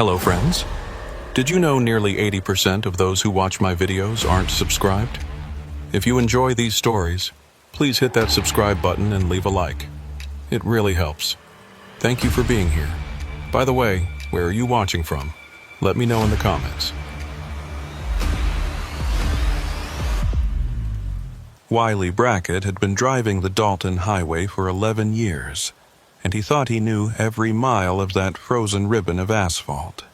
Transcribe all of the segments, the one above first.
Hello friends. Did you know nearly 80% of those who watch my videos aren't subscribed? If you enjoy these stories, please hit that subscribe button and leave a like. It really helps. Thank you for being here. By the way, where are you watching from? Let me know in the comments. Wiley Brackett had been driving the Dalton Highway for 11 years, and he thought he knew every mile of that frozen ribbon of asphalt.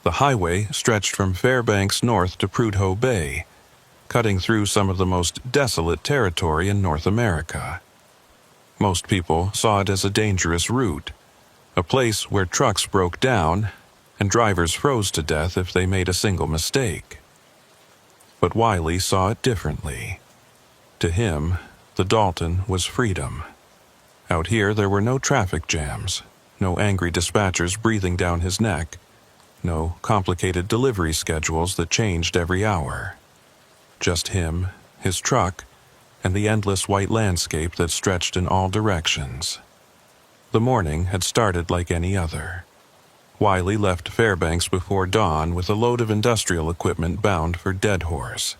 The highway stretched from Fairbanks north to Prudhoe Bay, cutting through some of the most desolate territory in North America. Most people saw it as a dangerous route, a place where trucks broke down and drivers froze to death if they made a single mistake. But Wiley saw it differently. To him, the Dalton was freedom. Out here there were no traffic jams, no angry dispatchers breathing down his neck, no complicated delivery schedules that changed every hour. Just him, his truck, and the endless white landscape that stretched in all directions. The morning had started like any other. Wiley left Fairbanks before dawn with a load of industrial equipment bound for Deadhorse.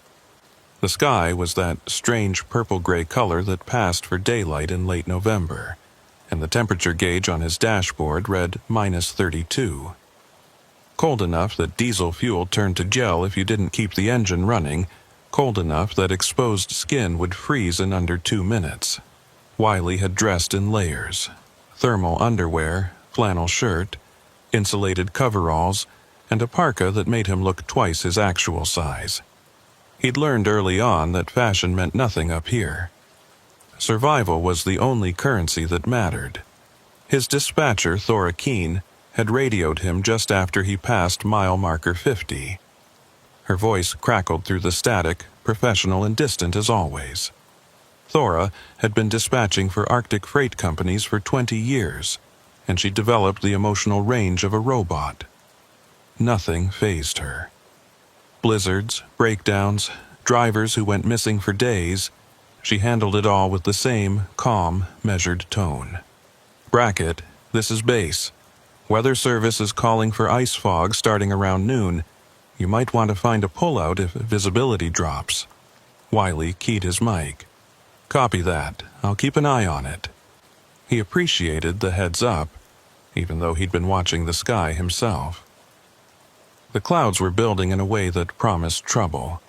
The sky was that strange purple-gray color that passed for daylight in late November, and the temperature gauge on his dashboard read -32. Cold enough that diesel fuel turned to gel if you didn't keep the engine running, cold enough that exposed skin would freeze in under 2 minutes. Wiley had dressed in layers: thermal underwear, flannel shirt, insulated coveralls, and a parka that made him look twice his actual size. He'd learned early on that fashion meant nothing up here. Survival was the only currency that mattered. His dispatcher, Thora Keene, had radioed him just after he passed mile marker 50. Her voice crackled through the static, professional and distant as always. Thora had been dispatching for Arctic freight companies for 20 years, and she developed the emotional range of a robot. Nothing fazed her. Blizzards, breakdowns, drivers who went missing for days, she handled it all with the same calm, measured tone. "Brackett, this is base. Weather Service is calling for ice fog starting around noon. You might want to find a pullout if visibility drops." Wiley keyed his mic. "Copy that. I'll keep an eye on it." He appreciated the heads up, even though he'd been watching the sky himself. The clouds were building in a way that promised trouble.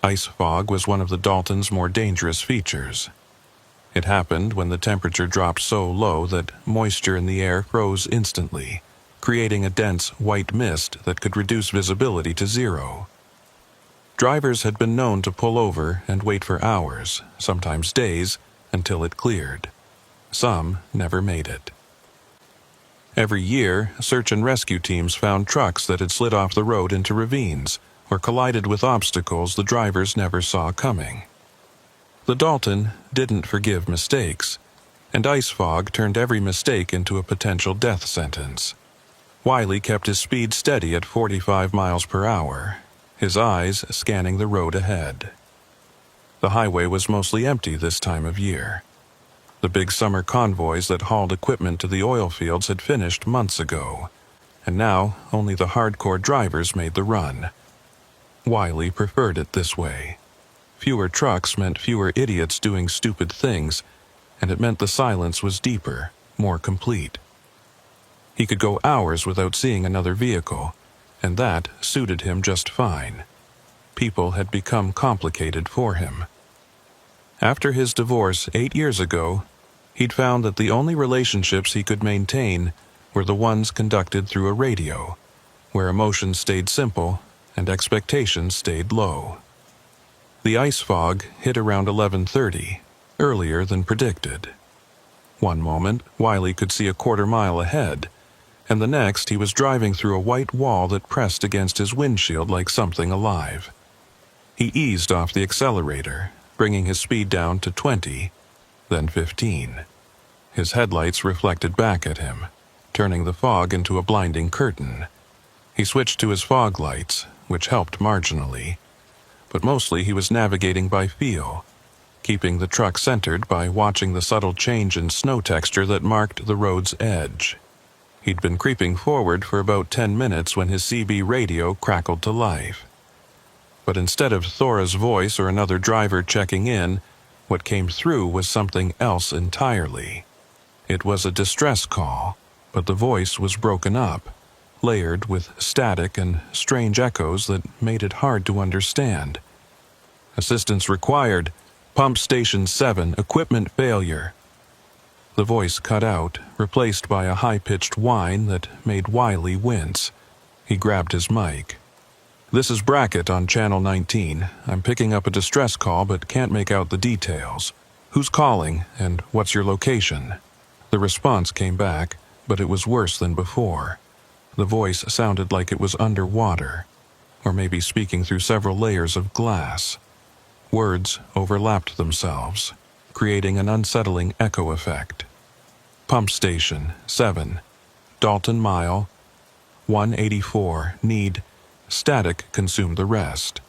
Ice fog was one of the Dalton's more dangerous features. It happened when the temperature dropped so low that moisture in the air froze instantly, creating a dense white mist that could reduce visibility to zero. Drivers had been known to pull over and wait for hours, sometimes days, until it cleared. Some never made it. Every year, search and rescue teams found trucks that had slid off the road into ravines or collided with obstacles the drivers never saw coming. The Dalton didn't forgive mistakes, and ice fog turned every mistake into a potential death sentence. Wiley kept his speed steady at 45 miles per hour, his eyes scanning the road ahead. The highway was mostly empty this time of year. The big summer convoys that hauled equipment to the oil fields had finished months ago, and now only the hardcore drivers made the run. Wiley preferred it this way. Fewer trucks meant fewer idiots doing stupid things, and it meant the silence was deeper, more complete. He could go hours without seeing another vehicle, and that suited him just fine. People had become complicated for him. After his divorce 8 years ago, he'd found that the only relationships he could maintain were the ones conducted through a radio, where emotions stayed simple and expectations stayed low. The ice fog hit around 11:30, earlier than predicted. One moment, Wiley could see a quarter mile ahead, and the next he was driving through a white wall that pressed against his windshield like something alive. He eased off the accelerator, bringing his speed down to 20, then 15. His headlights reflected back at him, turning the fog into a blinding curtain. He switched to his fog lights, which helped marginally, but mostly he was navigating by feel, keeping the truck centered by watching the subtle change in snow texture that marked the road's edge. He'd been creeping forward for about 10 minutes when his CB radio crackled to life. But instead of Thora's voice or another driver checking in, what came through was something else entirely. It was a distress call, but the voice was broken up, layered with static and strange echoes that made it hard to understand. Assistance required. Pump Station 7, equipment failure. The voice cut out, replaced by a high-pitched whine that made Wiley wince. He grabbed his mic. "This is Brackett on Channel 19. I'm picking up a distress call but can't make out the details. Who's calling, and what's your location?" The response came back, but it was worse than before. The voice sounded like it was underwater, or maybe speaking through several layers of glass. Words overlapped themselves, creating an unsettling echo effect. "Pump Station 7, Dalton Mile, 184, need..." Static consumed the rest.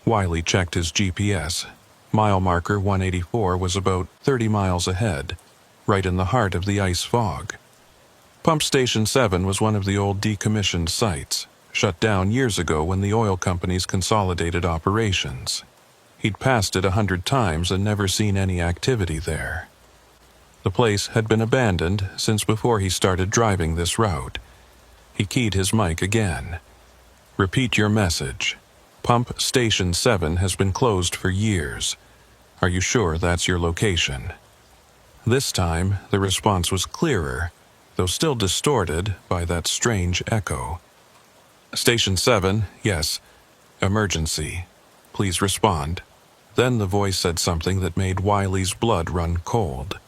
Wiley checked his GPS. Mile marker 184 was about 30 miles ahead, right in the heart of the ice fog. Pump Station 7 was one of the old decommissioned sites, shut down years ago when the oil companies consolidated operations. He'd passed it 100 times and never seen any activity there. The place had been abandoned since before he started driving this route. He keyed his mic again. "Repeat your message. Pump Station 7 has been closed for years. Are you sure that's your location?" This time, the response was clearer, though still distorted by that strange echo. "Station 7, yes. Emergency. Please respond." Then the voice said something that made Wiley's blood run cold.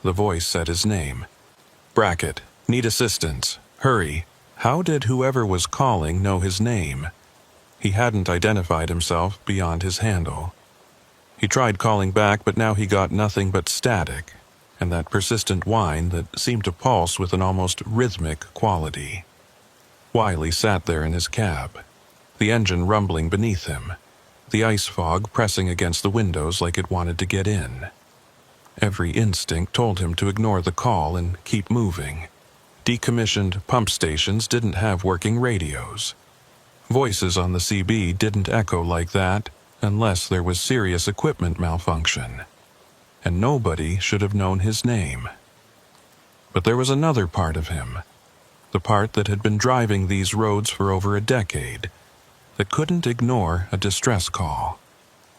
The voice said his name. "Brackett, need assistance. Hurry." How did whoever was calling know his name? He hadn't identified himself beyond his handle. He tried calling back, but now he got nothing but static, and that persistent whine that seemed to pulse with an almost rhythmic quality. Wiley sat there in his cab, the engine rumbling beneath him, the ice fog pressing against the windows like it wanted to get in. Every instinct told him to ignore the call and keep moving. Decommissioned pump stations didn't have working radios. Voices on the CB didn't echo like that unless there was serious equipment malfunction. And nobody should have known his name. But there was another part of him, the part that had been driving these roads for over a decade, that couldn't ignore a distress call.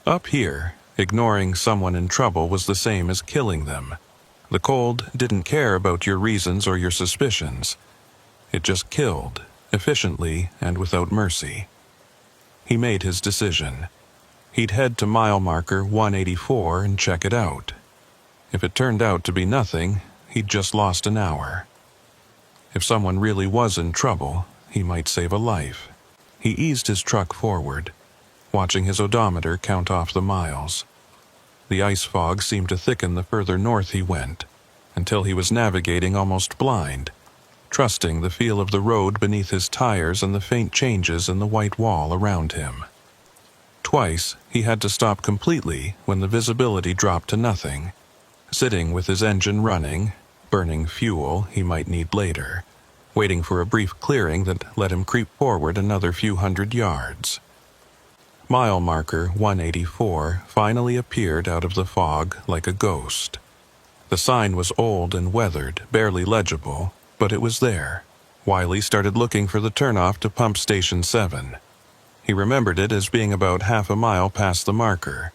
Up here, ignoring someone in trouble was the same as killing them. The cold didn't care about your reasons or your suspicions. It just killed, efficiently and without mercy. He made his decision. He'd head to mile marker 184 and check it out. If it turned out to be nothing, he'd just lost an hour. If someone really was in trouble, he might save a life. He eased his truck forward, watching his odometer count off the miles. The ice fog seemed to thicken the further north he went, until he was navigating almost blind, trusting the feel of the road beneath his tires and the faint changes in the white wall around him. Twice, he had to stop completely when the visibility dropped to nothing, sitting with his engine running, burning fuel he might need later, waiting for a brief clearing that let him creep forward another few hundred yards. Mile marker 184 finally appeared out of the fog like a ghost. The sign was old and weathered, barely legible, but it was there. Wiley started looking for the turnoff to Pump Station 7. He remembered it as being about half a mile past the marker,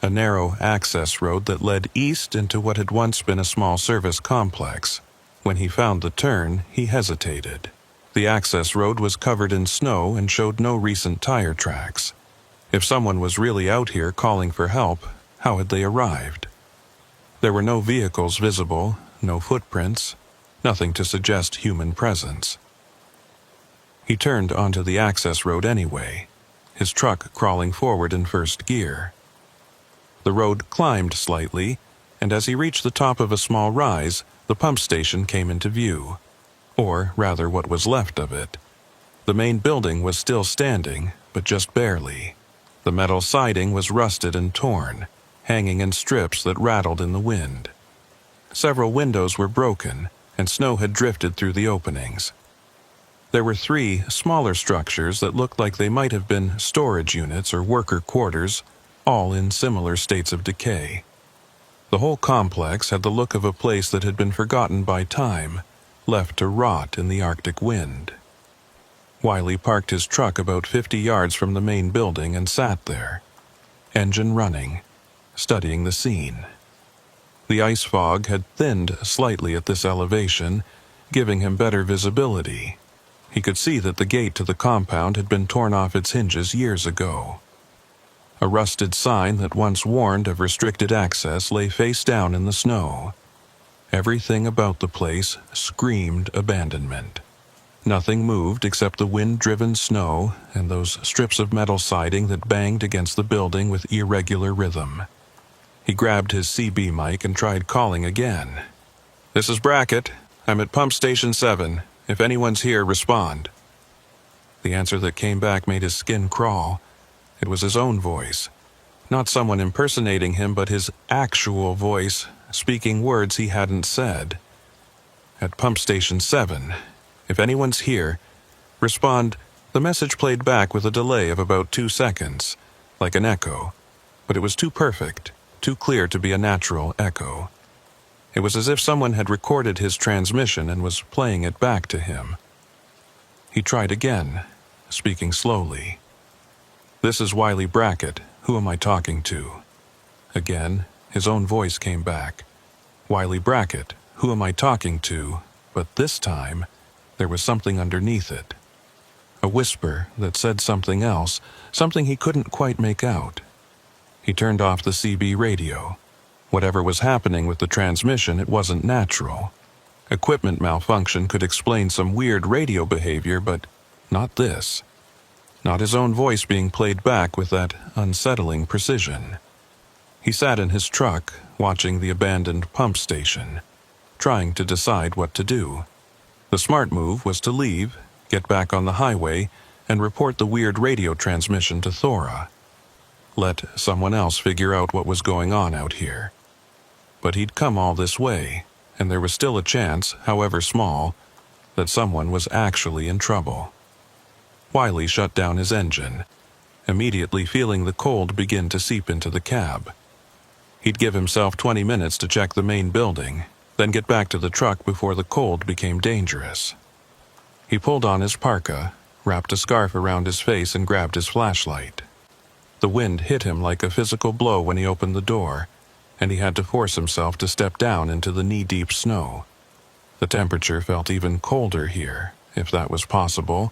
a narrow access road that led east into what had once been a small service complex. When he found the turn, he hesitated. The access road was covered in snow and showed no recent tire tracks. If someone was really out here calling for help, how had they arrived? There were no vehicles visible, no footprints, nothing to suggest human presence. He turned onto the access road anyway, his truck crawling forward in first gear. The road climbed slightly, and as he reached the top of a small rise, the pump station came into view, or rather what was left of it. The main building was still standing, but just barely. The metal siding was rusted and torn, hanging in strips that rattled in the wind. Several windows were broken, and snow had drifted through the openings. There were 3 smaller structures that looked like they might have been storage units or worker quarters, all in similar states of decay. The whole complex had the look of a place that had been forgotten by time, left to rot in the Arctic wind. Wiley parked his truck about 50 yards from the main building and sat there, engine running, studying the scene. The ice fog had thinned slightly at this elevation, giving him better visibility. He could see that the gate to the compound had been torn off its hinges years ago. A rusted sign that once warned of restricted access lay face down in the snow. Everything about the place screamed abandonment. Nothing moved except the wind-driven snow and those strips of metal siding that banged against the building with irregular rhythm. He grabbed his CB mic and tried calling again. "This is Brackett. I'm at Pump Station 7. If anyone's here, respond." The answer that came back made his skin crawl. It was his own voice. Not someone impersonating him, but his actual voice, speaking words he hadn't said. "At Pump Station 7. If anyone's here, respond." The message played back with a delay of about 2 seconds, like an echo, but it was too perfect, too clear to be a natural echo. It was as if someone had recorded his transmission and was playing it back to him. He tried again, speaking slowly. "This is Wiley Brackett. Who am I talking to?" Again, his own voice came back. "Wiley Brackett. Who am I talking to?" But this time, there was something underneath it. A whisper that said something else, something he couldn't quite make out. He turned off the CB radio. Whatever was happening with the transmission, it wasn't natural. Equipment malfunction could explain some weird radio behavior, but not this. Not his own voice being played back with that unsettling precision. He sat in his truck, watching the abandoned pump station, trying to decide what to do. The smart move was to leave, get back on the highway, and report the weird radio transmission to Thora. Let someone else figure out what was going on out here. But he'd come all this way, and there was still a chance, however small, that someone was actually in trouble. Wiley shut down his engine, immediately feeling the cold begin to seep into the cab. He'd give himself 20 minutes to check the main building, then get back to the truck before the cold became dangerous. He pulled on his parka, wrapped a scarf around his face, and grabbed his flashlight. The wind hit him like a physical blow when he opened the door, and he had to force himself to step down into the knee-deep snow. The temperature felt even colder here, if that was possible,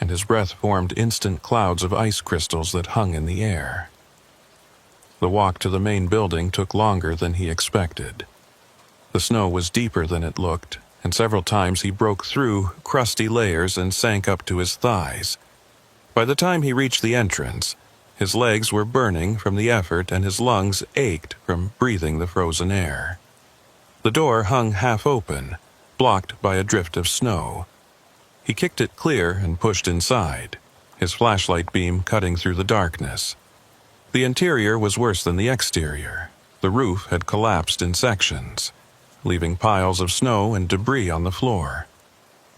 and his breath formed instant clouds of ice crystals that hung in the air. The walk to the main building took longer than he expected. The snow was deeper than it looked, and several times he broke through crusty layers and sank up to his thighs. By the time he reached the entrance, his legs were burning from the effort and his lungs ached from breathing the frozen air. The door hung half open, blocked by a drift of snow. He kicked it clear and pushed inside, his flashlight beam cutting through the darkness. The interior was worse than the exterior. The roof had collapsed in sections, leaving piles of snow and debris on the floor.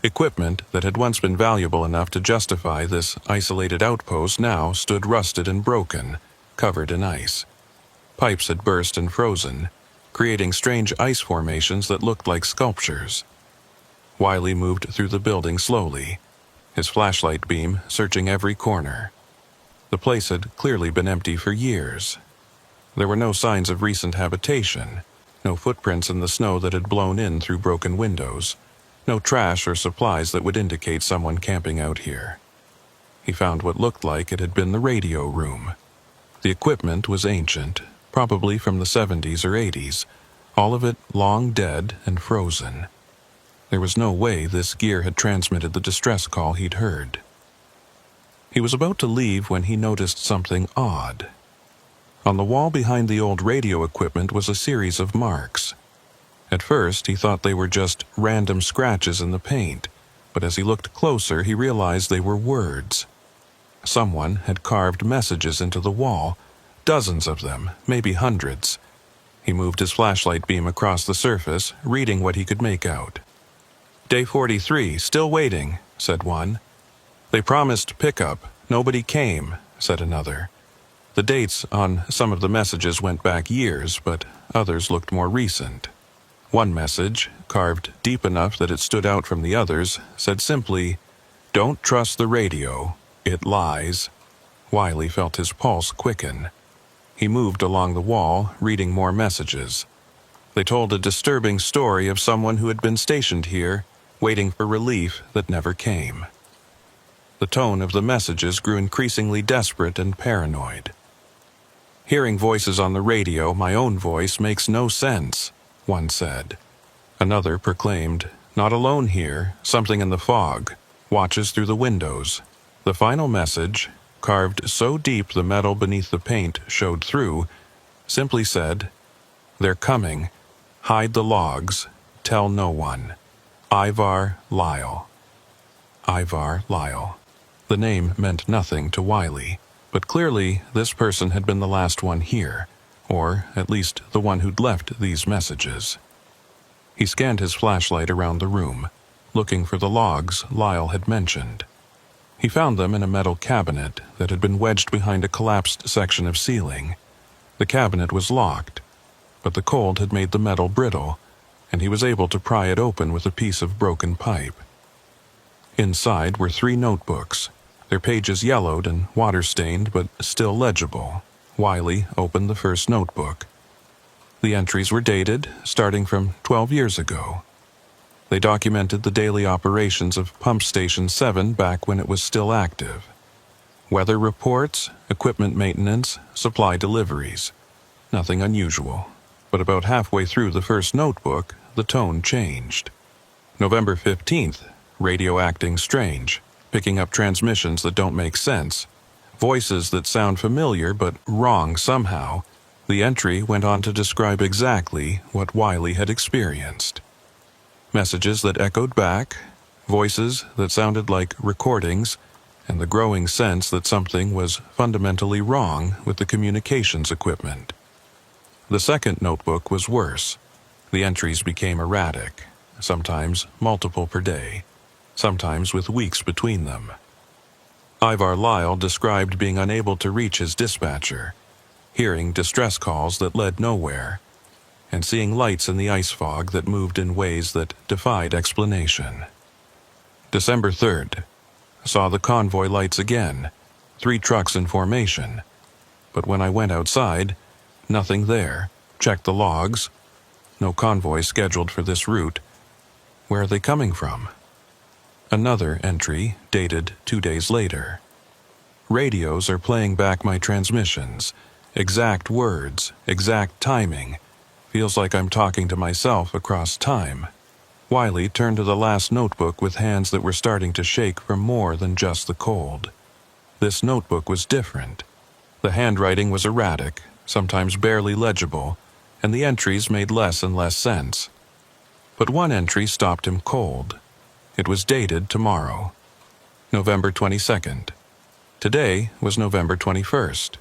Equipment that had once been valuable enough to justify this isolated outpost now stood rusted and broken, covered in ice. Pipes had burst and frozen, creating strange ice formations that looked like sculptures. Wiley moved through the building slowly, his flashlight beam searching every corner. The place had clearly been empty for years. There were no signs of recent habitation, no footprints in the snow that had blown in through broken windows. No trash or supplies that would indicate someone camping out here. He found what looked like it had been the radio room. The equipment was ancient, probably from the 70s or 80s, all of it long dead and frozen. There was no way this gear had transmitted the distress call he'd heard. He was about to leave when he noticed something odd. On the wall behind the old radio equipment was a series of marks. At first, he thought they were just random scratches in the paint, but as he looked closer, he realized they were words. Someone had carved messages into the wall, dozens of them, maybe hundreds. He moved his flashlight beam across the surface, reading what he could make out. "Day 43, still waiting," said one. "They promised pickup. Nobody came," said another. The dates on some of the messages went back years, but others looked more recent. One message, carved deep enough that it stood out from the others, said simply, "Don't trust the radio. It lies." Wiley felt his pulse quicken. He moved along the wall, reading more messages. They told a disturbing story of someone who had been stationed here, waiting for relief that never came. The tone of the messages grew increasingly desperate and paranoid. "Hearing voices on the radio, my own voice, makes no sense," one said. Another proclaimed, "Not alone here, something in the fog, watches through the windows." The final message, carved so deep the metal beneath the paint showed through, simply said, "They're coming. Hide the logs. Tell no one. Ivar Lyle." Ivar Lyle. The name meant nothing to Wiley, but clearly this person had been the last one here, or at least the one who'd left these messages. He scanned his flashlight around the room, looking for the logs Lyle had mentioned. He found them in a metal cabinet that had been wedged behind a collapsed section of ceiling. The cabinet was locked, but the cold had made the metal brittle, and he was able to pry it open with a piece of broken pipe. Inside were 3 notebooks, their pages yellowed and water-stained but still legible. Wiley opened the first notebook. The entries were dated, starting from 12 years ago. They documented the daily operations of Pump Station 7 back when it was still active. Weather reports, equipment maintenance, supply deliveries. Nothing unusual. But about halfway through the first notebook, the tone changed. November 15th, radio acting strange, picking up transmissions that don't make sense. Voices that sound familiar but wrong somehow. The entry went on to describe exactly what Wiley had experienced. Messages that echoed back, voices that sounded like recordings, and the growing sense that something was fundamentally wrong with the communications equipment. The second notebook was worse. The entries became erratic, sometimes multiple per day, sometimes with weeks between them. Ivar Lyle described being unable to reach his dispatcher, hearing distress calls that led nowhere, and seeing lights in the ice fog that moved in ways that defied explanation. December 3rd. Saw the convoy lights again, 3 trucks in formation. But when I went outside, nothing there. Checked the logs. No convoy scheduled for this route. Where are they coming from? Another entry, dated 2 days later. Radios are playing back my transmissions. Exact words, exact timing. Feels like I'm talking to myself across time. Wiley turned to the last notebook with hands that were starting to shake from more than just the cold. This notebook was different. The handwriting was erratic, sometimes barely legible, and the entries made less and less sense. But one entry stopped him cold. It was dated tomorrow, November 22nd. Today was November 21st.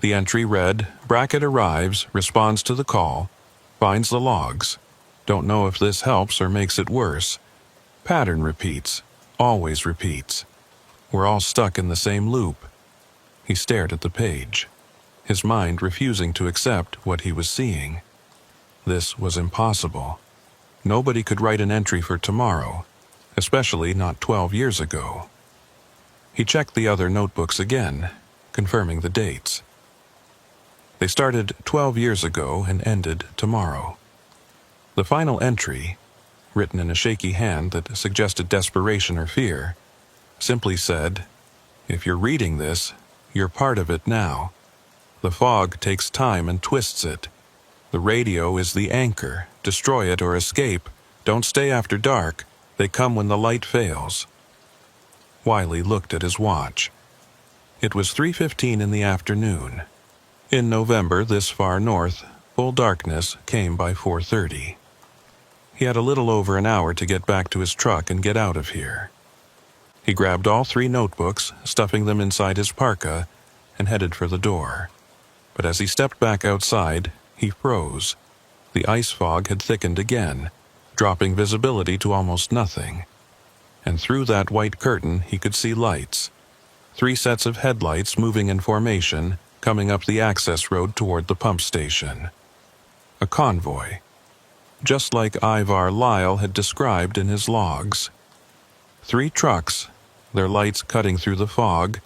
The entry read, "Brackett arrives, responds to the call, finds the logs. Don't know if this helps or makes it worse. Pattern repeats, always repeats. We're all stuck in the same loop." He stared at the page, his mind refusing to accept what he was seeing. This was impossible. Nobody could write an entry for tomorrow, especially not 12 years ago. He checked the other notebooks again, confirming the dates. They started 12 years ago and ended tomorrow. The final entry, written in a shaky hand that suggested desperation or fear, simply said, "If you're reading this, you're part of it now. The fog takes time and twists it. The radio is the anchor. Destroy it or escape. Don't stay after dark. They come when the light fails." Wiley looked at his watch. It was 3:15 in the afternoon. In November, this far north, full darkness came by 4:30. He had a little over an hour to get back to his truck and get out of here. He grabbed all 3 notebooks, stuffing them inside his parka, and headed for the door. But as he stepped back outside, he froze. The ice fog had thickened again, dropping visibility to almost nothing. And through that white curtain he could see lights. 3 sets of headlights moving in formation, coming up the access road toward the pump station. A convoy, just like Ivar Lyle had described in his logs. 3 trucks, their lights cutting through the fog,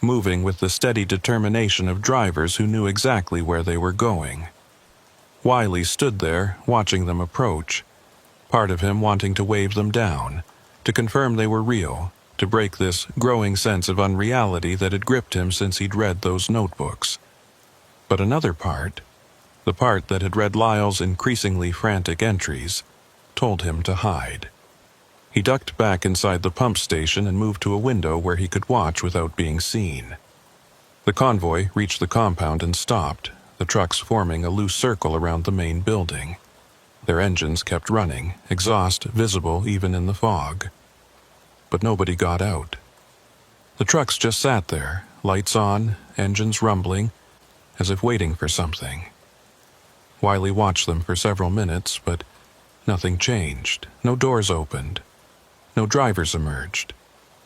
moving with the steady determination of drivers who knew exactly where they were going. Wiley stood there, watching them approach, part of him wanting to wave them down, to confirm they were real, to break this growing sense of unreality that had gripped him since he'd read those notebooks. But another part, the part that had read Lyle's increasingly frantic entries, told him to hide. He ducked back inside the pump station and moved to a window where he could watch without being seen. The convoy reached the compound and stopped, the trucks forming a loose circle around the main building. Their engines kept running, exhaust visible even in the fog. But nobody got out. The trucks just sat there, lights on, engines rumbling, as if waiting for something. Wiley watched them for several minutes, but nothing changed. No doors opened. No drivers emerged.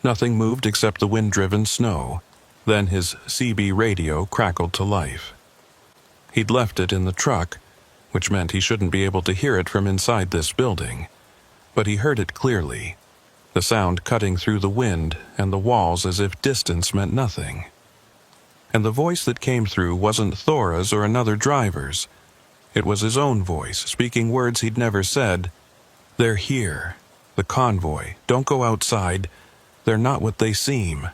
Nothing moved except the wind-driven snow. Then his CB radio crackled to life. He'd left it in the truck, which meant he shouldn't be able to hear it from inside this building. But he heard it clearly, the sound cutting through the wind and the walls as if distance meant nothing. And the voice that came through wasn't Thora's or another driver's. It was his own voice, speaking words he'd never said. "They're here. The convoy. Don't go outside. They're not what they seem."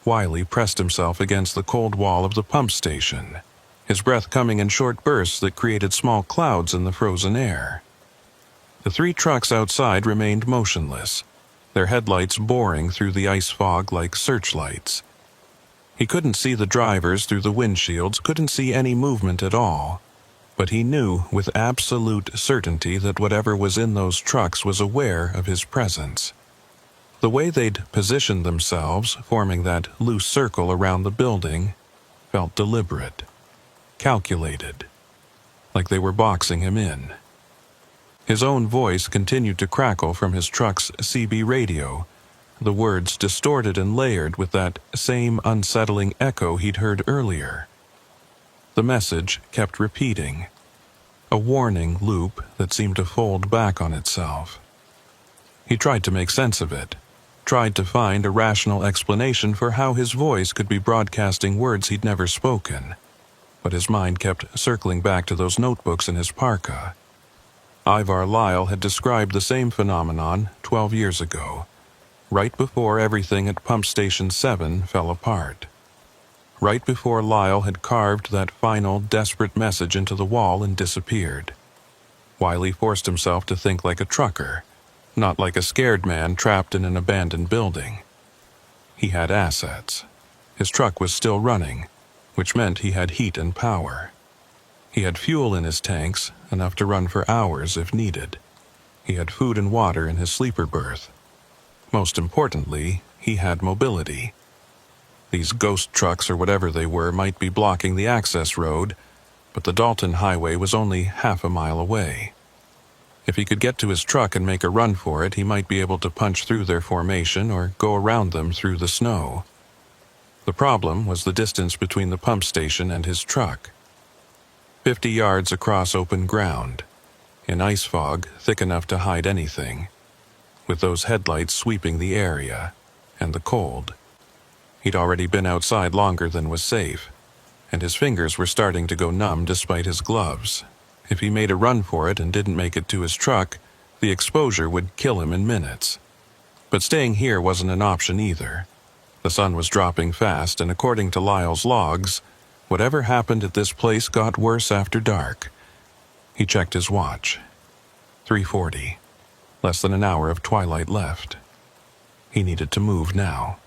Wiley pressed himself against the cold wall of the pump station, his breath coming in short bursts that created small clouds in the frozen air. The 3 trucks outside remained motionless, their headlights boring through the ice fog like searchlights. He couldn't see the drivers through the windshields, couldn't see any movement at all. But he knew with absolute certainty that whatever was in those trucks was aware of his presence. The way they'd positioned themselves, forming that loose circle around the building, felt deliberate, calculated, like they were boxing him in. His own voice continued to crackle from his truck's CB radio, the words distorted and layered with that same unsettling echo he'd heard earlier. The message kept repeating, a warning loop that seemed to fold back on itself. He tried to make sense of it, tried to find a rational explanation for how his voice could be broadcasting words he'd never spoken, but his mind kept circling back to those notebooks in his parka. Ivar Lyle had described the same phenomenon 12 years ago, right before everything at Pump Station 7 fell apart. Right before Lyle had carved that final, desperate message into the wall and disappeared. Wiley forced himself to think like a trucker, not like a scared man trapped in an abandoned building. He had assets. His truck was still running, which meant he had heat and power. He had fuel in his tanks, enough to run for hours if needed. He had food and water in his sleeper berth. Most importantly, he had mobility. These ghost trucks or whatever they were might be blocking the access road, but the Dalton Highway was only half a mile away. If he could get to his truck and make a run for it, he might be able to punch through their formation or go around them through the snow. The problem was the distance between the pump station and his truck. 50 yards across open ground, in ice fog thick enough to hide anything, with those headlights sweeping the area, and the cold. He'd already been outside longer than was safe, and his fingers were starting to go numb despite his gloves. If he made a run for it and didn't make it to his truck, the exposure would kill him in minutes. But staying here wasn't an option either. The sun was dropping fast, and according to Lyle's logs, whatever happened at this place got worse after dark. He checked his watch. 3:40. Less than an hour of twilight left. He needed to move now.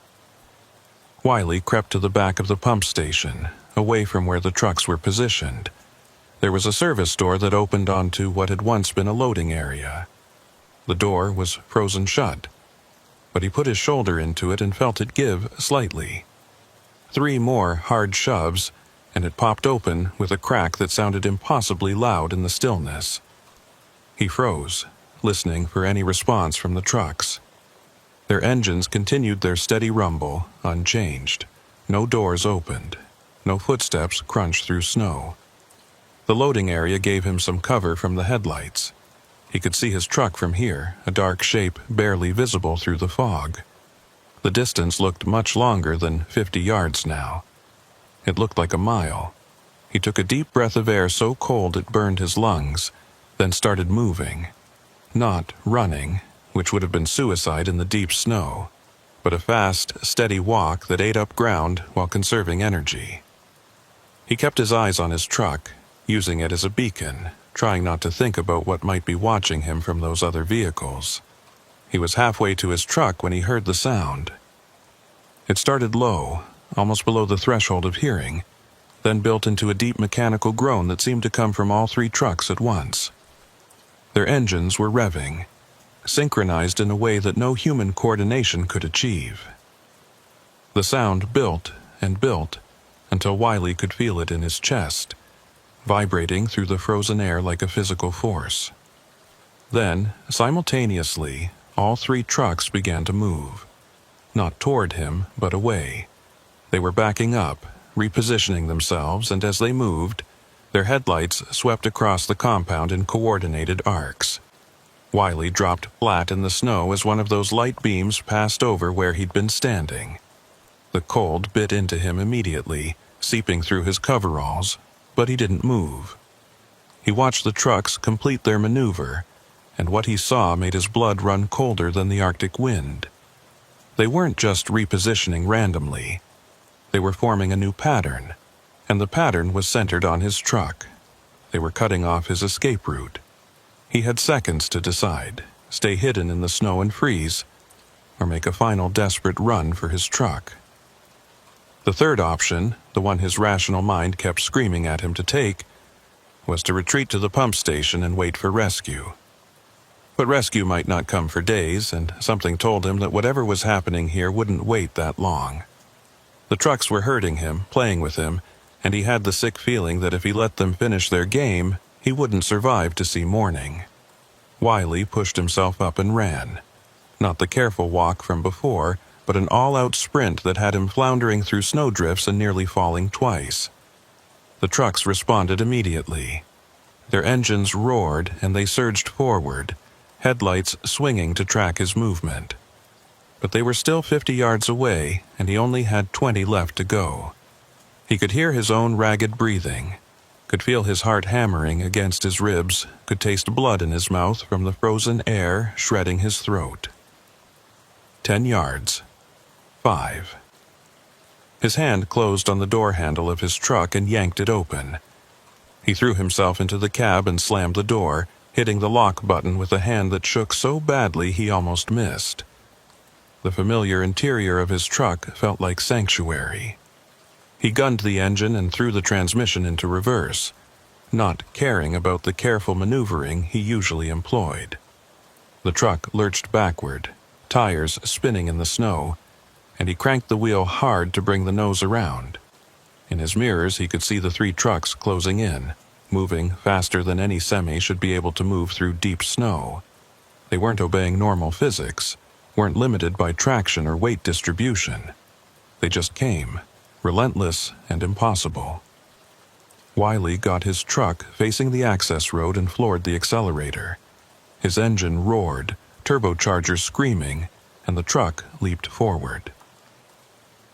Wiley crept to the back of the pump station, away from where the trucks were positioned. There was a service door that opened onto what had once been a loading area. The door was frozen shut, but he put his shoulder into it and felt it give slightly. 3 more hard shoves, and it popped open with a crack that sounded impossibly loud in the stillness. He froze, listening for any response from the trucks. Their engines continued their steady rumble, unchanged. No doors opened. No footsteps crunched through snow. The loading area gave him some cover from the headlights. He could see his truck from here, a dark shape barely visible through the fog. The distance looked much longer than 50 yards now. It looked like a mile. He took a deep breath of air so cold it burned his lungs, then started moving. Not running, which would have been suicide in the deep snow, but a fast, steady walk that ate up ground while conserving energy. He kept his eyes on his truck, using it as a beacon, trying not to think about what might be watching him from those other vehicles. He was halfway to his truck when he heard the sound. It started low, almost below the threshold of hearing, then built into a deep mechanical groan that seemed to come from all three trucks at once. Their engines were revving, synchronized in a way that no human coordination could achieve. The sound built and built until Wiley could feel it in his chest, vibrating through the frozen air like a physical force. Then, simultaneously, all three trucks began to move. Not toward him, but away. They were backing up, repositioning themselves, and as they moved, their headlights swept across the compound in coordinated arcs. Wiley dropped flat in the snow as one of those light beams passed over where he'd been standing. The cold bit into him immediately, seeping through his coveralls, but he didn't move. He watched the trucks complete their maneuver, and what he saw made his blood run colder than the Arctic wind. They weren't just repositioning randomly. They were forming a new pattern, and the pattern was centered on his truck. They were cutting off his escape route. He had seconds to decide, stay hidden in the snow and freeze, or make a final desperate run for his truck. The third option, the one his rational mind kept screaming at him to take, was to retreat to the pump station and wait for rescue. But rescue might not come for days, and something told him that whatever was happening here wouldn't wait that long. The trucks were hurting him, playing with him, and he had the sick feeling that if he let them finish their game, he wouldn't survive to see morning. Wiley pushed himself up and ran. Not the careful walk from before, but an all-out sprint that had him floundering through snowdrifts and nearly falling twice. The trucks responded immediately. Their engines roared and they surged forward, headlights swinging to track his movement. But they were still 50 yards away, and he only had 20 left to go. He could hear his own ragged breathing, could feel his heart hammering against his ribs, could taste blood in his mouth from the frozen air shredding his throat. 10 yards. 5. His hand closed on the door handle of his truck and yanked it open. He threw himself into the cab and slammed the door, hitting the lock button with a hand that shook so badly he almost missed. The familiar interior of his truck felt like sanctuary. He gunned the engine and threw the transmission into reverse, not caring about the careful maneuvering he usually employed. The truck lurched backward, tires spinning in the snow, and he cranked the wheel hard to bring the nose around. In his mirrors he could see the three trucks closing in, moving faster than any semi should be able to move through deep snow. They weren't obeying normal physics, weren't limited by traction or weight distribution. They just came, relentless and impossible. Wiley got his truck facing the access road and floored the accelerator. His engine roared, turbochargers screaming, and the truck leaped forward.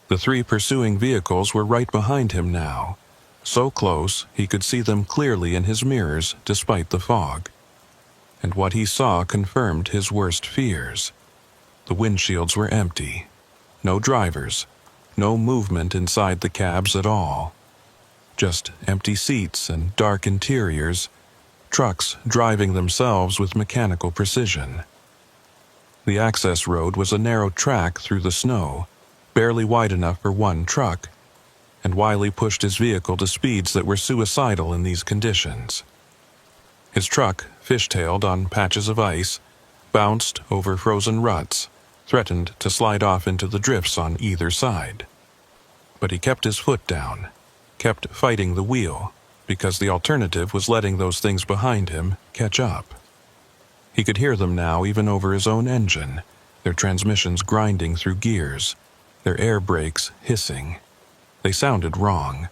The three pursuing vehicles were right behind him now, so close he could see them clearly in his mirrors despite the fog. And what he saw confirmed his worst fears. The windshields were empty. No drivers. No movement inside the cabs at all. Just empty seats and dark interiors, trucks driving themselves with mechanical precision. The access road was a narrow track through the snow, barely wide enough for one truck, and Wiley pushed his vehicle to speeds that were suicidal in these conditions. His truck, fishtailed on patches of ice, bounced over frozen ruts, threatened to slide off into the drifts on either side. But he kept his foot down. kept fighting the wheel, because the alternative was letting those things behind him catch up. He could hear them now even over his own engine, their transmissions grinding through gears, their air brakes hissing. They sounded wrong,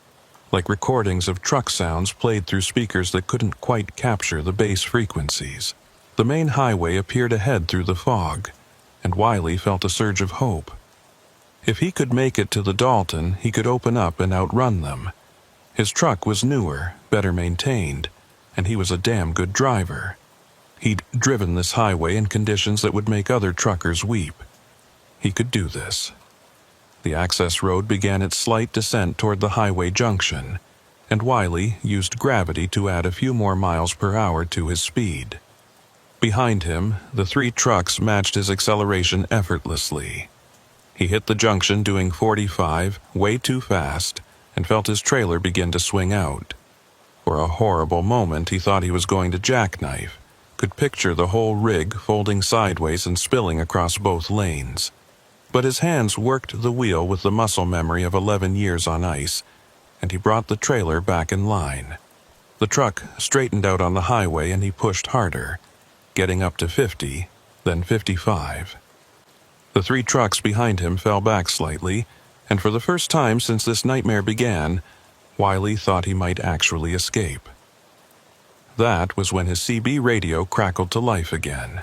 like recordings of truck sounds played through speakers that couldn't quite capture the bass frequencies. The main highway appeared ahead through the fog, and Wiley felt a surge of hope. If he could make it to the Dalton, he could open up and outrun them. His truck was newer, better maintained, and he was a damn good driver. He'd driven this highway in conditions that would make other truckers weep. He could do this. The access road began its slight descent toward the highway junction, and Wiley used gravity to add a few more miles per hour to his speed. Behind him, the 3 trucks matched his acceleration effortlessly. He hit the junction doing 45, way too fast, and felt his trailer begin to swing out. For a horrible moment he thought he was going to jackknife, could picture the whole rig folding sideways and spilling across both lanes. But his hands worked the wheel with the muscle memory of 11 years on ice, and he brought the trailer back in line. The truck straightened out on the highway and he pushed harder, getting up to 50, then 55. The 3 trucks behind him fell back slightly, and for the first time since this nightmare began, Wiley thought he might actually escape. That was when his CB radio crackled to life again.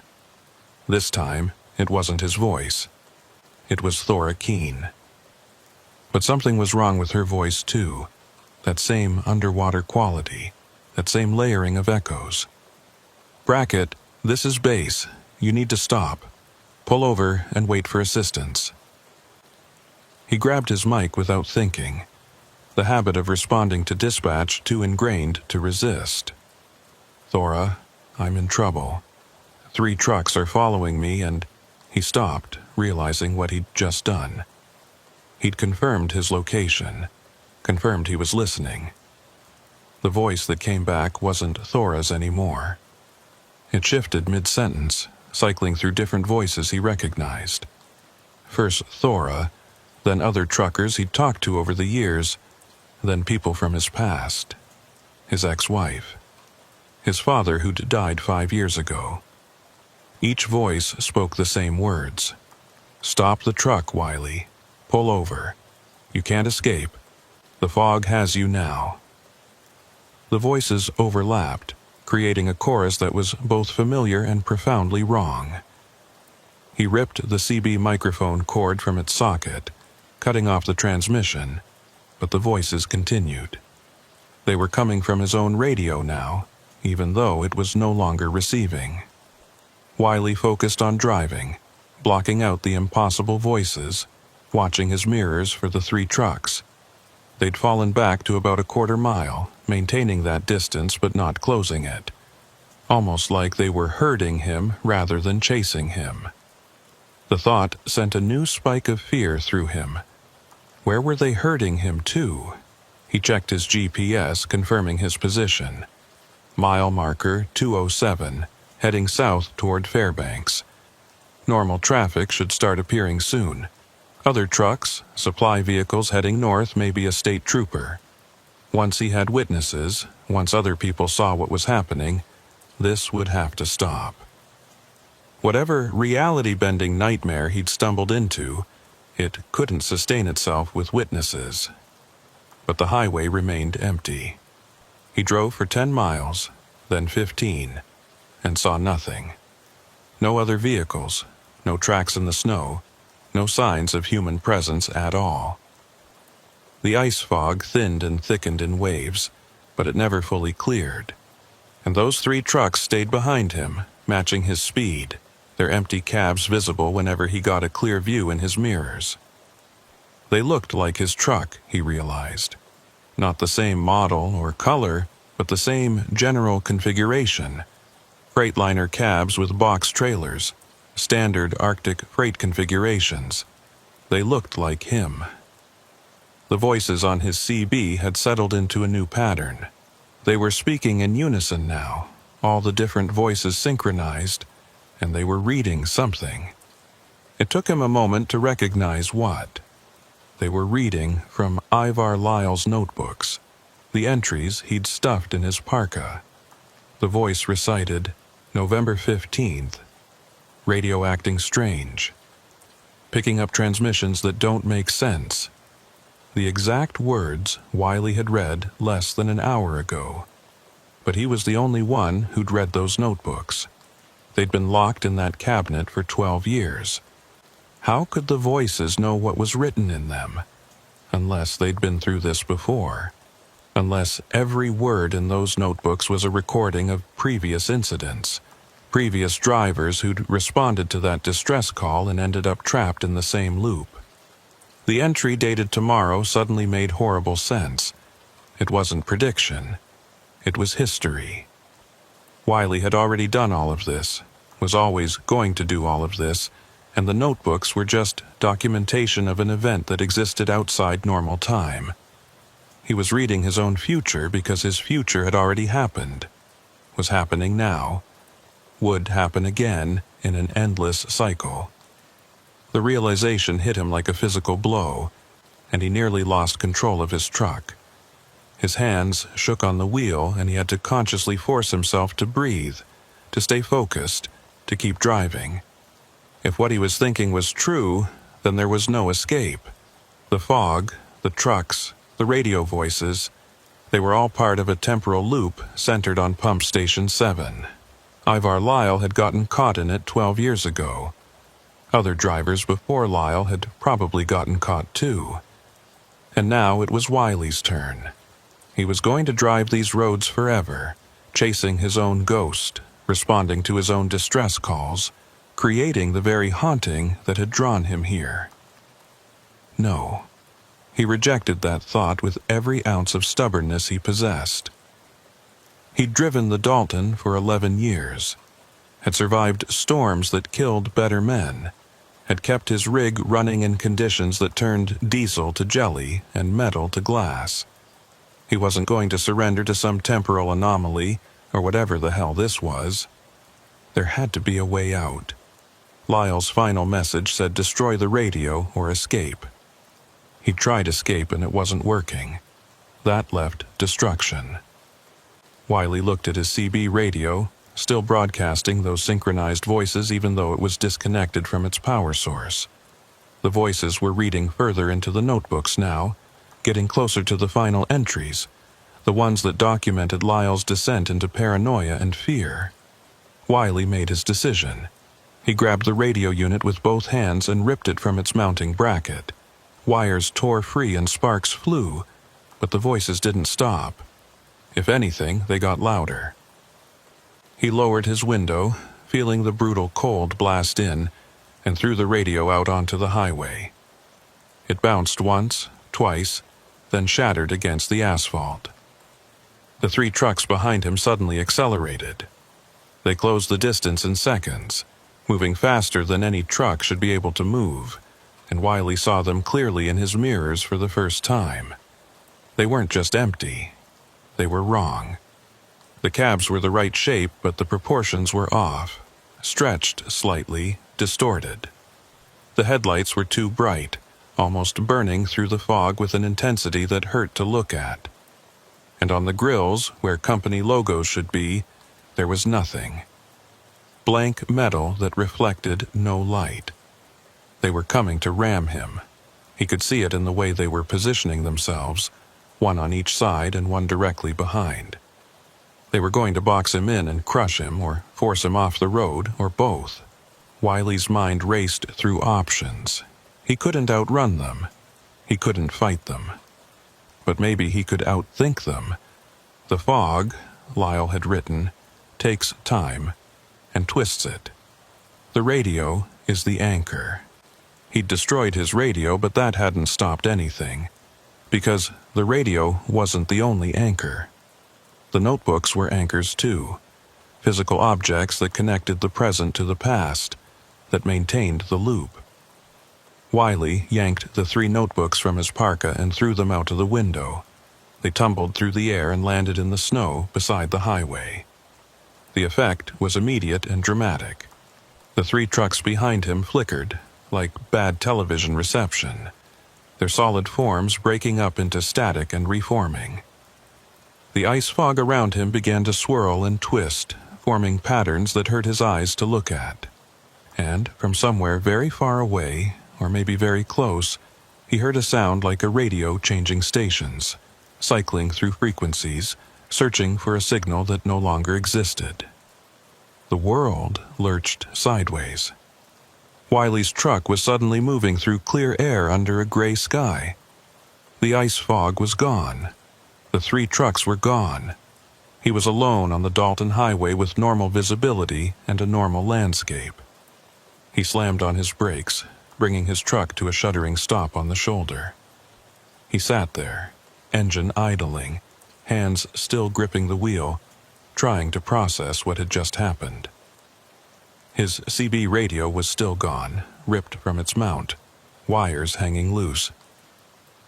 This time, it wasn't his voice. It was Thora Keene. But something was wrong with her voice too. That same underwater quality, that same layering of echoes. "Brackett, this is base. You need to stop. Pull over and wait for assistance." He grabbed his mic without thinking, the habit of responding to dispatch too ingrained to resist. "Thora, I'm in trouble. 3 trucks are following me," and he stopped, realizing what he'd just done. He'd confirmed his location, confirmed he was listening. The voice that came back wasn't Thora's anymore. It shifted mid-sentence, cycling through different voices he recognized. First Thora, then other truckers he'd talked to over the years, then people from his past. His ex-wife. His father who'd died 5 years ago. Each voice spoke the same words. "Stop the truck, Wiley. Pull over. You can't escape. The fog has you now." The voices overlapped, creating a chorus that was both familiar and profoundly wrong. He ripped the CB microphone cord from its socket, cutting off the transmission, but the voices continued. They were coming from his own radio now, even though it was no longer receiving. Wiley focused on driving, blocking out the impossible voices, watching his mirrors for the 3 trucks. They'd fallen back to about a quarter mile, maintaining that distance but not closing it. Almost like they were herding him rather than chasing him. The thought sent a new spike of fear through him. Where were they herding him to? He checked his GPS, confirming his position. Mile marker 207, heading south toward Fairbanks. Normal traffic should start appearing soon. Other trucks, supply vehicles heading north, maybe a state trooper. Once he had witnesses, once other people saw what was happening, this would have to stop. Whatever reality-bending nightmare he'd stumbled into, it couldn't sustain itself with witnesses. But the highway remained empty. He drove for 10 miles, then 15, and saw nothing. No other vehicles, no tracks in the snow, no signs of human presence at all. The ice fog thinned and thickened in waves, but it never fully cleared. And those 3 trucks stayed behind him, matching his speed, their empty cabs visible whenever he got a clear view in his mirrors. They looked like his truck, he realized. Not the same model or color, but the same general configuration. Freightliner cabs with box trailers, standard Arctic freight configurations. They looked like him. The voices on his CB had settled into a new pattern. They were speaking in unison now, all the different voices synchronized, and they were reading something. It took him a moment to recognize what. They were reading from Ivar Lyle's notebooks, the entries he'd stuffed in his parka. The voice recited, November 15th, radio acting strange, picking up transmissions that don't make sense. The exact words Wiley had read less than an hour ago. But he was the only one who'd read those notebooks. They'd been locked in that cabinet for 12 years. How could the voices know what was written in them? Unless they'd been through this before. Unless every word in those notebooks was a recording of previous incidents, previous drivers who'd responded to that distress call and ended up trapped in the same loop. The entry dated tomorrow suddenly made horrible sense. It wasn't prediction. It was history. Wiley had already done all of this, was always going to do all of this, and the notebooks were just documentation of an event that existed outside normal time. He was reading his own future because his future had already happened, was happening now, would happen again in an endless cycle. The realization hit him like a physical blow, and he nearly lost control of his truck. His hands shook on the wheel, and he had to consciously force himself to breathe, to stay focused, to keep driving. If what he was thinking was true, then there was no escape. The fog, the trucks, the radio voices, they were all part of a temporal loop centered on Pump Station 7. Ivar Lyle had gotten caught in it 12 years ago. Other drivers before Lyle had probably gotten caught too. And now it was Wiley's turn. He was going to drive these roads forever, chasing his own ghost, responding to his own distress calls, creating the very haunting that had drawn him here. No. He rejected that thought with every ounce of stubbornness he possessed. He'd driven the Dalton for 11 years, had survived storms that killed better men, had kept his rig running in conditions that turned diesel to jelly and metal to glass. He wasn't going to surrender to some temporal anomaly, or whatever the hell this was. There had to be a way out. Lyle's final message said destroy the radio or escape. He tried escape and it wasn't working. That left destruction. Wiley looked at his CB radio, still broadcasting those synchronized voices even though it was disconnected from its power source. The voices were reading further into the notebooks now, getting closer to the final entries, the ones that documented Lyle's descent into paranoia and fear. Wiley made his decision. He grabbed the radio unit with both hands and ripped it from its mounting bracket. Wires tore free and sparks flew, but the voices didn't stop. If anything, they got louder. He lowered his window, feeling the brutal cold blast in, and threw the radio out onto the highway. It bounced once, twice, then shattered against the asphalt. The 3 trucks behind him suddenly accelerated. They closed the distance in seconds, moving faster than any truck should be able to move, and Wiley saw them clearly in his mirrors for the first time. They weren't just empty. They were wrong. The cabs were the right shape, but the proportions were off, stretched slightly, distorted. The headlights were too bright, almost burning through the fog with an intensity that hurt to look at. And on the grills, where company logos should be, there was nothing. Blank metal that reflected no light. They were coming to ram him. He could see it in the way they were positioning themselves, one on each side and one directly behind. They were going to box him in and crush him or force him off the road, or both. Wiley's mind raced through options. He couldn't outrun them. He couldn't fight them. But maybe he could outthink them. The fog, Lyle had written, takes time and twists it. The radio is the anchor. He'd destroyed his radio, but that hadn't stopped anything. Because the radio wasn't the only anchor. The notebooks were anchors too. Physical objects that connected the present to the past, that maintained the loop. Wiley yanked the 3 notebooks from his parka and threw them out of the window. They tumbled through the air and landed in the snow beside the highway. The effect was immediate and dramatic. The 3 trucks behind him flickered, like bad television reception. their solid forms breaking up into static and reforming. The ice fog around him began to swirl and twist, forming patterns that hurt his eyes to look at. And from somewhere very far away, or maybe very close, he heard a sound like a radio changing stations, cycling through frequencies, searching for a signal that no longer existed. The world lurched sideways. Wiley's truck was suddenly moving through clear air under a gray sky. The ice fog was gone. The 3 trucks were gone. He was alone on the Dalton Highway with normal visibility and a normal landscape. He slammed on his brakes, bringing his truck to a shuddering stop on the shoulder. He sat there, engine idling, hands still gripping the wheel, trying to process what had just happened. His CB radio was still gone, ripped from its mount, wires hanging loose.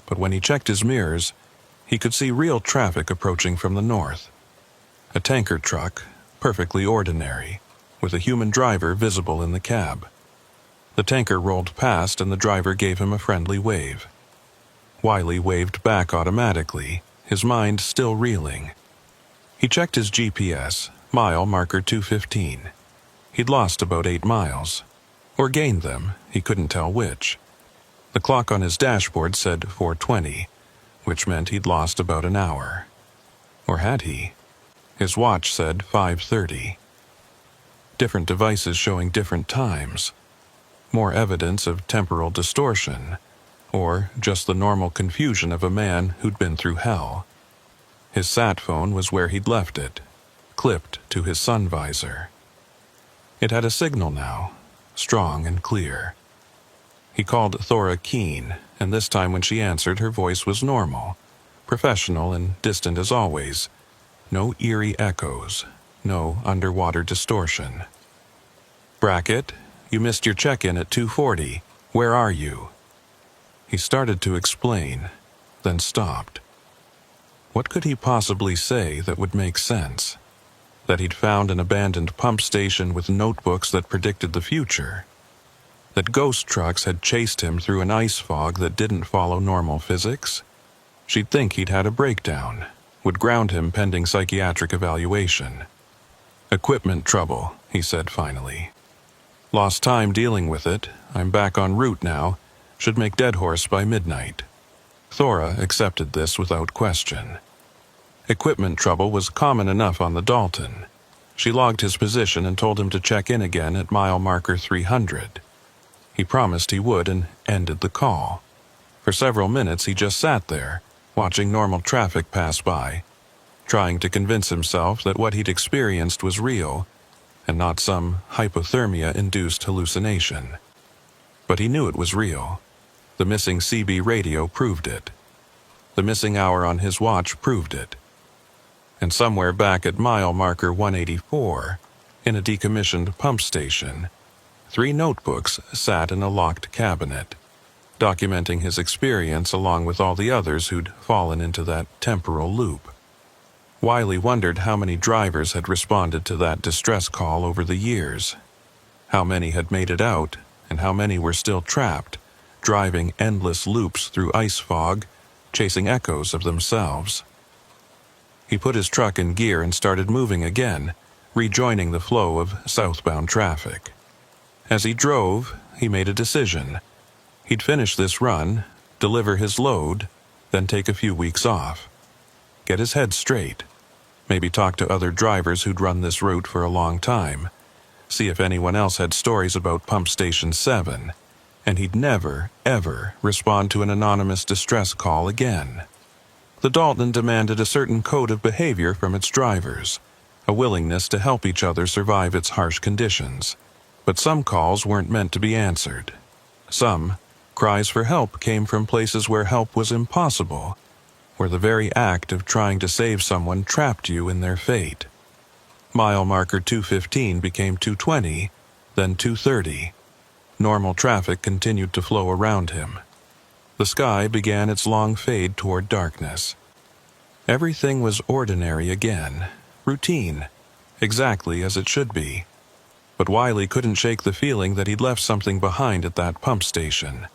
But when he checked his mirrors, he could see real traffic approaching from the north. A tanker truck, perfectly ordinary, with a human driver visible in the cab. The tanker rolled past and the driver gave him a friendly wave. Wiley waved back automatically, his mind still reeling. He checked his GPS, mile marker 215. He'd lost about 8 miles. Or gained them, he couldn't tell which. The clock on his dashboard said 4:20, which meant he'd lost about an hour. Or had he? His watch said 5:30. Different devices showing different times. More evidence of temporal distortion, or just the normal confusion of a man who'd been through hell. His sat phone was where he'd left it, clipped to his sun visor. It had a signal now, strong and clear. He called Thora Keene, and this time when she answered, her voice was normal, professional and distant as always. No eerie echoes, no underwater distortion. "Brackett, you missed your check-in at 2:40. Where are you?" He started to explain, then stopped. What could he possibly say that would make sense? That he'd found an abandoned pump station with notebooks that predicted the future? That ghost trucks had chased him through an ice fog that didn't follow normal physics? She'd think he'd had a breakdown, would ground him pending psychiatric evaluation. "Equipment trouble," he said finally. "Lost time dealing with it. I'm back en route now. Should make Deadhorse by midnight." Thora accepted this without question. Equipment trouble was common enough on the Dalton. She logged his position and told him to check in again at mile marker 300. He promised he would and ended the call. For several minutes he just sat there, watching normal traffic pass by, trying to convince himself that what he'd experienced was real and not some hypothermia-induced hallucination. But he knew it was real. The missing CB radio proved it. The missing hour on his watch proved it. And somewhere back at mile marker 184, in a decommissioned pump station, 3 notebooks sat in a locked cabinet, documenting his experience along with all the others who'd fallen into that temporal loop. Wiley wondered how many drivers had responded to that distress call over the years, how many had made it out, and how many were still trapped, driving endless loops through ice fog, chasing echoes of themselves. He put his truck in gear and started moving again, rejoining the flow of southbound traffic. As he drove, he made a decision. He'd finish this run, deliver his load, then take a few weeks off. Get his head straight. Maybe talk to other drivers who'd run this route for a long time. See if anyone else had stories about Pump Station 7. And he'd never, ever respond to an anonymous distress call again. The Dalton demanded a certain code of behavior from its drivers, a willingness to help each other survive its harsh conditions. But some calls weren't meant to be answered. Some cries for help came from places where help was impossible, where the very act of trying to save someone trapped you in their fate. Mile marker 215 became 220, then 230. Normal traffic continued to flow around him. The sky began its long fade toward darkness. Everything was ordinary again, routine, exactly as it should be. But Wiley couldn't shake the feeling that he'd left something behind at that pump station.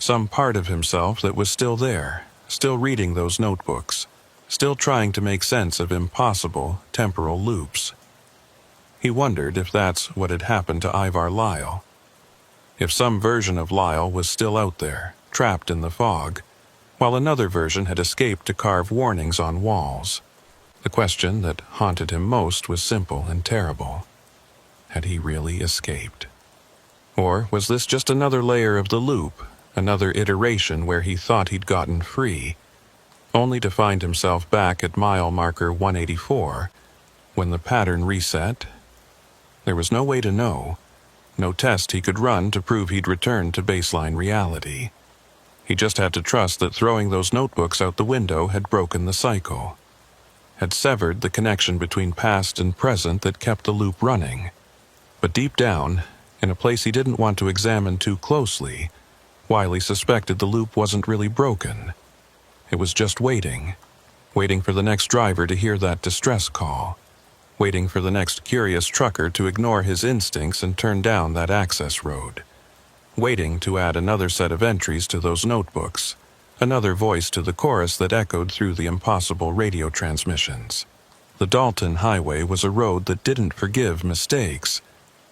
some part of himself that was still there, still reading those notebooks, still trying to make sense of impossible temporal loops. He wondered if that's what had happened to Ivar Lyle. If some version of Lyle was still out there, trapped in the fog, while another version had escaped to carve warnings on walls. The question that haunted him most was simple and terrible. Had he really escaped? Or was this just another layer of the loop, another iteration where he thought he'd gotten free, only to find himself back at mile marker 184 when the pattern reset? There was no way to know, no test he could run to prove he'd returned to baseline reality. He just had to trust that throwing those notebooks out the window had broken the cycle, had severed the connection between past and present that kept the loop running. But deep down, in a place he didn't want to examine too closely, Wiley suspected the loop wasn't really broken. It was just waiting for the next driver to hear that distress call, waiting for the next curious trucker to ignore his instincts and turn down that access road, waiting to add another set of entries to those notebooks, another voice to the chorus that echoed through the impossible radio transmissions. The Dalton Highway was a road that didn't forgive mistakes,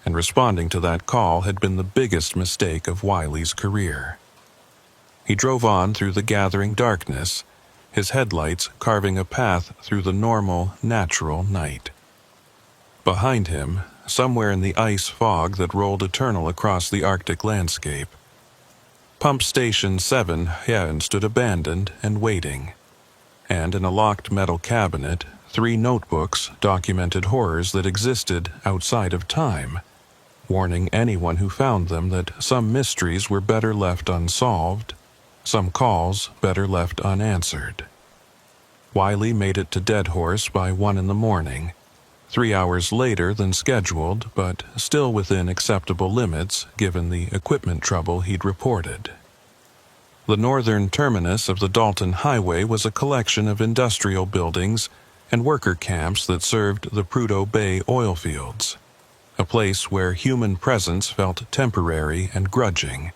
and responding to that call had been the biggest mistake of Wiley's career. He drove on through the gathering darkness, his headlights carving a path through the normal, natural night. Behind him, somewhere in the ice fog that rolled eternal across the Arctic landscape, Pump Station 7 stood abandoned and waiting, and in a locked metal cabinet, 3 notebooks documented horrors that existed outside of time, warning anyone who found them that some mysteries were better left unsolved, some calls better left unanswered. Wiley made it to Dead Horse by 1 a.m, 3 hours later than scheduled, but still within acceptable limits given the equipment trouble he'd reported. The northern terminus of the Dalton Highway was a collection of industrial buildings and worker camps that served the Prudhoe Bay oil fields, a place where human presence felt temporary and grudging,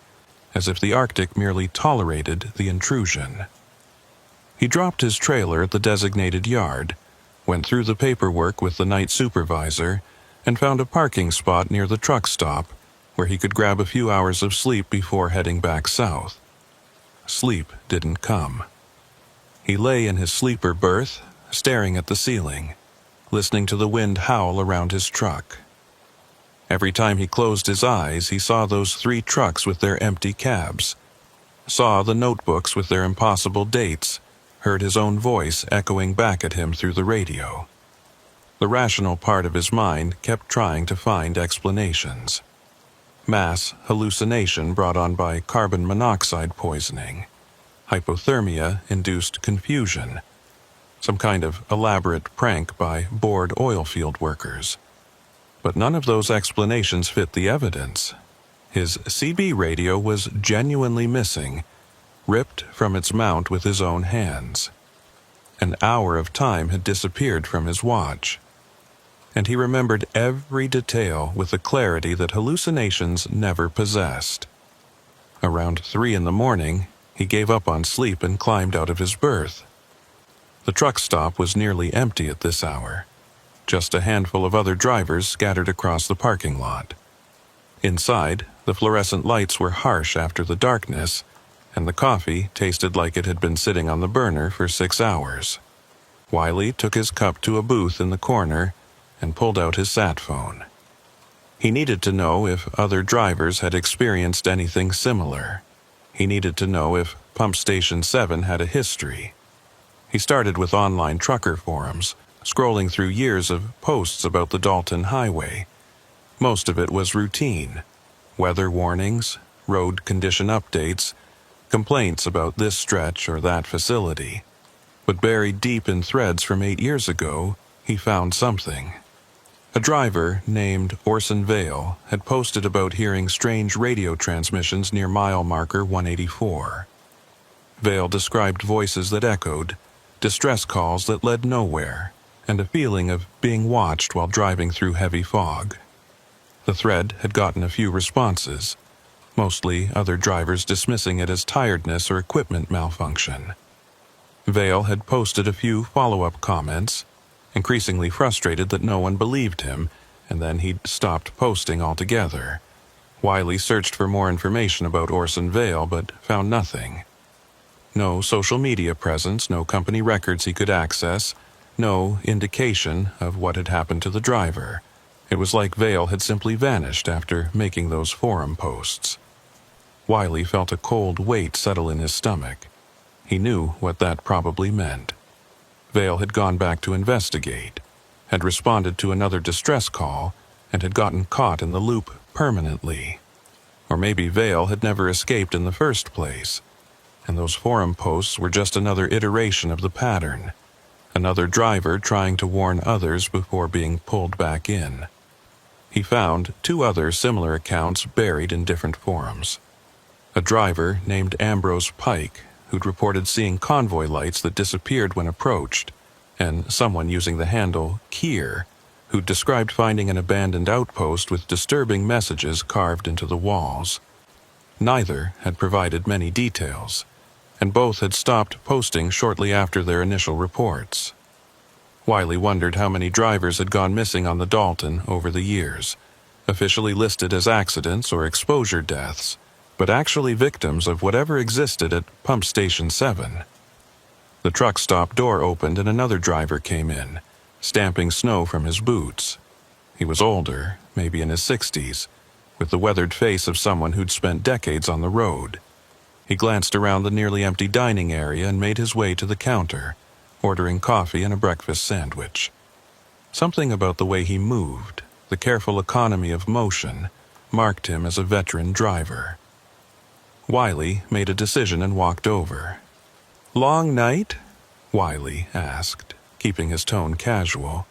as if the Arctic merely tolerated the intrusion. He dropped his trailer at the designated yard, went through the paperwork with the night supervisor, and found a parking spot near the truck stop where he could grab a few hours of sleep before heading back south. Sleep didn't come. He lay in his sleeper berth, staring at the ceiling, listening to the wind howl around his truck. Every time he closed his eyes, he saw those 3 trucks with their empty cabs, saw the notebooks with their impossible dates, heard his own voice echoing back at him through the radio. The rational part of his mind kept trying to find explanations. Mass hallucination brought on by carbon monoxide poisoning, hypothermia-induced confusion, some kind of elaborate prank by bored oil field workers. But none of those explanations fit the evidence. His CB radio was genuinely missing, ripped from its mount with his own hands. An hour of time had disappeared from his watch, and he remembered every detail with a clarity that hallucinations never possessed. Around 3 a.m, he gave up on sleep and climbed out of his berth. The truck stop was nearly empty at this hour, just a handful of other drivers scattered across the parking lot. Inside, the fluorescent lights were harsh after the darkness, and the coffee tasted like it had been sitting on the burner for 6 hours. Wiley took his cup to a booth in the corner and pulled out his sat phone. He needed to know if other drivers had experienced anything similar. He needed to know if Pump Station 7 had a history. He started with online trucker forums, scrolling through years of posts about the Dalton Highway. Most of it was routine: weather warnings, road condition updates, complaints about this stretch or that facility. But buried deep in threads from 8 years ago, he found something. A driver named Orson Vale had posted about hearing strange radio transmissions near mile marker 184. Vale described voices that echoed, distress calls that led nowhere, and a feeling of being watched while driving through heavy fog. The thread had gotten a few responses, mostly other drivers dismissing it as tiredness or equipment malfunction. Vale had posted a few follow-up comments, increasingly frustrated that no one believed him, and then he'd stopped posting altogether. Wiley searched for more information about Orson Vale, but found nothing. No social media presence, no company records he could access, no indication of what had happened to the driver. It was like Vale had simply vanished after making those forum posts. Wiley felt a cold weight settle in his stomach. He knew what that probably meant. Vale had gone back to investigate, had responded to another distress call, and had gotten caught in the loop permanently. Or maybe Vale had never escaped in the first place, and those forum posts were just another iteration of the pattern, another driver trying to warn others before being pulled back in. He found 2 other similar accounts buried in different forums. A driver named Ambrose Pike, who'd reported seeing convoy lights that disappeared when approached, and someone using the handle Kier, who described finding an abandoned outpost with disturbing messages carved into the walls. Neither had provided many details, and both had stopped posting shortly after their initial reports. Wiley wondered how many drivers had gone missing on the Dalton over the years, officially listed as accidents or exposure deaths, but actually victims of whatever existed at Pump Station 7. The truck stop door opened and another driver came in, stamping snow from his boots. He was older, maybe in his 60s, with the weathered face of someone who'd spent decades on the road. He glanced around the nearly empty dining area and made his way to the counter, ordering coffee and a breakfast sandwich. Something about the way he moved, the careful economy of motion, marked him as a veteran driver. Wiley made a decision and walked over. "Long night?" Wiley asked, keeping his tone casual.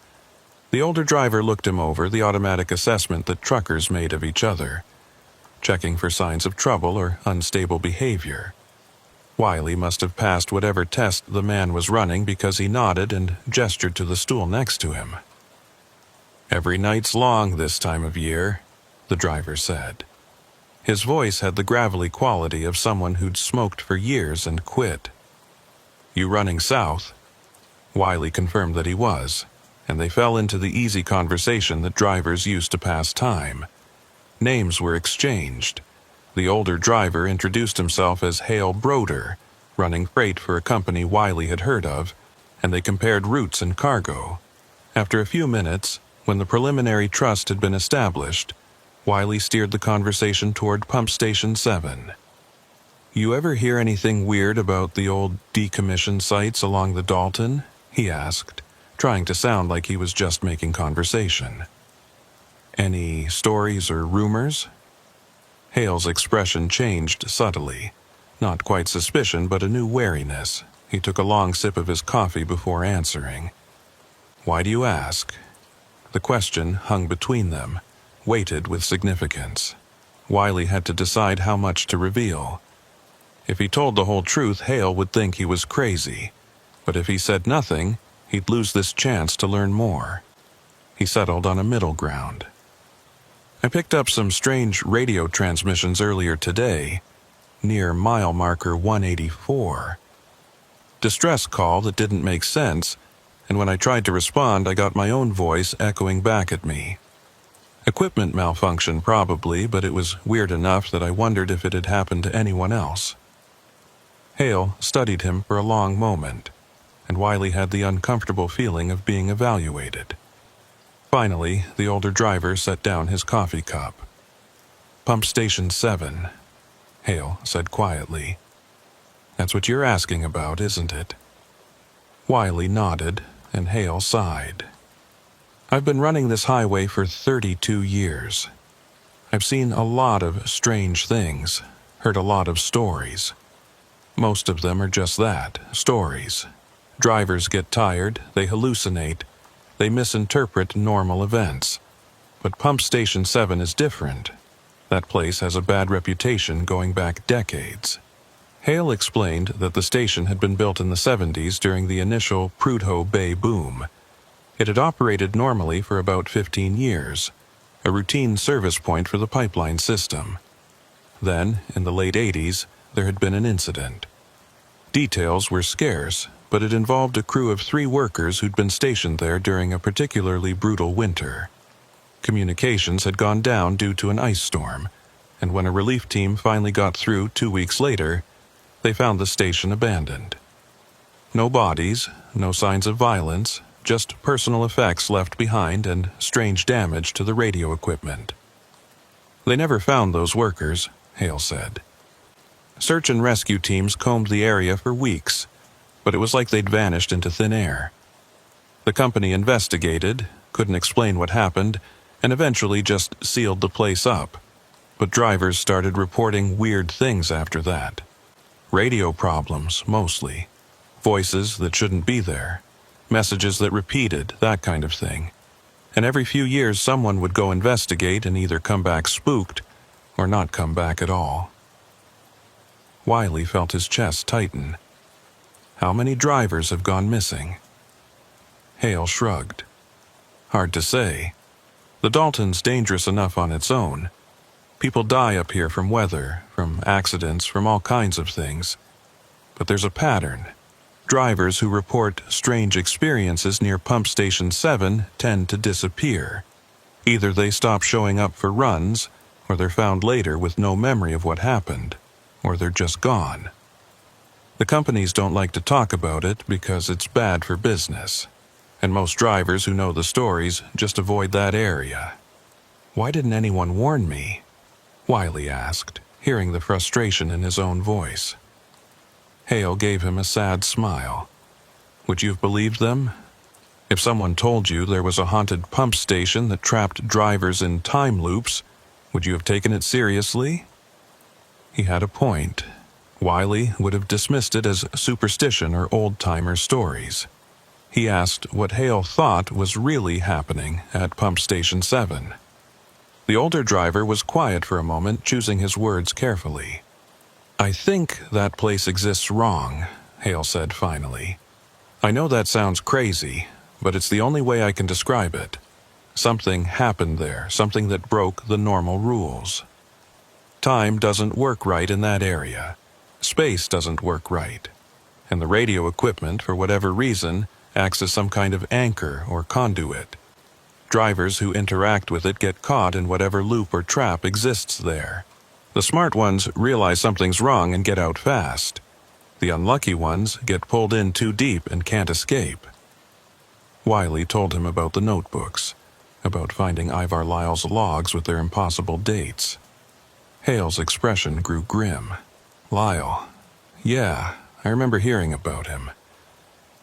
The older driver looked him over, the automatic assessment that truckers made of each other, checking for signs of trouble or unstable behavior. Wiley must have passed whatever test the man was running because he nodded and gestured to the stool next to him. "Every night's long this time of year," the driver said. His voice had the gravelly quality of someone who'd smoked for years and quit. "You running south?" Wiley confirmed that he was, and they fell into the easy conversation that drivers used to pass time. Names were exchanged. The older driver introduced himself as Hale Broder, running freight for a company Wiley had heard of, and they compared routes and cargo. After a few minutes, when the preliminary trust had been established, Wiley steered the conversation toward Pump Station 7. "You ever hear anything weird about the old decommissioned sites along the Dalton?" he asked, trying to sound like he was just making conversation. "Any stories or rumors?" Hale's expression changed subtly. Not quite suspicion, but a new wariness. He took a long sip of his coffee before answering. "Why do you ask?" The question hung between them, weighted with significance. Wiley had to decide how much to reveal. If he told the whole truth, Hale would think he was crazy. But if he said nothing, he'd lose this chance to learn more. He settled on a middle ground. "I picked up some strange radio transmissions earlier today, near mile marker 184. Distress call that didn't make sense, and when I tried to respond, I got my own voice echoing back at me. Equipment malfunction probably, but it was weird enough that I wondered if it had happened to anyone else." Hale studied him for a long moment, and Wiley had the uncomfortable feeling of being evaluated. Finally, the older driver set down his coffee cup. "Pump Station 7, Hale said quietly. "That's what you're asking about, isn't it?" Wiley nodded, and Hale sighed. "I've been running this highway for 32 years. I've seen a lot of strange things, heard a lot of stories. Most of them are just that, stories. Drivers get tired, they hallucinate, they misinterpret normal events. But Pump Station 7 is different. That place has a bad reputation going back decades." Hale explained that the station had been built in the 70s during the initial Prudhoe Bay boom. It had operated normally for about 15 years, a routine service point for the pipeline system. Then, in the late 80s, there had been an incident. Details were scarce, but it involved a crew of 3 workers who'd been stationed there during a particularly brutal winter. Communications had gone down due to an ice storm, and when a relief team finally got through 2 weeks later, they found the station abandoned. No bodies, no signs of violence, just personal effects left behind and strange damage to the radio equipment. They never found those workers, Hale said. Search and rescue teams combed the area for weeks, but it was like they'd vanished into thin air. The company investigated, couldn't explain what happened, and eventually just sealed the place up. But drivers started reporting weird things after that. Radio problems, mostly. Voices that shouldn't be there. Messages that repeated, that kind of thing. And every few years someone would go investigate and either come back spooked or not come back at all. Wiley felt his chest tighten. How many drivers have gone missing? Hale shrugged. Hard to say. The Dalton's dangerous enough on its own. People die up here from weather, from accidents, from all kinds of things. But there's a pattern. Drivers who report strange experiences near Pump Station 7 tend to disappear. Either they stop showing up for runs, or they're found later with no memory of what happened, or they're just gone. The companies don't like to talk about it because it's bad for business, and most drivers who know the stories just avoid that area. Why didn't anyone warn me? Wiley asked, hearing the frustration in his own voice. Hale gave him a sad smile. Would you have believed them? If someone told you there was a haunted pump station that trapped drivers in time loops, would you have taken it seriously? He had a point. Wiley would have dismissed it as superstition or old-timer stories. He asked what Hale thought was really happening at Pump Station 7. The older driver was quiet for a moment, choosing his words carefully. I think that place exists wrong, Hale said finally. I know that sounds crazy, but it's the only way I can describe it. Something happened there, something that broke the normal rules. Time doesn't work right in that area. Space doesn't work right. And the radio equipment, for whatever reason, acts as some kind of anchor or conduit. Drivers who interact with it get caught in whatever loop or trap exists there. The smart ones realize something's wrong and get out fast. The unlucky ones get pulled in too deep and can't escape. Wiley told him about the notebooks, about finding Ivar Lyle's logs with their impossible dates. Hale's expression grew grim. Lyle. Yeah, I remember hearing about him.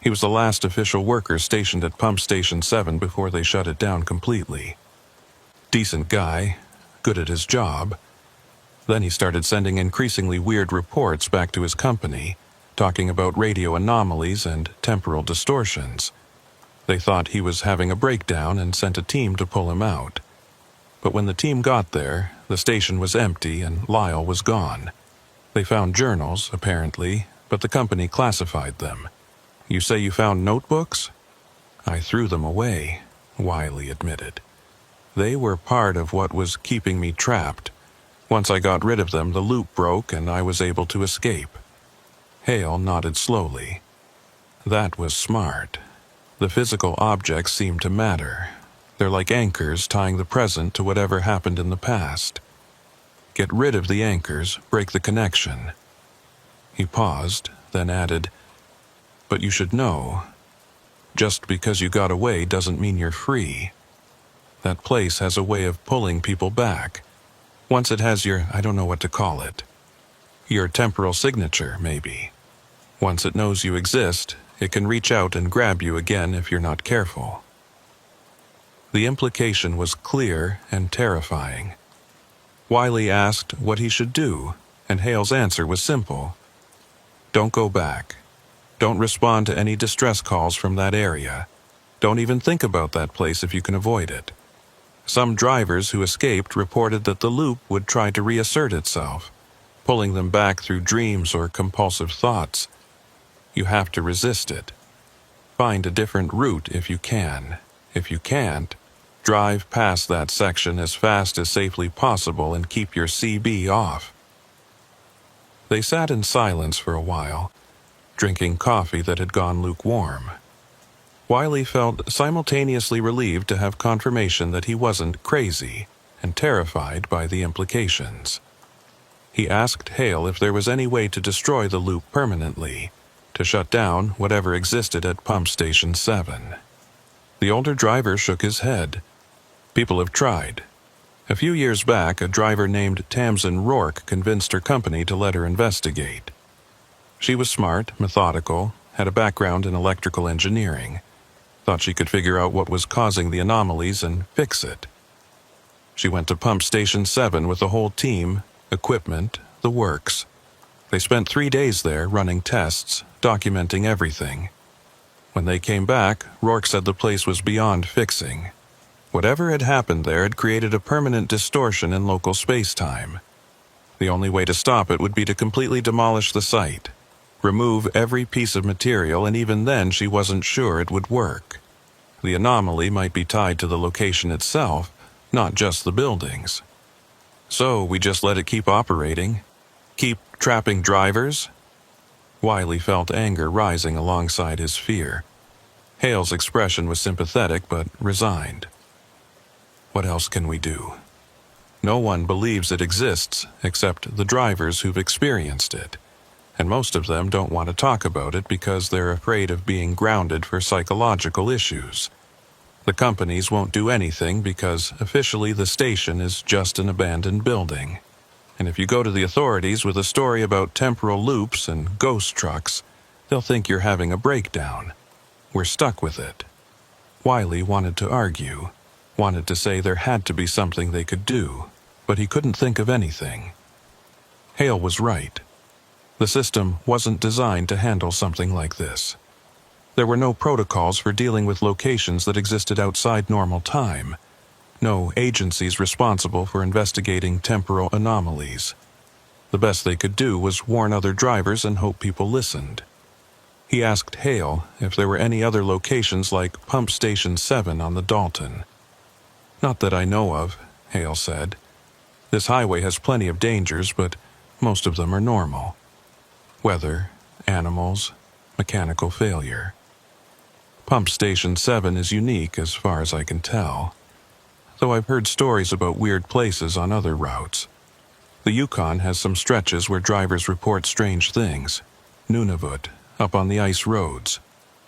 He was the last official worker stationed at Pump Station 7 before they shut it down completely. Decent guy, good at his job. Then he started sending increasingly weird reports back to his company, talking about radio anomalies and temporal distortions. They thought he was having a breakdown and sent a team to pull him out. But when the team got there, the station was empty and Lyle was gone. They found journals, apparently, but the company classified them. You say you found notebooks? I threw them away, Wiley admitted. They were part of what was keeping me trapped. Once I got rid of them, the loop broke and I was able to escape. Hale nodded slowly. That was smart. The physical objects seem to matter. They're like anchors tying the present to whatever happened in the past. Get rid of the anchors, break the connection. He paused, then added, But you should know, just because you got away doesn't mean you're free. That place has a way of pulling people back. Once it has your, I don't know what to call it. Your temporal signature, maybe. Once it knows you exist, it can reach out and grab you again if you're not careful. The implication was clear and terrifying. Wiley asked what he should do, and Hale's answer was simple. Don't go back. Don't respond to any distress calls from that area. Don't even think about that place if you can avoid it. Some drivers who escaped reported that the loop would try to reassert itself, pulling them back through dreams or compulsive thoughts. You have to resist it. Find a different route if you can. If you can't, drive past that section as fast as safely possible and keep your CB off. They sat in silence for a while, drinking coffee that had gone lukewarm. Wiley felt simultaneously relieved to have confirmation that he wasn't crazy and terrified by the implications. He asked Hale if there was any way to destroy the loop permanently, to shut down whatever existed at Pump Station 7. The older driver shook his head. People have tried. A few years back, a driver named Tamsin Rourke convinced her company to let her investigate. She was smart, methodical, had a background in electrical engineering, thought she could figure out what was causing the anomalies and fix it. She went to Pump Station 7 with the whole team, equipment, the works. They spent 3 days there running tests, documenting everything. When they came back, Rourke said the place was beyond fixing. Whatever had happened there had created a permanent distortion in local space-time. The only way to stop it would be to completely demolish the site, remove every piece of material, and even then she wasn't sure it would work. The anomaly might be tied to the location itself, not just the buildings. So we just let it keep operating? Keep trapping drivers? Wiley felt anger rising alongside his fear. Hale's expression was sympathetic but resigned. What else can we do? No one believes it exists except the drivers who've experienced it, and most of them don't want to talk about it because they're afraid of being grounded for psychological issues. The companies won't do anything because officially the station is just an abandoned building. And if you go to the authorities with a story about temporal loops and ghost trucks, they'll think you're having a breakdown. We're stuck with it. Wiley wanted to argue, wanted to say there had to be something they could do, but he couldn't think of anything. Hale was right. The system wasn't designed to handle something like this. There were no protocols for dealing with locations that existed outside normal time, no agencies responsible for investigating temporal anomalies. The best they could do was warn other drivers and hope people listened. He asked Hale if there were any other locations like Pump Station 7 on the Dalton. Not that I know of, Hale said. This highway has plenty of dangers, but most of them are normal. Weather, animals, mechanical failure. Pump Station 7 is unique as far as I can tell, though I've heard stories about weird places on other routes. The Yukon has some stretches where drivers report strange things. Nunavut, up on the ice roads.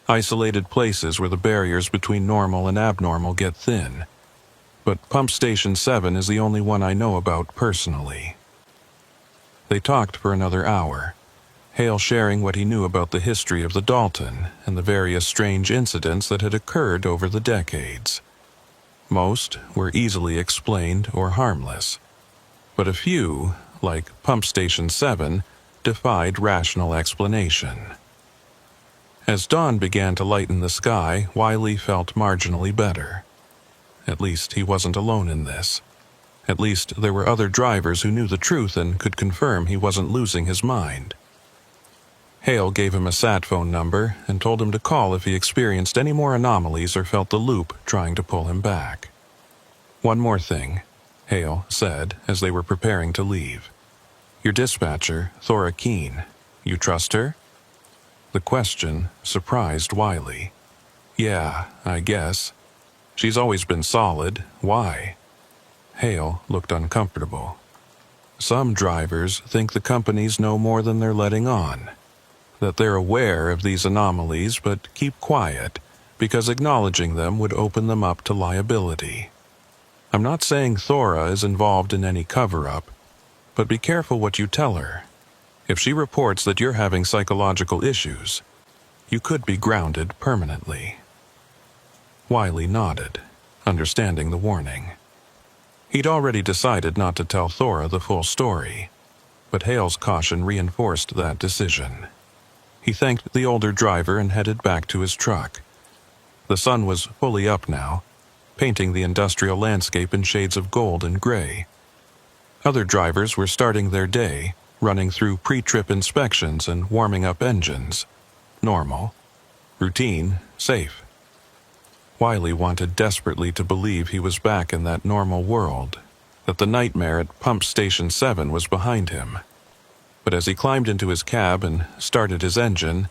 Isolated places where the barriers between normal and abnormal get thin. But Pump Station 7 is the only one I know about personally. They talked for another hour, Hale sharing what he knew about the history of the Dalton and the various strange incidents that had occurred over the decades. Most were easily explained or harmless, but a few, like Pump Station 7, defied rational explanation. As dawn began to lighten the sky, Wiley felt marginally better. At least he wasn't alone in this. At least there were other drivers who knew the truth and could confirm he wasn't losing his mind. Hale gave him a sat phone number and told him to call if he experienced any more anomalies or felt the loop trying to pull him back. One more thing, Hale said as they were preparing to leave. Your dispatcher, Thora Keene, you trust her? The question surprised Wiley. Yeah, I guess. She's always been solid. Why? Hale looked uncomfortable. Some drivers think the companies know more than they're letting on. That they're aware of these anomalies but keep quiet because acknowledging them would open them up to liability. I'm not saying Thora is involved in any cover-up, but be careful what you tell her. If she reports that you're having psychological issues, you could be grounded permanently. Wiley nodded, understanding the warning. He'd already decided not to tell Thora the full story, but Hale's caution reinforced that decision. He thanked the older driver and headed back to his truck. The sun was fully up now, painting the industrial landscape in shades of gold and gray. Other drivers were starting their day, running through pre-trip inspections and warming up engines. Normal. Routine. Safe. Wiley wanted desperately to believe he was back in that normal world, that the nightmare at Pump Station 7 was behind him. But as he climbed into his cab and started his engine,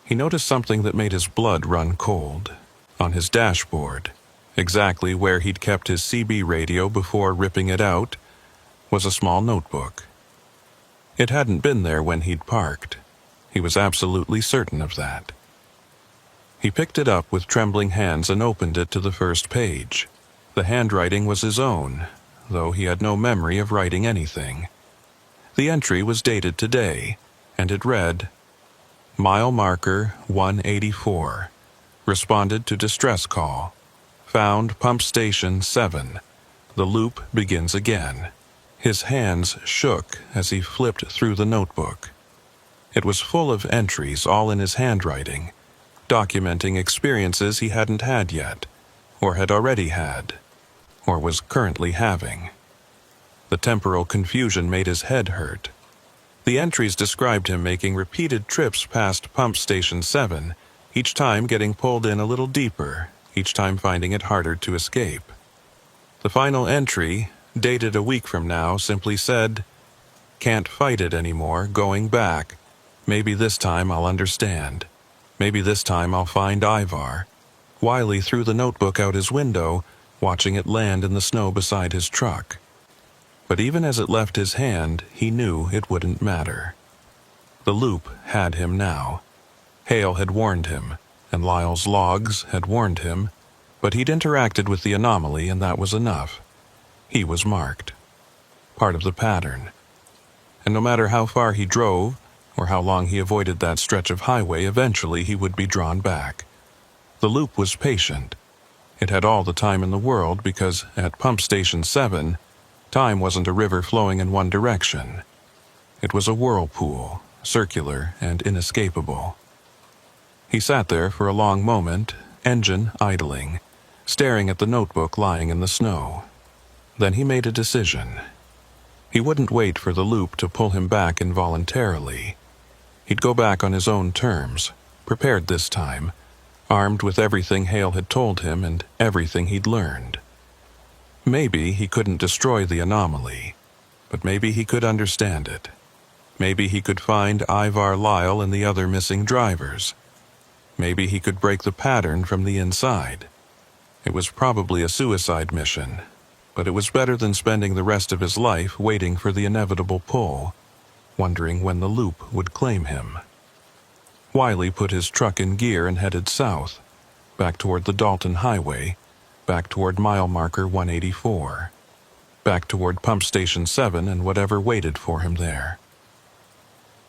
he noticed something that made his blood run cold. On his dashboard, exactly where he'd kept his CB radio before ripping it out, was a small notebook. It hadn't been there when he'd parked. He was absolutely certain of that. He picked it up with trembling hands and opened it to the first page. The handwriting was his own, though he had no memory of writing anything. The entry was dated today, and it read, "Mile marker 184. Responded to distress call. Found pump station 7. The loop begins again." His hands shook as he flipped through the notebook. It was full of entries, all in his handwriting, documenting experiences he hadn't had yet, or had already had, or was currently having. The temporal confusion made his head hurt. The entries described him making repeated trips past pump station 7, each time getting pulled in a little deeper, each time finding it harder to escape. The final entry, dated a week from now, simply said, "Can't fight it anymore, going back. Maybe this time I'll understand. Maybe this time I'll find Ivar." Wiley threw the notebook out his window, watching it land in the snow beside his truck. But even as it left his hand, he knew it wouldn't matter. The loop had him now. Hale had warned him, and Lyle's logs had warned him, but he'd interacted with the anomaly, and that was enough. He was marked. Part of the pattern. And no matter how far he drove, or how long he avoided that stretch of highway, eventually he would be drawn back. The loop was patient. It had all the time in the world because at pump station 7, time wasn't a river flowing in one direction. It was a whirlpool, circular and inescapable. He sat there for a long moment, engine idling, staring at the notebook lying in the snow. Then he made a decision. He wouldn't wait for the loop to pull him back involuntarily. He'd go back on his own terms, prepared this time, armed with everything Hale had told him and everything he'd learned. Maybe he couldn't destroy the anomaly, but maybe he could understand it. Maybe he could find Ivar Lyle and the other missing drivers. Maybe he could break the pattern from the inside. It was probably a suicide mission, but it was better than spending the rest of his life waiting for the inevitable pull, wondering when the loop would claim him. Wiley put his truck in gear and headed south, back toward the Dalton Highway, back toward mile marker 184, back toward pump station 7 and whatever waited for him there.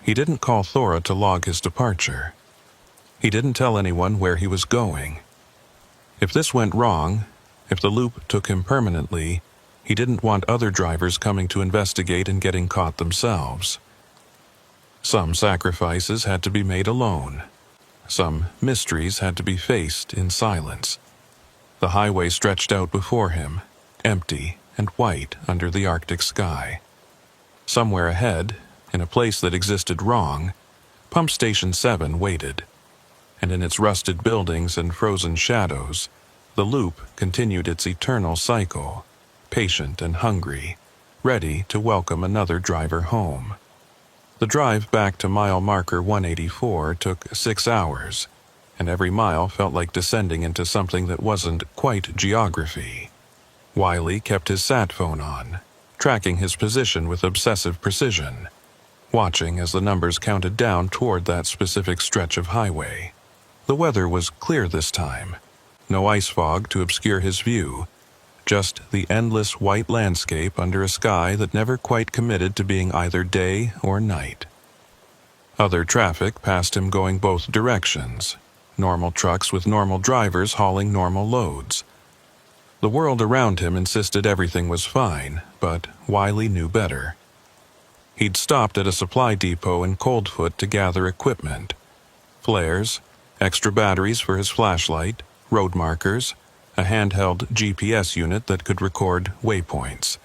He didn't call Thora to log his departure. He didn't tell anyone where he was going. If this went wrong, if the loop took him permanently, he didn't want other drivers coming to investigate and getting caught themselves. Some sacrifices had to be made alone. Some mysteries had to be faced in silence. The highway stretched out before him, empty and white under the Arctic sky. Somewhere ahead, in a place that existed wrong, Pump Station 7 waited, and in its rusted buildings and frozen shadows, the loop continued its eternal cycle, patient and hungry, ready to welcome another driver home. The drive back to mile marker 184 took 6 hours, and every mile felt like descending into something that wasn't quite geography. Wiley kept his sat phone on, tracking his position with obsessive precision, watching as the numbers counted down toward that specific stretch of highway. The weather was clear this time. No ice fog to obscure his view, just the endless white landscape under a sky that never quite committed to being either day or night. Other traffic passed him going both directions, normal trucks with normal drivers hauling normal loads. The world around him insisted everything was fine, but Wiley knew better. He'd stopped at a supply depot in Coldfoot to gather equipment, flares, extra batteries for his flashlight, road markers, a handheld GPS unit that could record waypoints.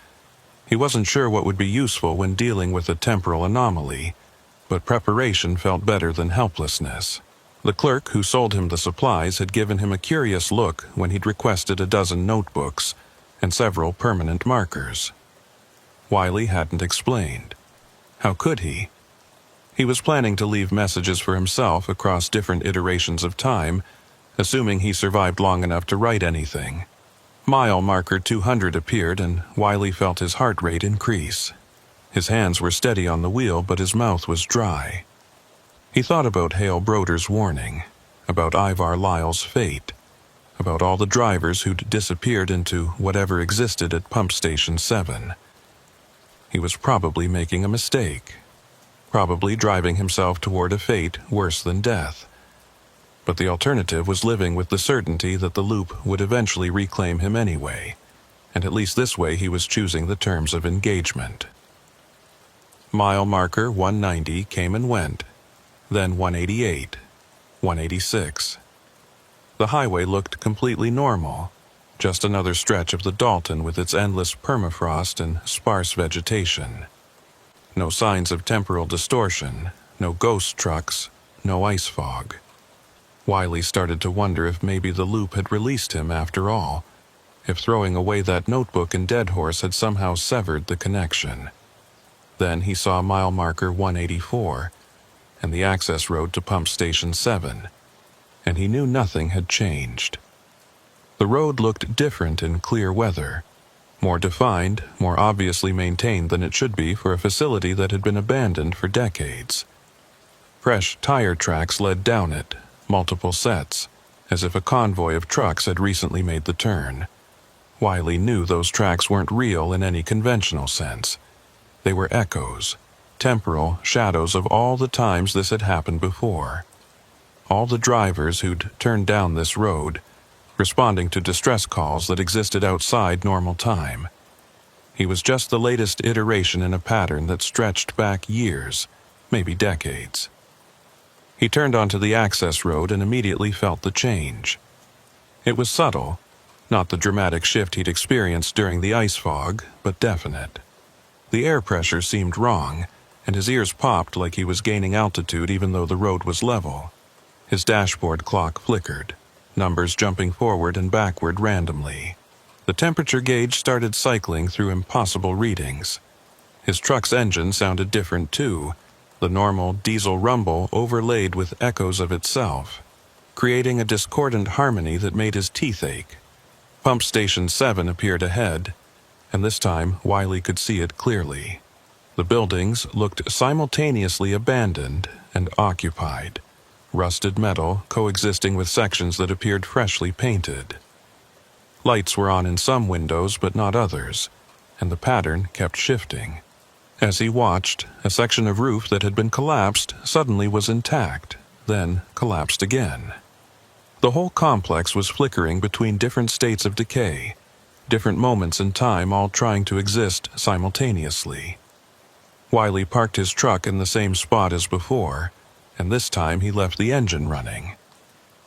He wasn't sure what would be useful when dealing with a temporal anomaly, but preparation felt better than helplessness. The clerk who sold him the supplies had given him a curious look when he'd requested a dozen notebooks and several permanent markers. Wiley hadn't explained. How could he? He was planning to leave messages for himself across different iterations of time, assuming he survived long enough to write anything. Mile marker 200 appeared, and Wiley felt his heart rate increase. His hands were steady on the wheel, but his mouth was dry. He thought about Hale Broder's warning, about Ivar Lyle's fate, about all the drivers who'd disappeared into whatever existed at Pump Station 7. He was probably making a mistake, probably driving himself toward a fate worse than death. But the alternative was living with the certainty that the loop would eventually reclaim him anyway, and at least this way he was choosing the terms of engagement. Mile marker 190 came and went, then 188, 186. The highway looked completely normal, just another stretch of the Dalton with its endless permafrost and sparse vegetation. No signs of temporal distortion, no ghost trucks, no ice fog. Wiley started to wonder if maybe the loop had released him after all, if throwing away that notebook and Dead Horse had somehow severed the connection. Then he saw mile marker 184 and the access road to Pump Station 7, and he knew nothing had changed. The road looked different in clear weather, more defined, more obviously maintained than it should be for a facility that had been abandoned for decades. Fresh tire tracks led down it, multiple sets, as if a convoy of trucks had recently made the turn. Wiley knew those tracks weren't real in any conventional sense. They were echoes, temporal shadows of all the times this had happened before. All the drivers who'd turned down this road, responding to distress calls that existed outside normal time. He was just the latest iteration in a pattern that stretched back years, maybe decades. He turned onto the access road and immediately felt the change. It was subtle, not the dramatic shift he'd experienced during the ice fog, but definite. The air pressure seemed wrong, and his ears popped like he was gaining altitude even though the road was level. His dashboard clock flickered, numbers jumping forward and backward randomly. The temperature gauge started cycling through impossible readings. His truck's engine sounded different too, the normal diesel rumble overlaid with echoes of itself, creating a discordant harmony that made his teeth ache. Pump Station 7 appeared ahead, and this time Wiley could see it clearly. The buildings looked simultaneously abandoned and occupied, rusted metal coexisting with sections that appeared freshly painted. Lights were on in some windows but not others, and the pattern kept shifting. As he watched, a section of roof that had been collapsed suddenly was intact, then collapsed again. The whole complex was flickering between different states of decay, different moments in time all trying to exist simultaneously. Wiley parked his truck in the same spot as before, and this time he left the engine running.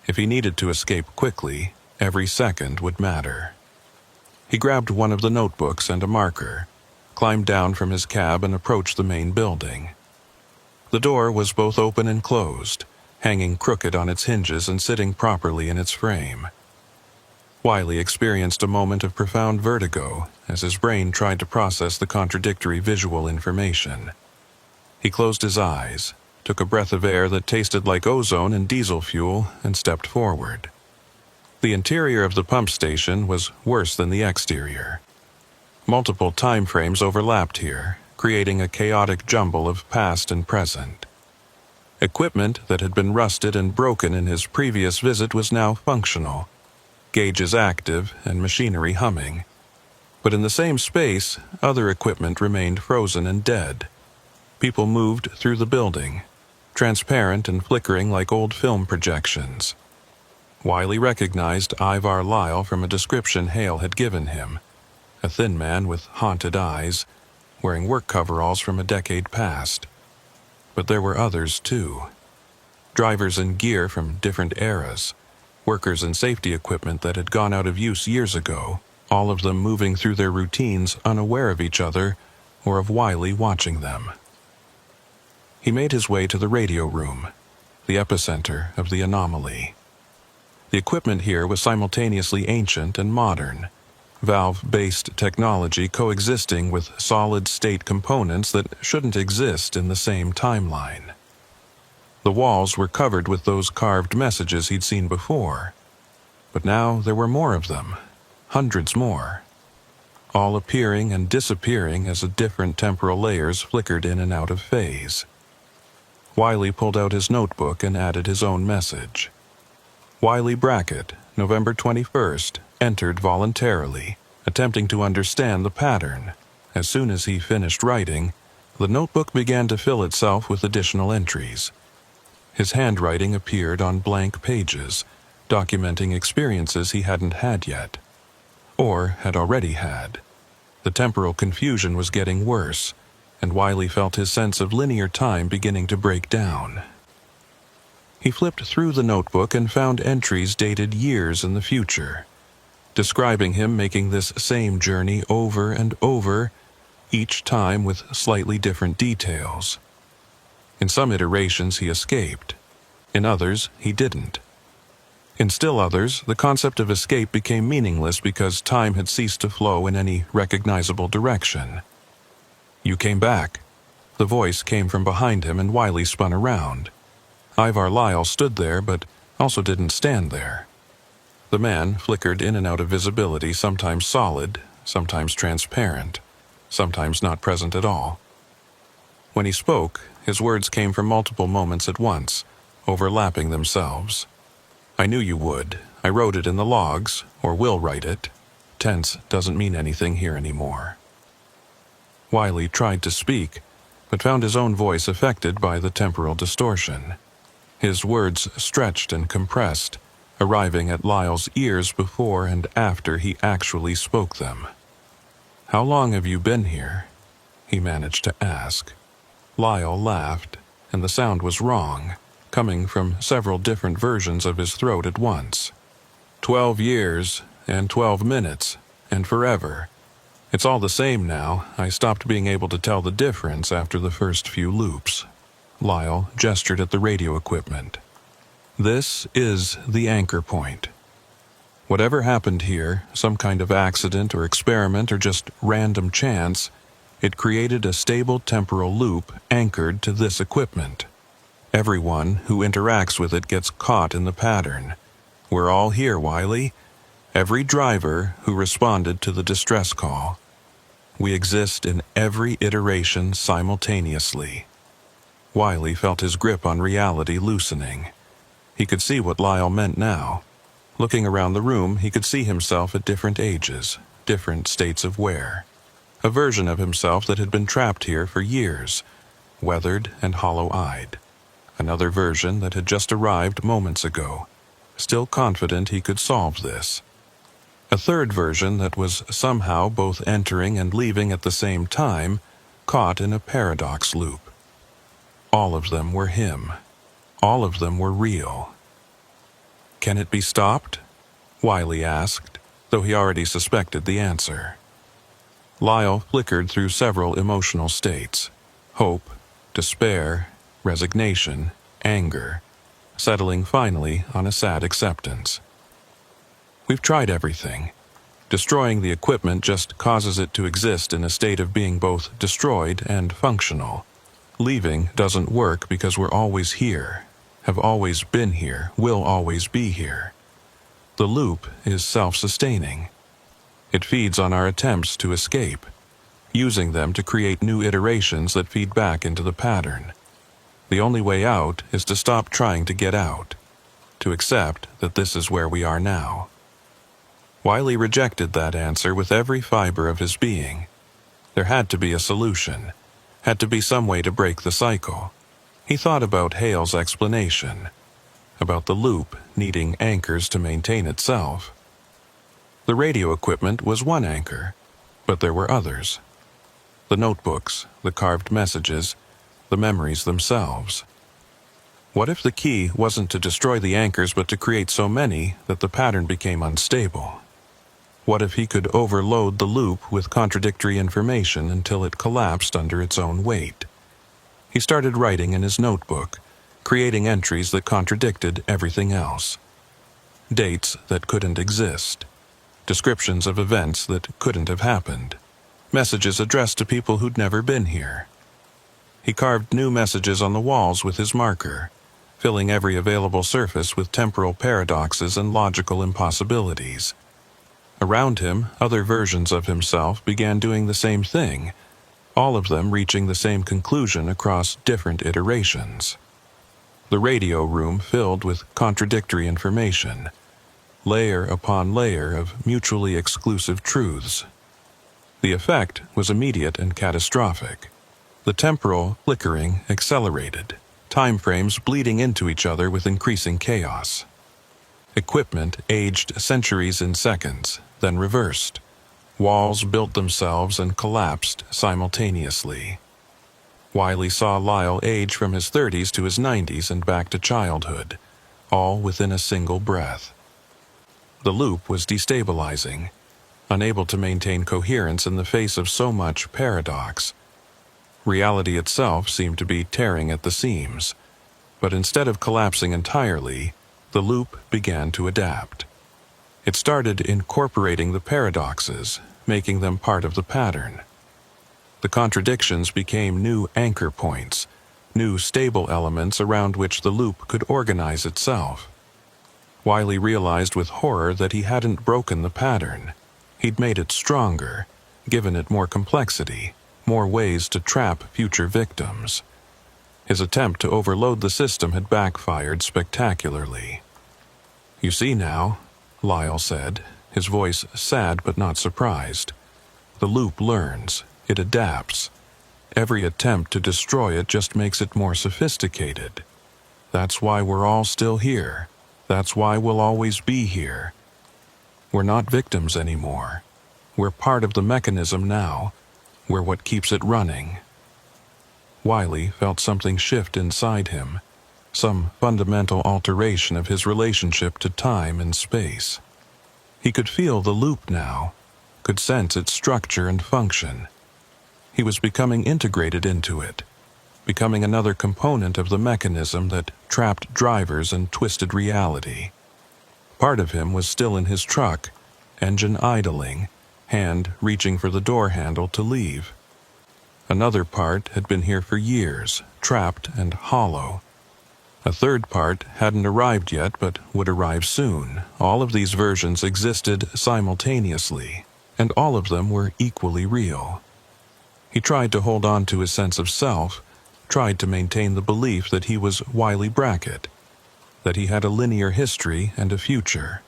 If he needed to escape quickly, every second would matter. He grabbed one of the notebooks and a marker, climbed down from his cab and approached the main building. The door was both open and closed, hanging crooked on its hinges and sitting properly in its frame. Wiley experienced a moment of profound vertigo as his brain tried to process the contradictory visual information. He closed his eyes, took a breath of air that tasted like ozone and diesel fuel, and stepped forward. The interior of the pump station was worse than the exterior. Multiple time frames overlapped here, creating a chaotic jumble of past and present. Equipment that had been rusted and broken in his previous visit was now functional, gauges active and machinery humming. But in the same space, other equipment remained frozen and dead. People moved through the building, transparent and flickering like old film projections. Wiley recognized Ivar Lyle from a description Hale had given him, a thin man with haunted eyes, wearing work coveralls from a decade past. But there were others too. Drivers in gear from different eras, workers in safety equipment that had gone out of use years ago, all of them moving through their routines unaware of each other or of Wiley watching them. He made his way to the radio room, the epicenter of the anomaly. The equipment here was simultaneously ancient and modern, valve-based technology coexisting with solid-state components that shouldn't exist in the same timeline. The walls were covered with those carved messages he'd seen before. But now there were more of them, hundreds more, all appearing and disappearing as the different temporal layers flickered in and out of phase. Wiley pulled out his notebook and added his own message. Wiley Brackett, November 21st, entered voluntarily, attempting to understand the pattern. As soon as he finished writing, the notebook began to fill itself with additional entries. His handwriting appeared on blank pages, documenting experiences he hadn't had yet, or had already had. The temporal confusion was getting worse, and Wiley felt his sense of linear time beginning to break down. He flipped through the notebook and found entries dated years in the future, describing him making this same journey over and over, each time with slightly different details. In some iterations he escaped. In others, he didn't. In still others, the concept of escape became meaningless because time had ceased to flow in any recognizable direction. "You came back." The voice came from behind him, and Wiley spun around. Ivar Lyle stood there, but also didn't stand there. The man flickered in and out of visibility, sometimes solid, sometimes transparent, sometimes not present at all. When he spoke, his words came from multiple moments at once, overlapping themselves. "I knew you would. I wrote it in the logs, or will write it. Tense doesn't mean anything here anymore." Wiley tried to speak, but found his own voice affected by the temporal distortion. His words stretched and compressed, arriving at Lyle's ears before and after he actually spoke them. "How long have you been here?" he managed to ask. Lyle laughed, and the sound was wrong, coming from several different versions of his throat at once. 12 years, and 12 minutes, and forever. It's all the same now. I stopped being able to tell the difference after the first few loops." Lyle gestured at the radio equipment. "This is the anchor point. Whatever happened here, some kind of accident or experiment or just random chance, it created a stable temporal loop anchored to this equipment. Everyone who interacts with it gets caught in the pattern. We're all here, Wiley. Every driver who responded to the distress call. We exist in every iteration simultaneously." Wiley felt his grip on reality loosening. He could see what Lyle meant now. Looking around the room, he could see himself at different ages, different states of wear. A version of himself that had been trapped here for years, weathered and hollow-eyed. Another version that had just arrived moments ago, still confident he could solve this. A third version that was somehow both entering and leaving at the same time, caught in a paradox loop. All of them were him. All of them were real. "Can it be stopped?" Wiley asked, though he already suspected the answer. Lyle flickered through several emotional states: hope, despair, resignation, anger, settling finally on a sad acceptance. "We've tried everything. Destroying the equipment just causes it to exist in a state of being both destroyed and functional. Leaving doesn't work because we're always here, have always been here, will always be here. The loop is self-sustaining. It feeds on our attempts to escape, using them to create new iterations that feed back into the pattern. The only way out is to stop trying to get out, to accept that this is where we are now." Wiley rejected that answer with every fiber of his being. There had to be a solution, had to be some way to break the cycle. He thought about Hale's explanation, about the loop needing anchors to maintain itself. The radio equipment was one anchor, but there were others. The notebooks, the carved messages, the memories themselves. What if the key wasn't to destroy the anchors but to create so many that the pattern became unstable? What if he could overload the loop with contradictory information until it collapsed under its own weight? He started writing in his notebook, creating entries that contradicted everything else. Dates that couldn't exist. Descriptions of events that couldn't have happened. Messages addressed to people who'd never been here. He carved new messages on the walls with his marker, filling every available surface with temporal paradoxes and logical impossibilities. Around him, other versions of himself began doing the same thing, all of them reaching the same conclusion across different iterations. The radio room filled with contradictory information, layer upon layer of mutually exclusive truths. The effect was immediate and catastrophic. The temporal flickering accelerated, time frames bleeding into each other with increasing chaos. Equipment aged centuries in seconds, then reversed. Walls built themselves and collapsed simultaneously. Wiley saw Lyle age from his 30s to his 90s and back to childhood, all within a single breath. The loop was destabilizing, unable to maintain coherence in the face of so much paradox. Reality itself seemed to be tearing at the seams, but instead of collapsing entirely, the loop began to adapt. It started incorporating the paradoxes, making them part of the pattern. The contradictions became new anchor points, new stable elements around which the loop could organize itself. Wiley realized with horror that he hadn't broken the pattern. He'd made it stronger, given it more complexity, more ways to trap future victims. His attempt to overload the system had backfired spectacularly. "You see now," Lyle said, his voice sad but not surprised. "The loop learns. It adapts. Every attempt to destroy it just makes it more sophisticated. That's why we're all still here. That's why we'll always be here. We're not victims anymore. We're part of the mechanism now. We're what keeps it running." Wiley felt something shift inside him, some fundamental alteration of his relationship to time and space. He could feel the loop now, could sense its structure and function. He was becoming integrated into it, becoming another component of the mechanism that trapped drivers and twisted reality. Part of him was still in his truck, engine idling, hand reaching for the door handle to leave. Another part had been here for years, trapped and hollow. A third part hadn't arrived yet but would arrive soon. All of these versions existed simultaneously, and all of them were equally real. He tried to hold on to his sense of self, tried to maintain the belief that he was Wiley Brackett, that he had a linear history and a future.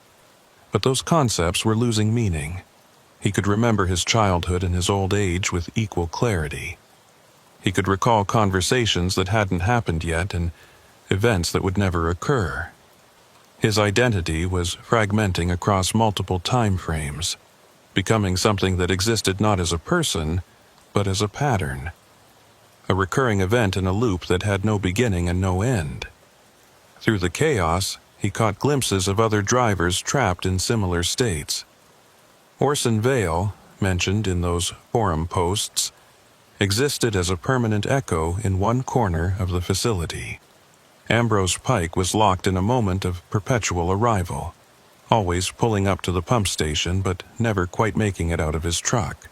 But those concepts were losing meaning. He could remember his childhood and his old age with equal clarity. He could recall conversations that hadn't happened yet and events that would never occur. His identity was fragmenting across multiple time frames, becoming something that existed not as a person, but as a pattern. A recurring event in a loop that had no beginning and no end. Through the chaos, he caught glimpses of other drivers trapped in similar states. Orson Vale, mentioned in those forum posts, existed as a permanent echo in one corner of the facility. Ambrose Pike was locked in a moment of perpetual arrival, always pulling up to the pump station but never quite making it out of his truck.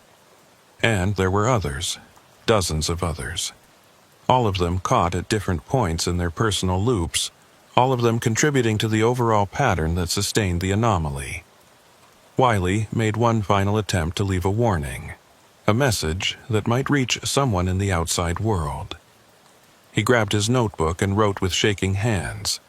And there were others, dozens of others. All of them caught at different points in their personal loops, all of them contributing to the overall pattern that sustained the anomaly. Wiley made one final attempt to leave a warning, a message that might reach someone in the outside world. He grabbed his notebook and wrote with shaking hands,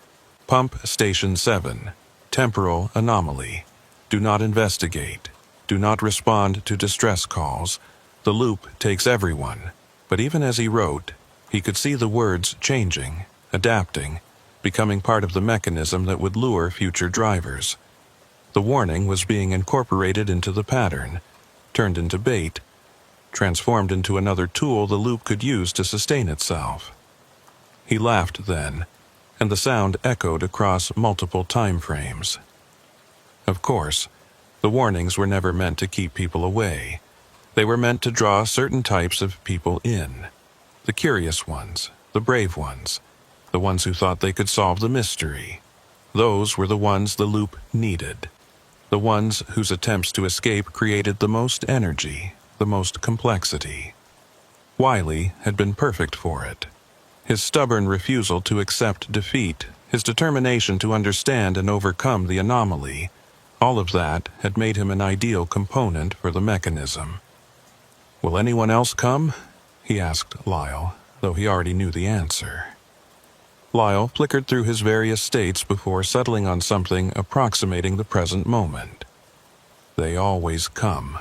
"Pump Station 7, Temporal Anomaly. Do not investigate. Do not respond to distress calls. The loop takes everyone." But even as he wrote, he could see the words changing, adapting, becoming part of the mechanism that would lure future drivers. The warning was being incorporated into the pattern, turned into bait, transformed into another tool the loop could use to sustain itself. He laughed then, and the sound echoed across multiple time frames. Of course, the warnings were never meant to keep people away. They were meant to draw certain types of people in. The curious ones, the brave ones, the ones who thought they could solve the mystery. Those were the ones the loop needed. The ones whose attempts to escape created the most energy, the most complexity. Wiley had been perfect for it. His stubborn refusal to accept defeat, his determination to understand and overcome the anomaly, all of that had made him an ideal component for the mechanism. "Will anyone else come?" he asked Lyle, though he already knew the answer. Lyle flickered through his various states before settling on something approximating the present moment. They always come.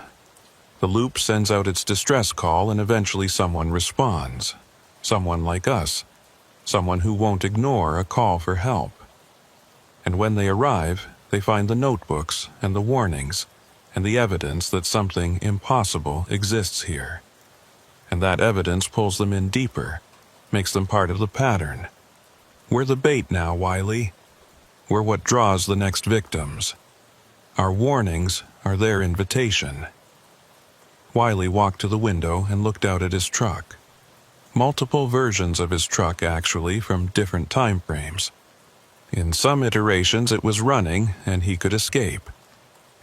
The loop sends out its distress call and eventually someone responds. Someone like us. Someone who won't ignore a call for help. And when they arrive, they find the notebooks and the warnings and the evidence that something impossible exists here. And that evidence pulls them in deeper, makes them part of the pattern. We're the bait now, Wiley. We're what draws the next victims. Our warnings are their invitation. Wiley walked to the window and looked out at his truck. Multiple versions of his truck, actually, from different time frames. In some iterations it was running and he could escape.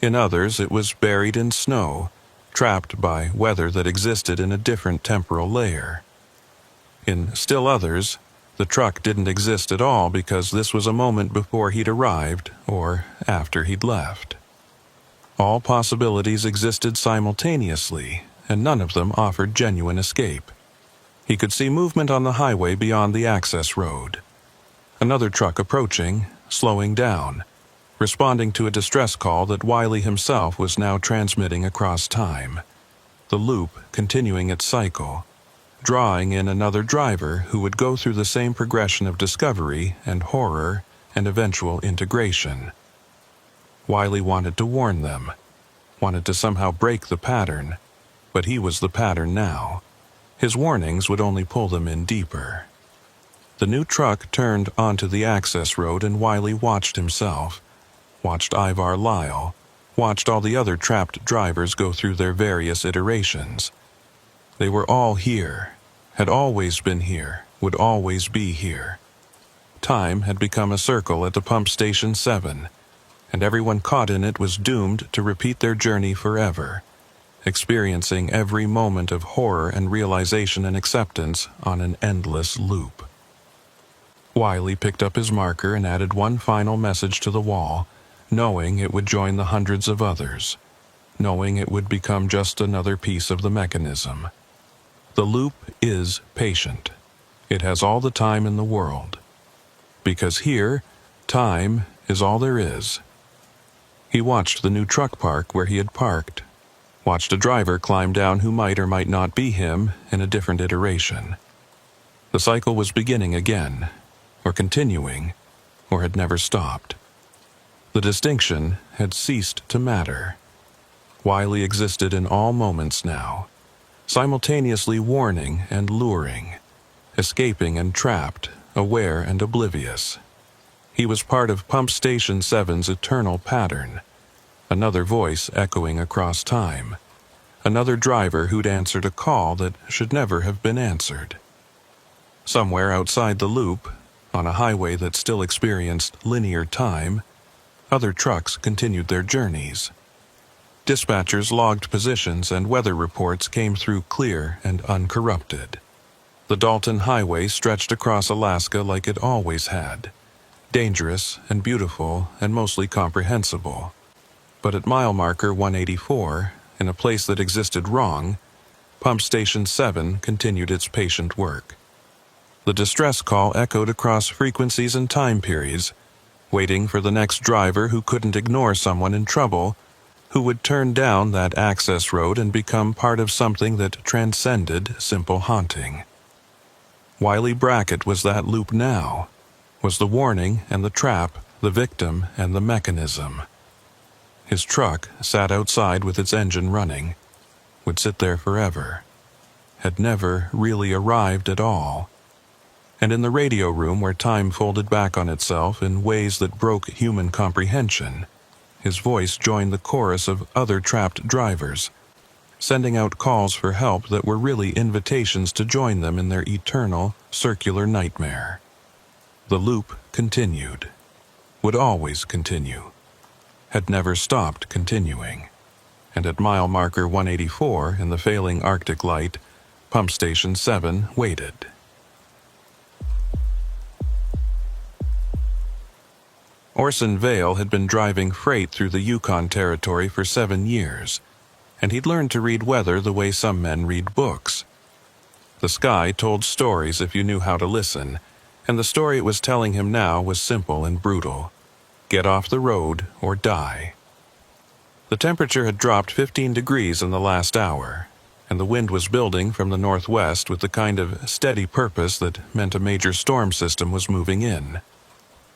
In others it was buried in snow, trapped by weather that existed in a different temporal layer. In still others, the truck didn't exist at all because this was a moment before he'd arrived or after he'd left. All possibilities existed simultaneously, and none of them offered genuine escape. He could see movement on the highway beyond the access road. Another truck approaching, slowing down, responding to a distress call that Wiley himself was now transmitting across time. The loop continuing its cycle, drawing in another driver who would go through the same progression of discovery and horror and eventual integration. Wiley wanted to warn them, wanted to somehow break the pattern, but he was the pattern now. His warnings would only pull them in deeper. The new truck turned onto the access road and Wiley watched himself, watched Ivar Lyle, watched all the other trapped drivers go through their various iterations. They were all here, had always been here, would always be here. Time had become a circle at the pump station 7, and everyone caught in it was doomed to repeat their journey forever, experiencing every moment of horror and realization and acceptance on an endless loop. Wiley picked up his marker and added one final message to the wall, knowing it would join the hundreds of others, knowing it would become just another piece of the mechanism. The loop is patient. It has all the time in the world. Because here, time is all there is. He watched the new truck park where he had parked, watched a driver climb down who might or might not be him in a different iteration. The cycle was beginning again, or continuing, or had never stopped. The distinction had ceased to matter. Wiley existed in all moments now, simultaneously warning and luring, escaping and trapped, aware and oblivious. He was part of Pump Station 7's eternal pattern, another voice echoing across time, another driver who'd answered a call that should never have been answered. Somewhere outside the loop, on a highway that still experienced linear time, other trucks continued their journeys. Dispatchers logged positions and weather reports came through clear and uncorrupted. The Dalton Highway stretched across Alaska like it always had, dangerous and beautiful and mostly comprehensible. But at mile marker 184, in a place that existed wrong, Pump Station 7 continued its patient work. The distress call echoed across frequencies and time periods, waiting for the next driver who couldn't ignore someone in trouble, who would turn down that access road and become part of something that transcended simple haunting. Wiley Brackett was that loop now, was the warning and the trap, the victim and the mechanism. His truck sat outside with its engine running, would sit there forever, had never really arrived at all. And in the radio room where time folded back on itself in ways that broke human comprehension, his voice joined the chorus of other trapped drivers, sending out calls for help that were really invitations to join them in their eternal, circular nightmare. The loop continued, would always continue, had never stopped continuing, and at mile marker 184 in the failing Arctic light, Pump Station 7 waited. Orson Vale had been driving freight through the Yukon Territory for 7 years, and he'd learned to read weather the way some men read books. The sky told stories if you knew how to listen, and the story it was telling him now was simple and brutal. Get off the road or die. The temperature had dropped 15 degrees in the last hour, and the wind was building from the northwest with the kind of steady purpose that meant a major storm system was moving in.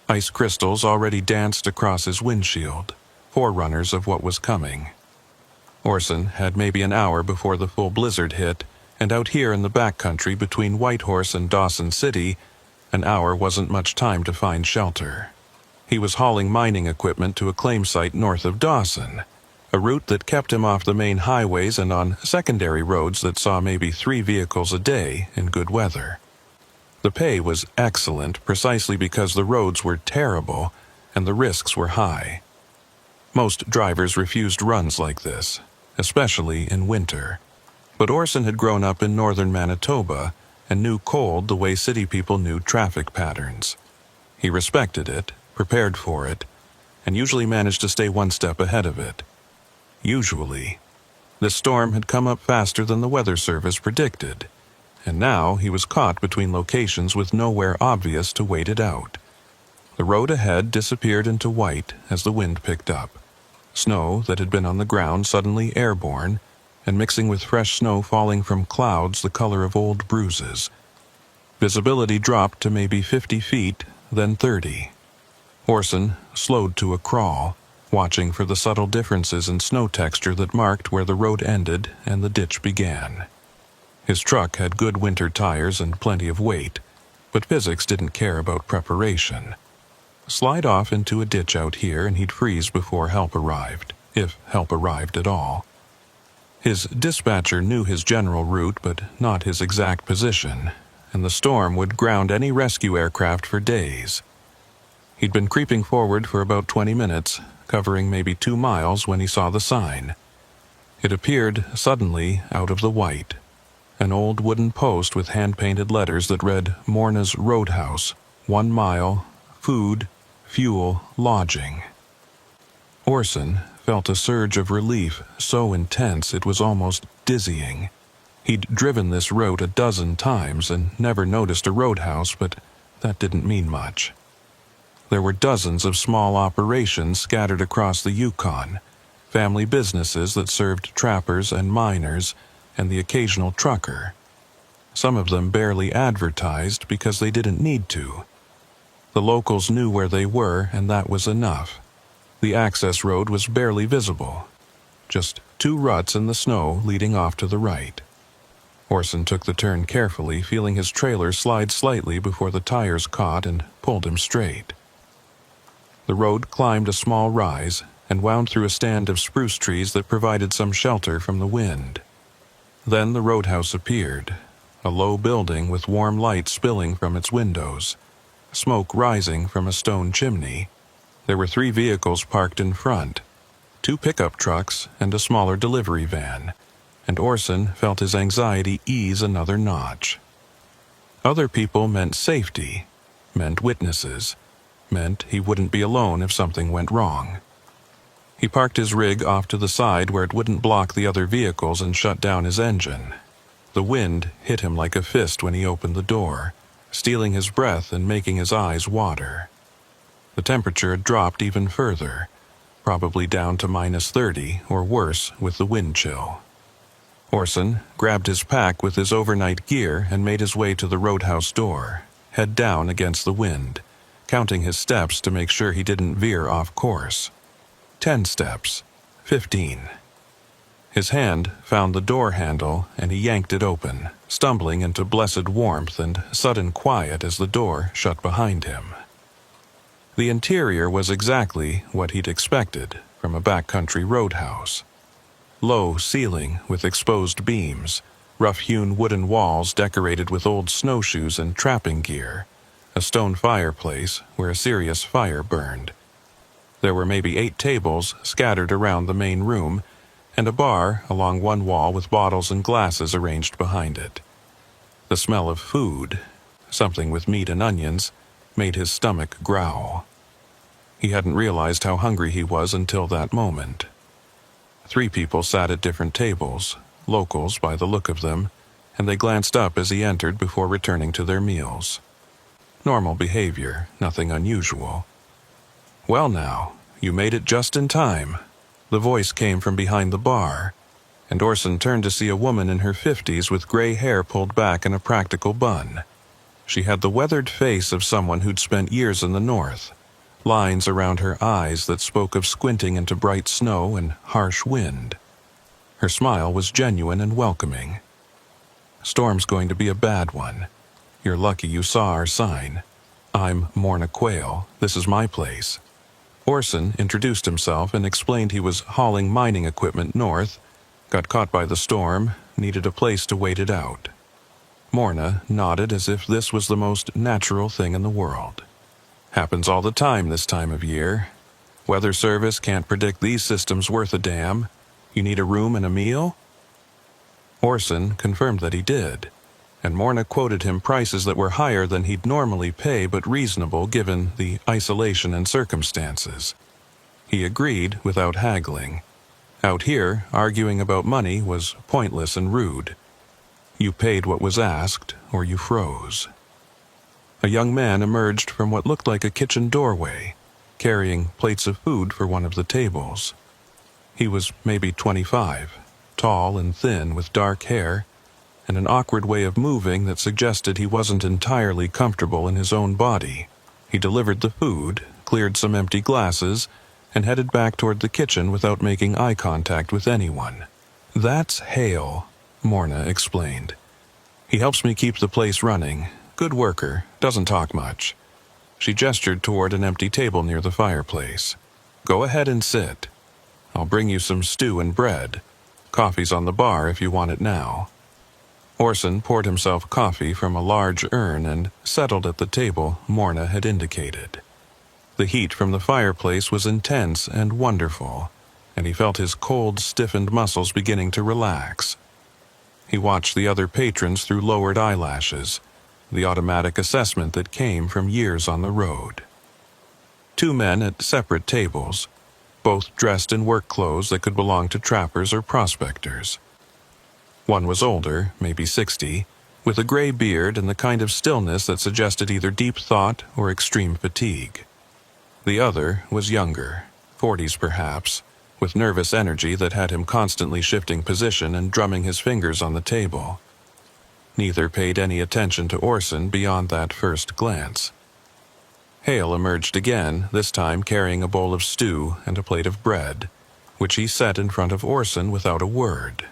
Ice crystals already danced across his windshield, forerunners of what was coming. Orson had maybe an hour before the full blizzard hit, and out here in the backcountry between Whitehorse and Dawson City, an hour wasn't much time to find shelter. He was hauling mining equipment to a claim site north of Dawson, a route that kept him off the main highways and on secondary roads that saw maybe 3 vehicles a day in good weather. The pay was excellent precisely because the roads were terrible and the risks were high. Most drivers refused runs like this, especially in winter. But Orson had grown up in northern Manitoba and knew cold the way city people knew traffic patterns. He respected it, prepared for it, and usually managed to stay one step ahead of it. Usually. The storm had come up faster than the weather service predicted, and now he was caught between locations with nowhere obvious to wait it out. The road ahead disappeared into white as the wind picked up. Snow that had been on the ground suddenly airborne, and mixing with fresh snow falling from clouds the color of old bruises. Visibility dropped to maybe 50 feet, then 30. Orson slowed to a crawl, watching for the subtle differences in snow texture that marked where the road ended and the ditch began. His truck had good winter tires and plenty of weight, but physics didn't care about preparation. Slide off into a ditch out here and he'd freeze before help arrived, if help arrived at all. His dispatcher knew his general route but not his exact position, and the storm would ground any rescue aircraft for days. He'd been creeping forward for about 20 minutes, covering maybe 2 miles when he saw the sign. It appeared suddenly out of the white. An old wooden post with hand-painted letters that read Morna's Roadhouse, 1 mile, food, fuel, lodging. Orson felt a surge of relief so intense it was almost dizzying. He'd driven this route a dozen times and never noticed a roadhouse, but that didn't mean much. There were dozens of small operations scattered across the Yukon, family businesses that served trappers and miners, and the occasional trucker. Some of them barely advertised because they didn't need to. The locals knew where they were, and that was enough. The access road was barely visible, just 2 ruts in the snow leading off to the right. Orson took the turn carefully, feeling his trailer slide slightly before the tires caught and pulled him straight. The road climbed a small rise and wound through a stand of spruce trees that provided some shelter from the wind. Then the roadhouse appeared, a low building with warm light spilling from its windows, smoke rising from a stone chimney. There were 3 vehicles parked in front, 2 pickup trucks and a smaller delivery van, and Orson felt his anxiety ease another notch. Other people meant safety, meant witnesses, meant he wouldn't be alone if something went wrong. He parked his rig off to the side where it wouldn't block the other vehicles and shut down his engine. The wind hit him like a fist when he opened the door, stealing his breath and making his eyes water. The temperature had dropped even further, probably down to -30 or worse with the wind chill. Orson grabbed his pack with his overnight gear and made his way to the roadhouse door, head down against the wind, counting his steps to make sure he didn't veer off course. 10 steps, 15. His hand found the door handle and he yanked it open, stumbling into blessed warmth and sudden quiet as the door shut behind him. The interior was exactly what he'd expected from a backcountry roadhouse. Low ceiling with exposed beams, rough-hewn wooden walls decorated with old snowshoes and trapping gear, a stone fireplace where a serious fire burned. There were maybe 8 tables scattered around the main room, and a bar along one wall with bottles and glasses arranged behind it. The smell of food, something with meat and onions, made his stomach growl. He hadn't realized how hungry he was until that moment. 3 people sat at different tables, locals by the look of them, and they glanced up as he entered before returning to their meals. Normal behavior, nothing unusual. "Well now, you made it just in time." The voice came from behind the bar, and Orson turned to see a woman in her 50s with gray hair pulled back in a practical bun. She had the weathered face of someone who'd spent years in the north, lines around her eyes that spoke of squinting into bright snow and harsh wind. Her smile was genuine and welcoming. "Storm's going to be a bad one. You're lucky you saw our sign. I'm Morna Quayle. This is my place." Orson introduced himself and explained he was hauling mining equipment north, got caught by the storm, needed a place to wait it out. Morna nodded as if this was the most natural thing in the world. "Happens all the time this time of year. Weather Service can't predict these systems worth a damn. You need a room and a meal?" Orson confirmed that he did, and Morna quoted him prices that were higher than he'd normally pay but reasonable given the isolation and circumstances. He agreed without haggling. Out here, arguing about money was pointless and rude. You paid what was asked, or you froze. A young man emerged from what looked like a kitchen doorway, carrying plates of food for one of the tables. He was maybe 25, tall and thin with dark hair, and an awkward way of moving that suggested he wasn't entirely comfortable in his own body. He delivered the food, cleared some empty glasses, and headed back toward the kitchen without making eye contact with anyone. "That's Hale," Morna explained. "He helps me keep the place running. Good worker, doesn't talk much." She gestured toward an empty table near the fireplace. "Go ahead and sit. I'll bring you some stew and bread. Coffee's on the bar if you want it now." Orson poured himself coffee from a large urn and settled at the table Morna had indicated. The heat from the fireplace was intense and wonderful, and he felt his cold, stiffened muscles beginning to relax. He watched the other patrons through lowered eyelashes, the automatic assessment that came from years on the road. 2 men at separate tables, both dressed in work clothes that could belong to trappers or prospectors. One was older, maybe 60, with a gray beard and the kind of stillness that suggested either deep thought or extreme fatigue. The other was younger, 40s perhaps, with nervous energy that had him constantly shifting position and drumming his fingers on the table. Neither paid any attention to Orson beyond that first glance. Hale emerged again, this time carrying a bowl of stew and a plate of bread, which he set in front of Orson without a word.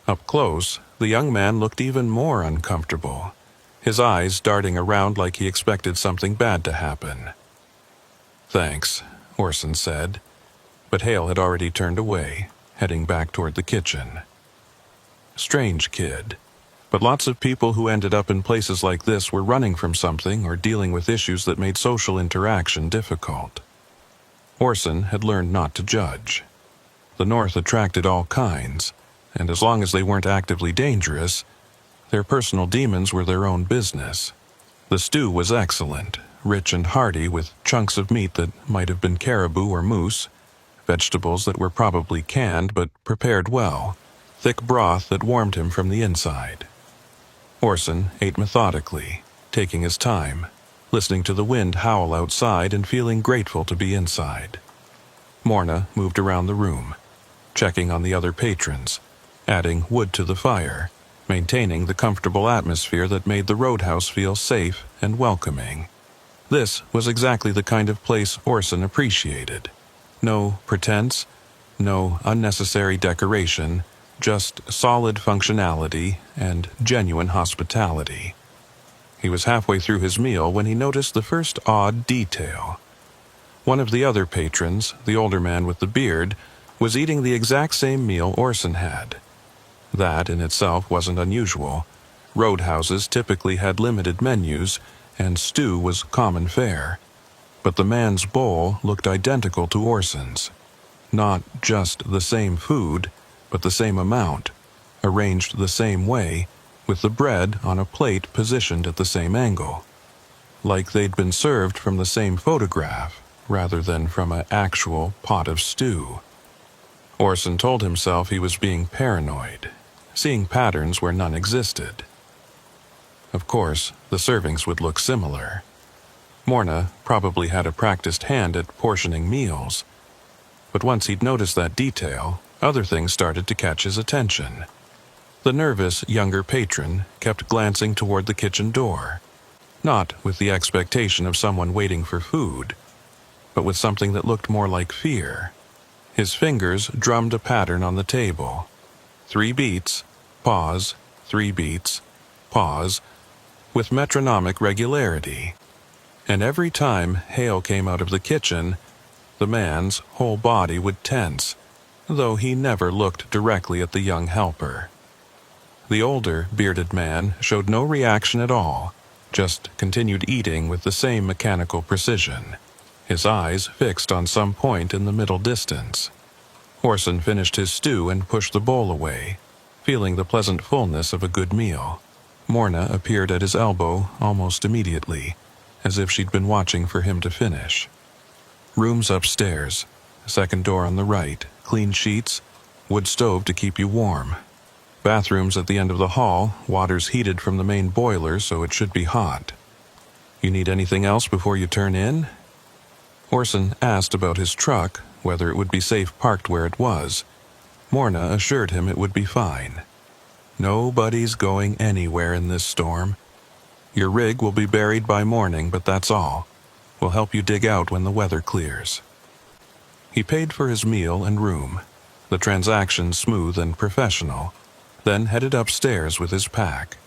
Up close, the young man looked even more uncomfortable, his eyes darting around like he expected something bad to happen. "Thanks," Orson said, but Hale had already turned away, heading back toward the kitchen. Strange kid, but lots of people who ended up in places like this were running from something or dealing with issues that made social interaction difficult. Orson had learned not to judge. The North attracted all kinds, and as long as they weren't actively dangerous, their personal demons were their own business. The stew was excellent, rich and hearty with chunks of meat that might have been caribou or moose, vegetables that were probably canned but prepared well, thick broth that warmed him from the inside. Orson ate methodically, taking his time, listening to the wind howl outside and feeling grateful to be inside. Morna moved around the room, checking on the other patrons, adding wood to the fire, maintaining the comfortable atmosphere that made the roadhouse feel safe and welcoming. This was exactly the kind of place Orson appreciated. No pretense, no unnecessary decoration, just solid functionality and genuine hospitality. He was halfway through his meal when he noticed the first odd detail. One of the other patrons, the older man with the beard, was eating the exact same meal Orson had. That in itself wasn't unusual. Roadhouses typically had limited menus, and stew was common fare. But the man's bowl looked identical to Orson's. Not just the same food, but the same amount, arranged the same way, with the bread on a plate positioned at the same angle. Like they'd been served from the same photograph, rather than from an actual pot of stew. Orson told himself he was being paranoid, seeing patterns where none existed. Of course, the servings would look similar. Morna probably had a practiced hand at portioning meals, but once he'd noticed that detail, other things started to catch his attention. The nervous younger patron kept glancing toward the kitchen door, not with the expectation of someone waiting for food, but with something that looked more like fear. His fingers drummed a pattern on the table. 3 beats, pause, 3 beats, pause, with metronomic regularity. And every time Hale came out of the kitchen, the man's whole body would tense, though he never looked directly at the young helper. The older, bearded man showed no reaction at all, just continued eating with the same mechanical precision, his eyes fixed on some point in the middle distance. Orson finished his stew and pushed the bowl away, feeling the pleasant fullness of a good meal. Morna appeared at his elbow almost immediately, as if she'd been watching for him to finish. Rooms upstairs, second door on the right, clean sheets, wood stove to keep you warm. Bathrooms at the end of the hall, water's heated from the main boiler so it should be hot. You need anything else before you turn in? Orson asked about his truck, whether it would be safe parked where it was. Morna assured him it would be fine. Nobody's going anywhere in this storm. Your rig will be buried by morning, but that's all. We'll help you dig out when the weather clears. He paid for his meal and room, the transaction smooth and professional, then headed upstairs with his pack.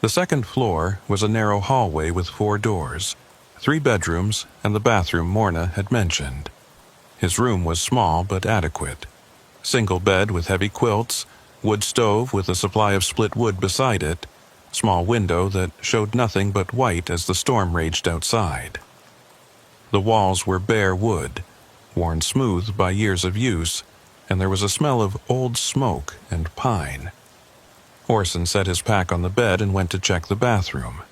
The second floor was a narrow hallway with 4 doors, 3 bedrooms, and the bathroom Morna had mentioned. His room was small but adequate. Single bed with heavy quilts, wood stove with a supply of split wood beside it, small window that showed nothing but white as the storm raged outside. The walls were bare wood, worn smooth by years of use, and there was a smell of old smoke and pine. Orson set his pack on the bed and went to check the bathroom.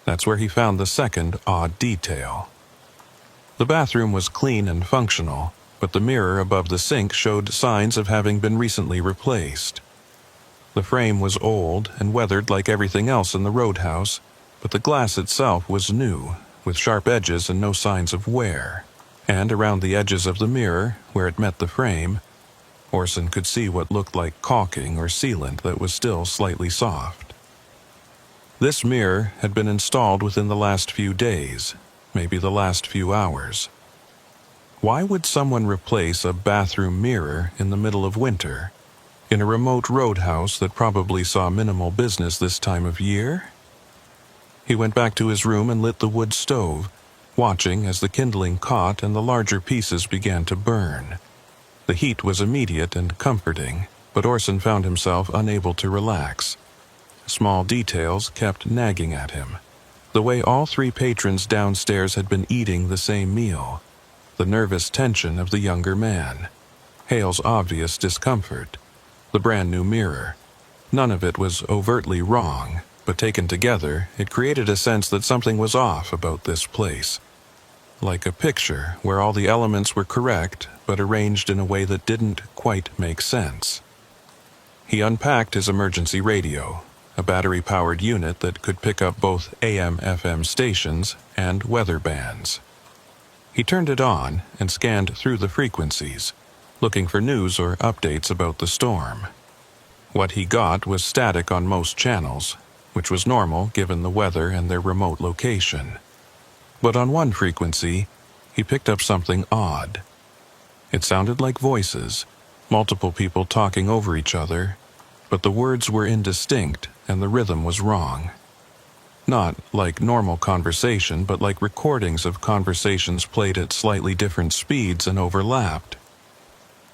That's where he found the second odd detail. The bathroom was clean and functional, but the mirror above the sink showed signs of having been recently replaced. The frame was old and weathered like everything else in the roadhouse, but the glass itself was new, with sharp edges and no signs of wear. And around the edges of the mirror, where it met the frame, Orson could see what looked like caulking or sealant that was still slightly soft. This mirror had been installed within the last few days, maybe the last few hours. Why would someone replace a bathroom mirror in the middle of winter, in a remote roadhouse that probably saw minimal business this time of year? He went back to his room and lit the wood stove, watching as the kindling caught and the larger pieces began to burn. The heat was immediate and comforting, but Orson found himself unable to relax. Small details kept nagging at him. The way all 3 patrons downstairs had been eating the same meal, the nervous tension of the younger man, Hale's obvious discomfort, the brand-new mirror. None of it was overtly wrong, but taken together, it created a sense that something was off about this place. Like a picture where all the elements were correct, but arranged in a way that didn't quite make sense. He unpacked his emergency radio, a battery-powered unit that could pick up both AM/FM stations and weather bands. He turned it on and scanned through the frequencies, looking for news or updates about the storm. What he got was static on most channels, which was normal given the weather and their remote location. But on one frequency, he picked up something odd. It sounded like voices, multiple people talking over each other, but the words were indistinct and the rhythm was wrong. Not like normal conversation, but like recordings of conversations played at slightly different speeds and overlapped.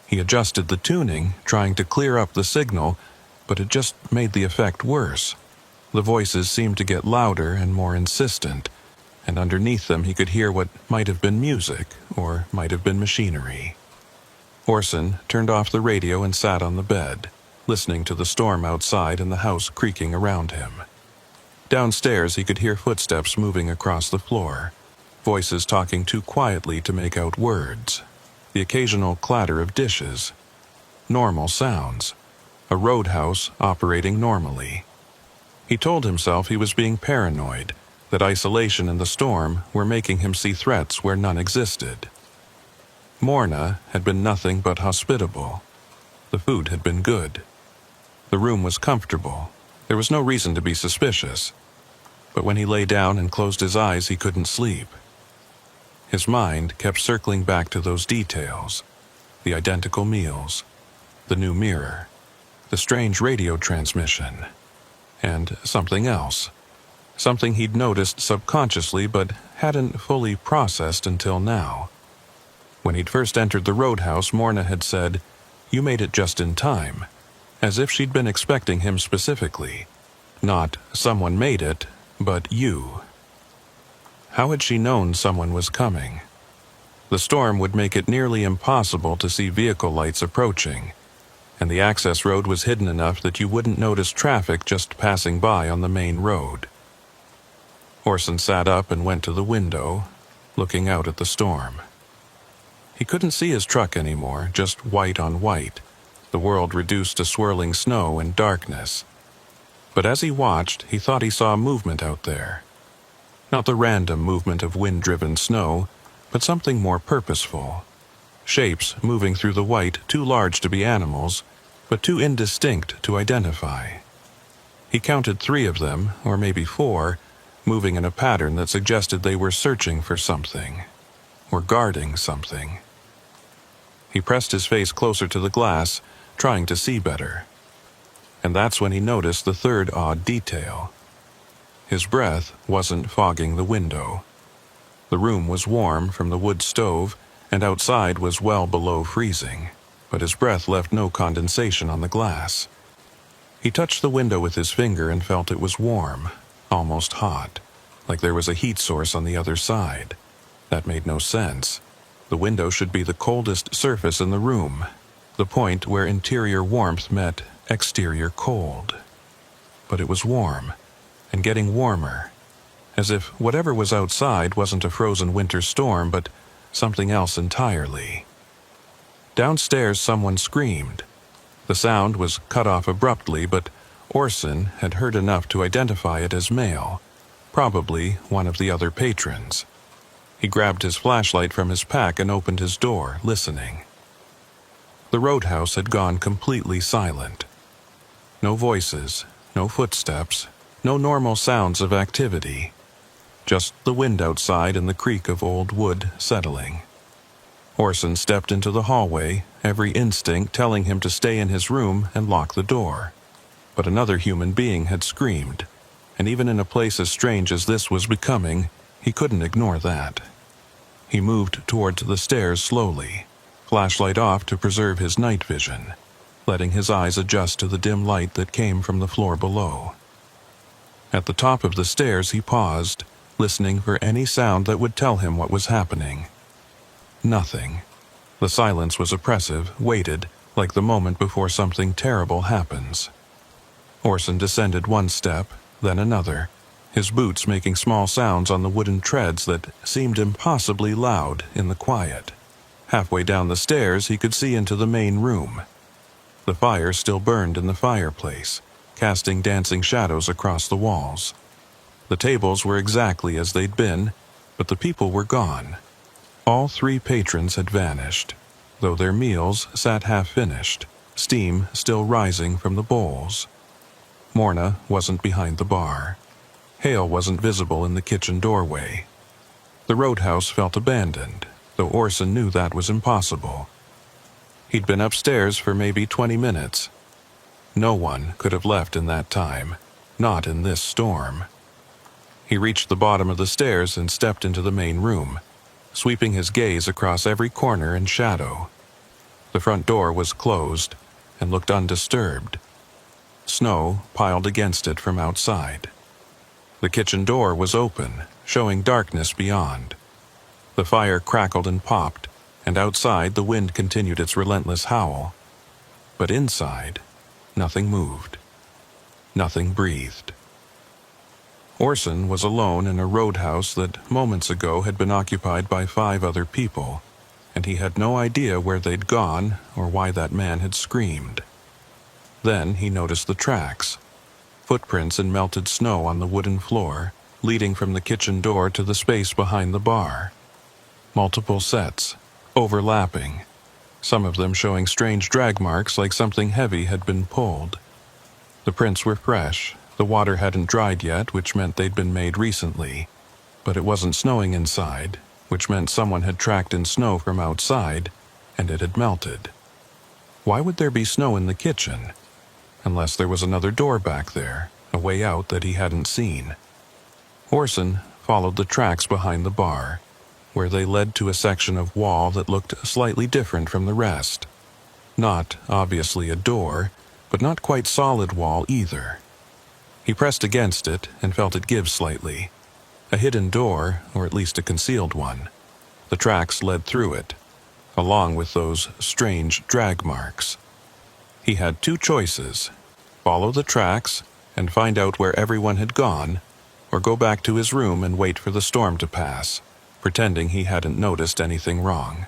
He adjusted the tuning, trying to clear up the signal, but it just made the effect worse. The voices seemed to get louder and more insistent, and underneath them he could hear what might have been music or might have been machinery. Orson turned off the radio and sat on the bed, listening to the storm outside and the house creaking around him. Downstairs he could hear footsteps moving across the floor, voices talking too quietly to make out words, the occasional clatter of dishes, normal sounds, a roadhouse operating normally. He told himself he was being paranoid, that isolation and the storm were making him see threats where none existed. Morna had been nothing but hospitable. The food had been good. The room was comfortable. There was no reason to be suspicious. But when he lay down and closed his eyes, he couldn't sleep. His mind kept circling back to those details, the identical meals, the new mirror, the strange radio transmission, and something else, something he'd noticed subconsciously but hadn't fully processed until now. When he'd first entered the roadhouse, Morna had said, "You made it just in time," as if she'd been expecting him specifically. Not someone made it, but you. How had she known someone was coming? The storm would make it nearly impossible to see vehicle lights approaching, and the access road was hidden enough that you wouldn't notice traffic just passing by on the main road. Orson sat up and went to the window, looking out at the storm. He couldn't see his truck anymore, just white on white, the world reduced to swirling snow and darkness. But as he watched, he thought he saw movement out there. Not the random movement of wind-driven snow, but something more purposeful. Shapes moving through the white, too large to be animals, but too indistinct to identify. He counted 3 of them, or maybe 4, moving in a pattern that suggested they were searching for something, or guarding something. He pressed his face closer to the glass, trying to see better. And that's when he noticed the 3rd odd detail. His breath wasn't fogging the window. The room was warm from the wood stove, and outside was well below freezing, but his breath left no condensation on the glass. He touched the window with his finger and felt it was warm, almost hot, like there was a heat source on the other side. That made no sense. The window should be the coldest surface in the room, the point where interior warmth met exterior cold. But it was warm, and getting warmer, as if whatever was outside wasn't a frozen winter storm, but something else entirely. Downstairs someone screamed. The sound was cut off abruptly, but Orson had heard enough to identify it as male, probably one of the other patrons. He grabbed his flashlight from his pack and opened his door, listening. The roadhouse had gone completely silent. No voices, no footsteps, no normal sounds of activity. Just the wind outside and the creak of old wood settling. Orson stepped into the hallway, every instinct telling him to stay in his room and lock the door. But another human being had screamed, and even in a place as strange as this was becoming, he couldn't ignore that. He moved towards the stairs slowly, flashlight off to preserve his night vision, letting his eyes adjust to the dim light that came from the floor below. At the top of the stairs he paused, listening for any sound that would tell him what was happening. Nothing. The silence was oppressive, weighted, like the moment before something terrible happens. Orson descended one step, then another, his boots making small sounds on the wooden treads that seemed impossibly loud in the quiet. Halfway down the stairs he could see into the main room. The fire still burned in the fireplace, casting dancing shadows across the walls. The tables were exactly as they'd been, but the people were gone. All 3 patrons had vanished, though their meals sat half-finished, steam still rising from the bowls. Morna wasn't behind the bar. Hale wasn't visible in the kitchen doorway. The roadhouse felt abandoned, though Orson knew that was impossible. He'd been upstairs for maybe 20 minutes. No one could have left in that time, not in this storm. He reached the bottom of the stairs and stepped into the main room, sweeping his gaze across every corner and shadow. The front door was closed and looked undisturbed. Snow piled against it from outside. The kitchen door was open, showing darkness beyond. The fire crackled and popped, and outside the wind continued its relentless howl. But inside, nothing moved. Nothing breathed. Orson was alone in a roadhouse that moments ago had been occupied by 5 other people, and he had no idea where they'd gone or why that man had screamed. Then he noticed the tracks, footprints in melted snow on the wooden floor, leading from the kitchen door to the space behind the bar. Multiple sets, overlapping, some of them showing strange drag marks like something heavy had been pulled. The prints were fresh. The water hadn't dried yet, which meant they'd been made recently. But it wasn't snowing inside, which meant someone had tracked in snow from outside, and it had melted. Why would there be snow in the kitchen? Unless there was another door back there, a way out that he hadn't seen. Orson followed the tracks behind the bar, where they led to a section of wall that looked slightly different from the rest. Not, obviously, a door, but not quite solid wall either. He pressed against it and felt it give slightly. A hidden door, or at least a concealed one. The tracks led through it, along with those strange drag marks. He had 2 choices: follow the tracks and find out where everyone had gone, or go back to his room and wait for the storm to pass, pretending he hadn't noticed anything wrong.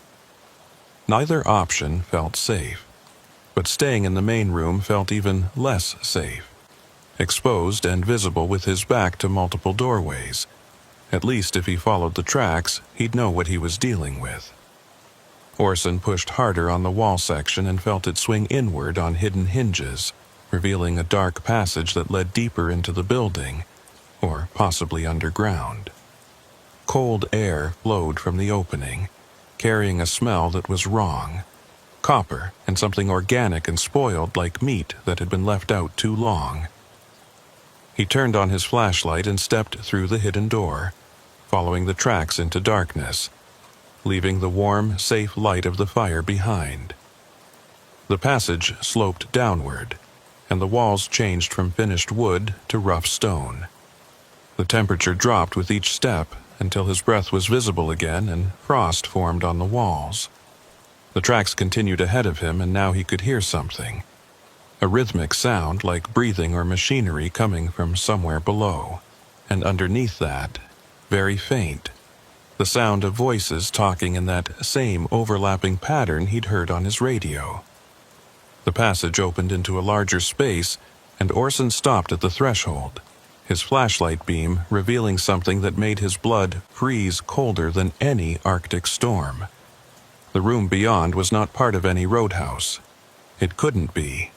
Neither option felt safe, but staying in the main room felt even less safe. Exposed and visible with his back to multiple doorways. At least if he followed the tracks, he'd know what he was dealing with. Orson pushed harder on the wall section and felt it swing inward on hidden hinges, revealing a dark passage that led deeper into the building, or possibly underground. Cold air flowed from the opening, carrying a smell that was wrong. Copper and something organic and spoiled like meat that had been left out too long. He turned on his flashlight and stepped through the hidden door, following the tracks into darkness, leaving the warm, safe light of the fire behind. The passage sloped downward, and the walls changed from finished wood to rough stone. The temperature dropped with each step until his breath was visible again and frost formed on the walls. The tracks continued ahead of him, and now he could hear something. A rhythmic sound like breathing or machinery coming from somewhere below, and underneath that, very faint, the sound of voices talking in that same overlapping pattern he'd heard on his radio. The passage opened into a larger space, and Orson stopped at the threshold, his flashlight beam revealing something that made his blood freeze colder than any Arctic storm. The room beyond was not part of any roadhouse. It couldn't be.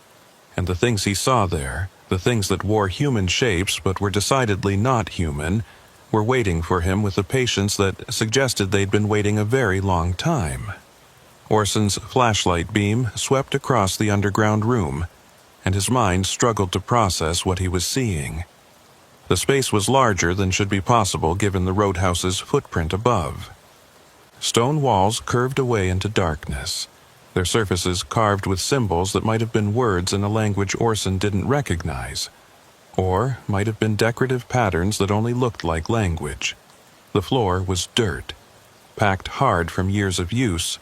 And the things he saw there, the things that wore human shapes but were decidedly not human, were waiting for him with a patience that suggested they'd been waiting a very long time. Orson's flashlight beam swept across the underground room, and his mind struggled to process what he was seeing. The space was larger than should be possible given the roadhouse's footprint above. Stone walls curved away into darkness, their surfaces carved with symbols that might have been words in a language Orson didn't recognize, or might have been decorative patterns that only looked like language. The floor was dirt, packed hard from years of use,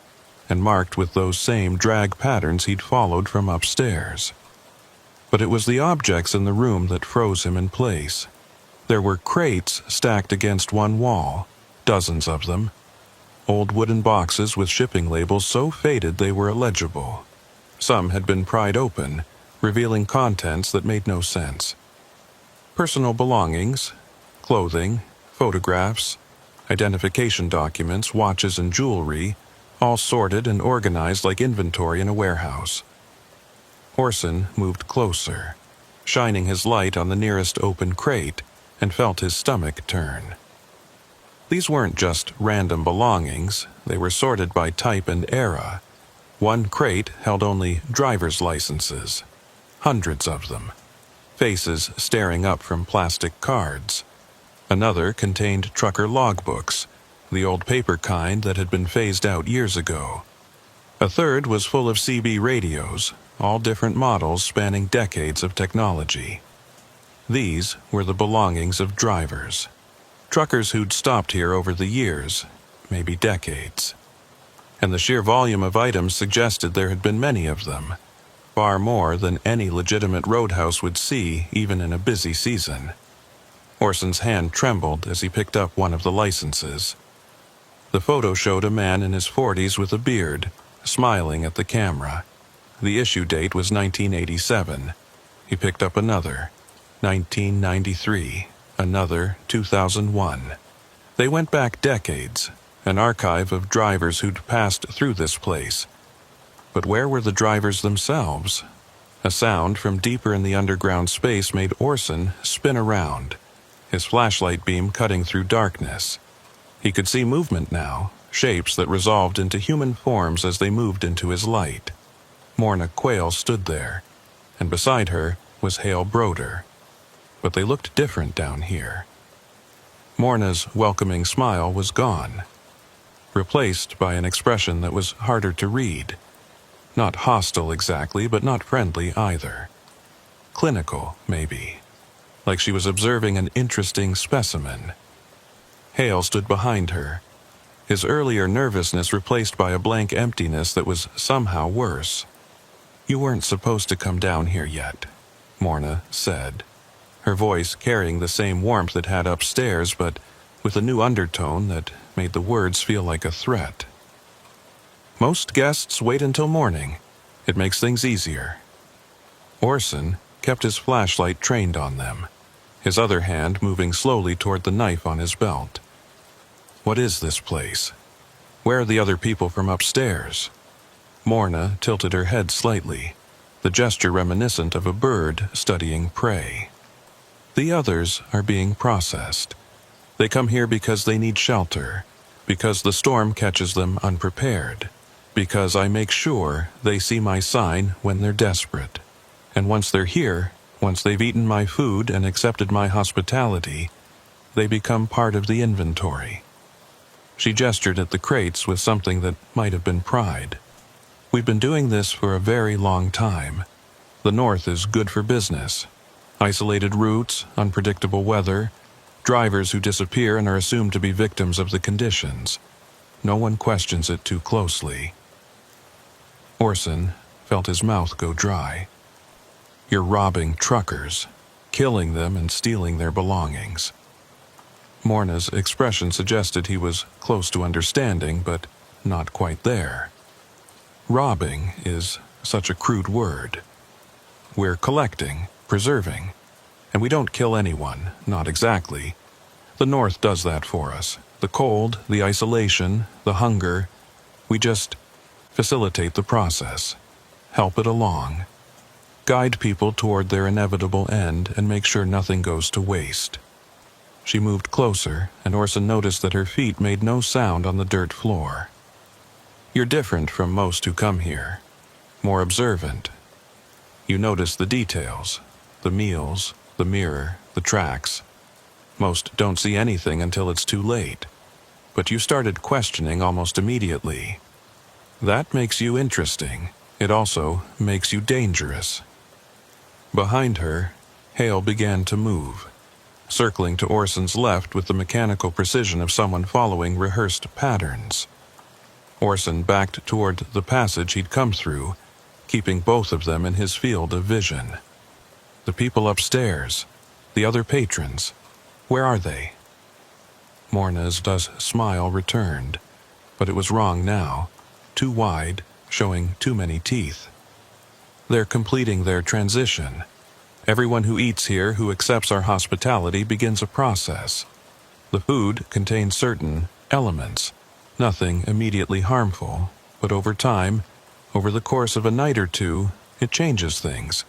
and marked with those same drag patterns he'd followed from upstairs. But it was the objects in the room that froze him in place. There were crates stacked against one wall, dozens of them. Old wooden boxes with shipping labels so faded they were illegible. Some had been pried open, revealing contents that made no sense. Personal belongings, clothing, photographs, identification documents, watches, and jewelry, all sorted and organized like inventory in a warehouse. Orson moved closer, shining his light on the nearest open crate, and felt his stomach turn. These weren't just random belongings, they were sorted by type and era. One crate held only driver's licenses, hundreds of them, faces staring up from plastic cards. Another contained trucker logbooks, the old paper kind that had been phased out years ago. A third was full of CB radios, all different models spanning decades of technology. These were the belongings of drivers. Truckers who'd stopped here over the years, maybe decades. And the sheer volume of items suggested there had been many of them, far more than any legitimate roadhouse would see even in a busy season. Orson's hand trembled as he picked up one of the licenses. The photo showed a man in his 40s with a beard, smiling at the camera. The issue date was 1987. He picked up another, 1993, another 2001. They went back decades, an archive of drivers who'd passed through this place. But where were the drivers themselves? A sound from deeper in the underground space made Orson spin around, his flashlight beam cutting through darkness. He could see movement now, shapes that resolved into human forms as they moved into his light. Morna Quayle stood there, and beside her was Hale Broder. But they looked different down here. Morna's welcoming smile was gone, replaced by an expression that was harder to read. Not hostile exactly, but not friendly either. Clinical, maybe, like she was observing an interesting specimen. Hale stood behind her, his earlier nervousness replaced by a blank emptiness that was somehow worse. "You weren't supposed to come down here yet," Morna said, her voice carrying the same warmth it had upstairs, but with a new undertone that made the words feel like a threat. "Most guests wait until morning. It makes things easier." Orson kept his flashlight trained on them, his other hand moving slowly toward the knife on his belt. "What is this place? Where are the other people from upstairs?" Morna tilted her head slightly, the gesture reminiscent of a bird studying prey. "The others are being processed. They come here because they need shelter, because the storm catches them unprepared, because I make sure they see my sign when they're desperate. And once they're here, once they've eaten my food and accepted my hospitality, they become part of the inventory." She gestured at the crates with something that might have been pride. "We've been doing this for a very long time. The North is good for business. Isolated routes, unpredictable weather, drivers who disappear and are assumed to be victims of the conditions. No one questions it too closely." Orson felt his mouth go dry. "You're robbing truckers, killing them and stealing their belongings." Morna's expression suggested he was close to understanding, but not quite there. Robbing is such a crude word. We're collecting, preserving, and we don't kill anyone, not exactly. The North does that for us. The cold, the isolation, the hunger. We just facilitate the process, help it along, guide people toward their inevitable end, and make sure nothing goes to waste. She moved closer, and Orson noticed that her feet made no sound on the dirt floor. "You're different from most who come here. More observant. You notice the details, the meals, the mirror, the tracks. Most don't see anything until it's too late. But you started questioning almost immediately. That makes you interesting. It also makes you dangerous." Behind her, Hale began to move, circling to Orson's left with the mechanical precision of someone following rehearsed patterns. Orson backed toward the passage he'd come through, keeping both of them in his field of vision. The people upstairs, the other patrons, where are they? Morna's smile returned, but it was wrong now, too wide, showing too many teeth. "They're completing their transition. Everyone who eats here, who accepts our hospitality, begins a process. The food contains certain elements, nothing immediately harmful, but over time, over the course of a night or two, it changes things,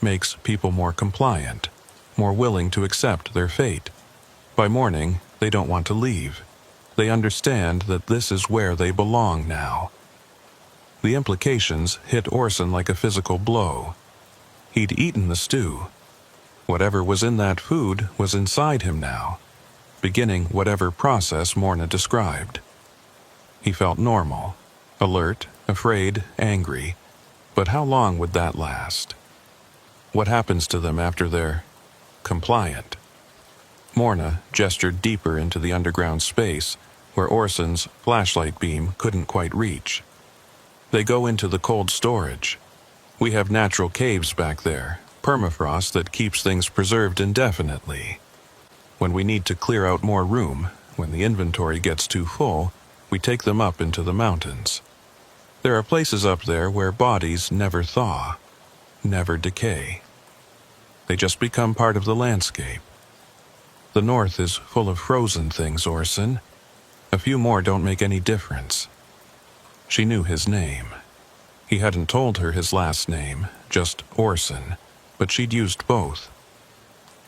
makes people more compliant, more willing to accept their fate. By morning, they don't want to leave. They understand that this is where they belong now." The implications hit Orson like a physical blow. He'd eaten the stew. Whatever was in that food was inside him now, beginning whatever process Morna described. He felt normal, alert, afraid, angry, but how long would that last? What happens to them after they're compliant? Morna gestured deeper into the underground space where Orson's flashlight beam couldn't quite reach. "They go into the cold storage. We have natural caves back there, permafrost that keeps things preserved indefinitely." When we need to clear out more room, when the inventory gets too full, we take them up into the mountains. There are places up there where bodies never thaw, never decay. They just become part of the landscape. The north is full of frozen things, Orson. A few more don't make any difference. She knew his name. He hadn't told her his last name, just Orson, but she'd used both,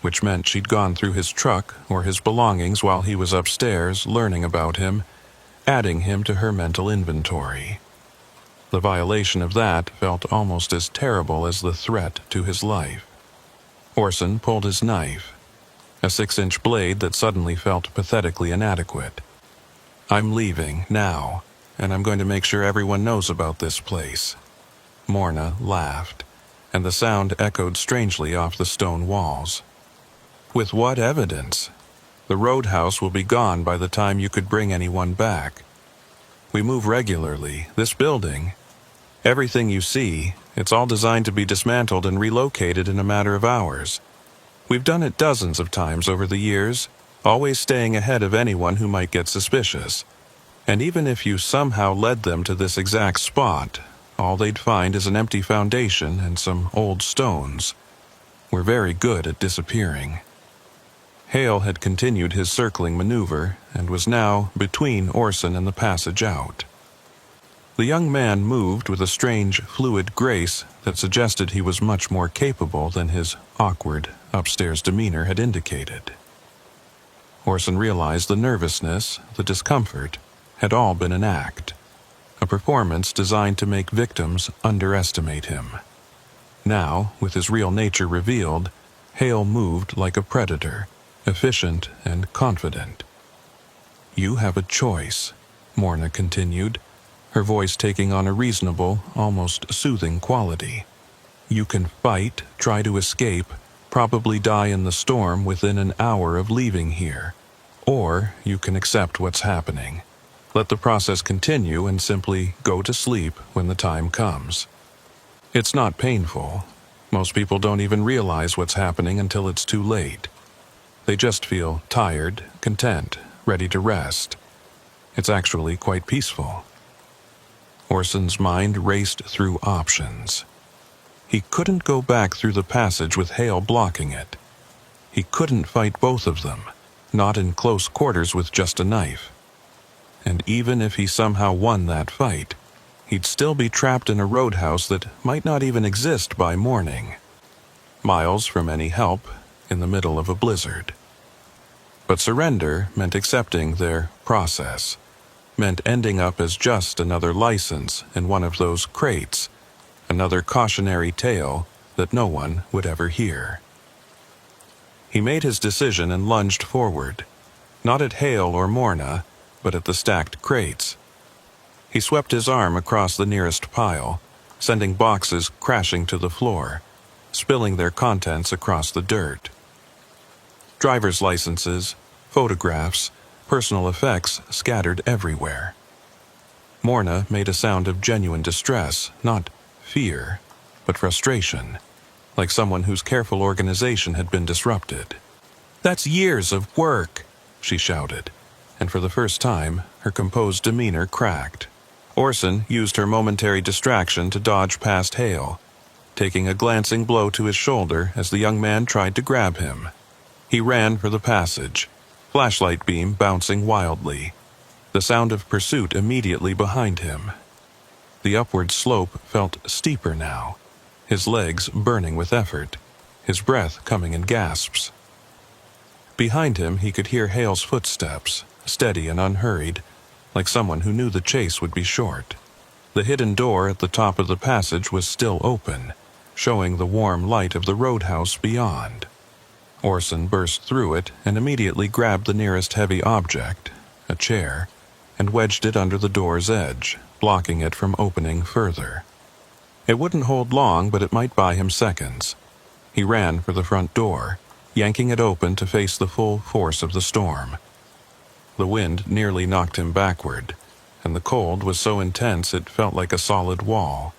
which meant she'd gone through his truck or his belongings while he was upstairs learning about him, adding him to her mental inventory. The violation of that felt almost as terrible as the threat to his life. Orson pulled his knife, a 6-inch blade that suddenly felt pathetically inadequate. I'm leaving, now, and I'm going to make sure everyone knows about this place. Morna laughed, and the sound echoed strangely off the stone walls. With what evidence? The roadhouse will be gone by the time you could bring anyone back. We move regularly. This building, everything you see, it's all designed to be dismantled and relocated in a matter of hours. We've done it dozens of times over the years, always staying ahead of anyone who might get suspicious. And even if you somehow led them to this exact spot, all they'd find is an empty foundation and some old stones. We're very good at disappearing. Hale had continued his circling maneuver and was now between Orson and the passage out. The young man moved with a strange, fluid grace that suggested he was much more capable than his awkward, upstairs demeanor had indicated. Orson realized the nervousness, the discomfort, had all been an act, a performance designed to make victims underestimate him. Now, with his real nature revealed, Hale moved like a predator, efficient and confident. You have a choice, Morna continued, her voice taking on a reasonable, almost soothing quality. You can fight, try to escape, probably die in the storm within an hour of leaving here. Or you can accept what's happening. Let the process continue and simply go to sleep when the time comes. It's not painful. Most people don't even realize what's happening until it's too late. They just feel tired, content, ready to rest. It's actually quite peaceful. Orson's mind raced through options. He couldn't go back through the passage with Hale blocking it. He couldn't fight both of them, not in close quarters with just a knife. And even if he somehow won that fight, he'd still be trapped in a roadhouse that might not even exist by morning. Miles from any help, in the middle of a blizzard. But surrender meant accepting their process, meant ending up as just another license in one of those crates, another cautionary tale that no one would ever hear. He made his decision and lunged forward, not at Hale or Morna, but at the stacked crates. He swept his arm across the nearest pile, sending boxes crashing to the floor, spilling their contents across the dirt. Driver's licenses, photographs, personal effects scattered everywhere. Morna made a sound of genuine distress, not fear, but frustration, like someone whose careful organization had been disrupted. "That's years of work," she shouted, and for the first time, her composed demeanor cracked. Orson used her momentary distraction to dodge past Hale, taking a glancing blow to his shoulder as the young man tried to grab him. He ran for the passage, flashlight beam bouncing wildly, the sound of pursuit immediately behind him. The upward slope felt steeper now, his legs burning with effort, his breath coming in gasps. Behind him he could hear Hale's footsteps, steady and unhurried, like someone who knew the chase would be short. The hidden door at the top of the passage was still open, showing the warm light of the roadhouse beyond. Orson burst through it and immediately grabbed the nearest heavy object, a chair, and wedged it under the door's edge, blocking it from opening further. It wouldn't hold long, but it might buy him seconds. He ran for the front door, yanking it open to face the full force of the storm. The wind nearly knocked him backward, and the cold was so intense it felt like a solid wall.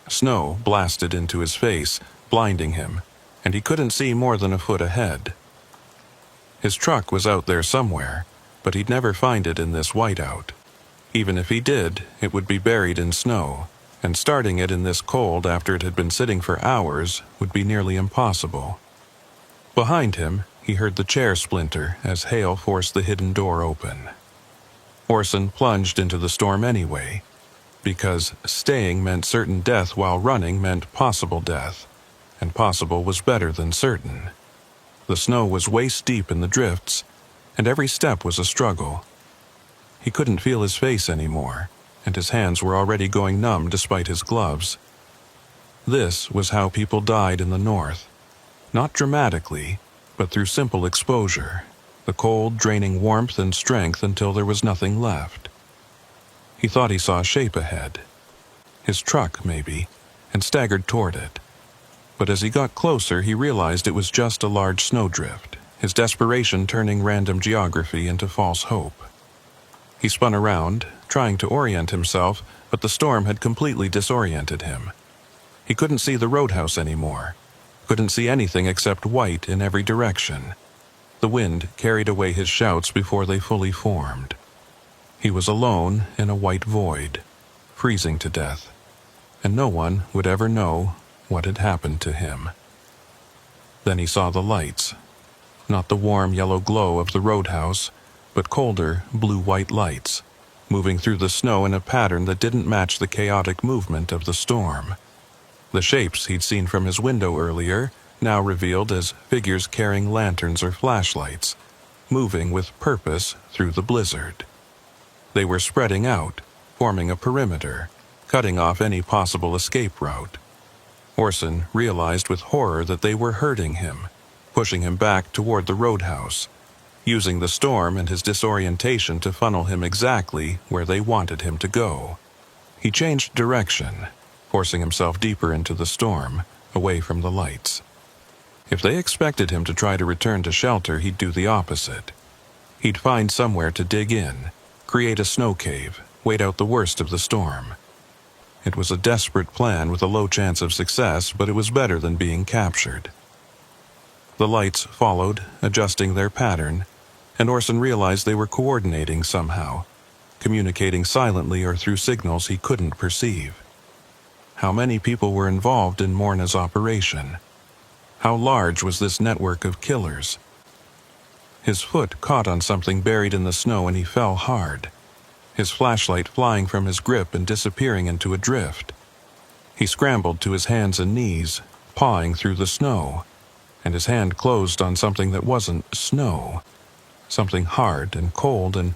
Snow blasted into his face, blinding him, and he couldn't see more than a foot ahead. His truck was out there somewhere, but he'd never find it in this whiteout. Even if he did, it would be buried in snow, and starting it in this cold after it had been sitting for hours would be nearly impossible. Behind him, he heard the chair splinter as hail forced the hidden door open. Orson plunged into the storm anyway, because staying meant certain death while running meant possible death, and possible was better than certain. The snow was waist-deep in the drifts, and every step was a struggle. He couldn't feel his face anymore, and his hands were already going numb despite his gloves. This was how people died in the north. Not dramatically, but through simple exposure, the cold draining warmth and strength until there was nothing left. He thought he saw a shape ahead. His truck, maybe, and staggered toward it. But as he got closer, he realized it was just a large snowdrift, his desperation turning random geography into false hope. He spun around, trying to orient himself, but the storm had completely disoriented him. He couldn't see the roadhouse anymore, couldn't see anything except white in every direction. The wind carried away his shouts before they fully formed. He was alone in a white void, freezing to death, and no one would ever know what had happened to him. Then he saw the lights, not the warm yellow glow of the roadhouse, but colder blue-white lights, moving through the snow in a pattern that didn't match the chaotic movement of the storm. The shapes he'd seen from his window earlier, now revealed as figures carrying lanterns or flashlights, moving with purpose through the blizzard. They were spreading out, forming a perimeter, cutting off any possible escape route. Orson realized with horror that they were hurting him, pushing him back toward the roadhouse, using the storm and his disorientation to funnel him exactly where they wanted him to go. He changed direction, forcing himself deeper into the storm, away from the lights. If they expected him to try to return to shelter, he'd do the opposite. He'd find somewhere to dig in, create a snow cave, wait out the worst of the storm. It was a desperate plan with a low chance of success, but it was better than being captured. The lights followed, adjusting their pattern, and Orson realized they were coordinating somehow, communicating silently or through signals he couldn't perceive. How many people were involved in Morna's operation? How large was this network of killers? His foot caught on something buried in the snow and he fell hard, his flashlight flying from his grip and disappearing into a drift. He scrambled to his hands and knees, pawing through the snow, and his hand closed on something that wasn't snow, something hard and cold and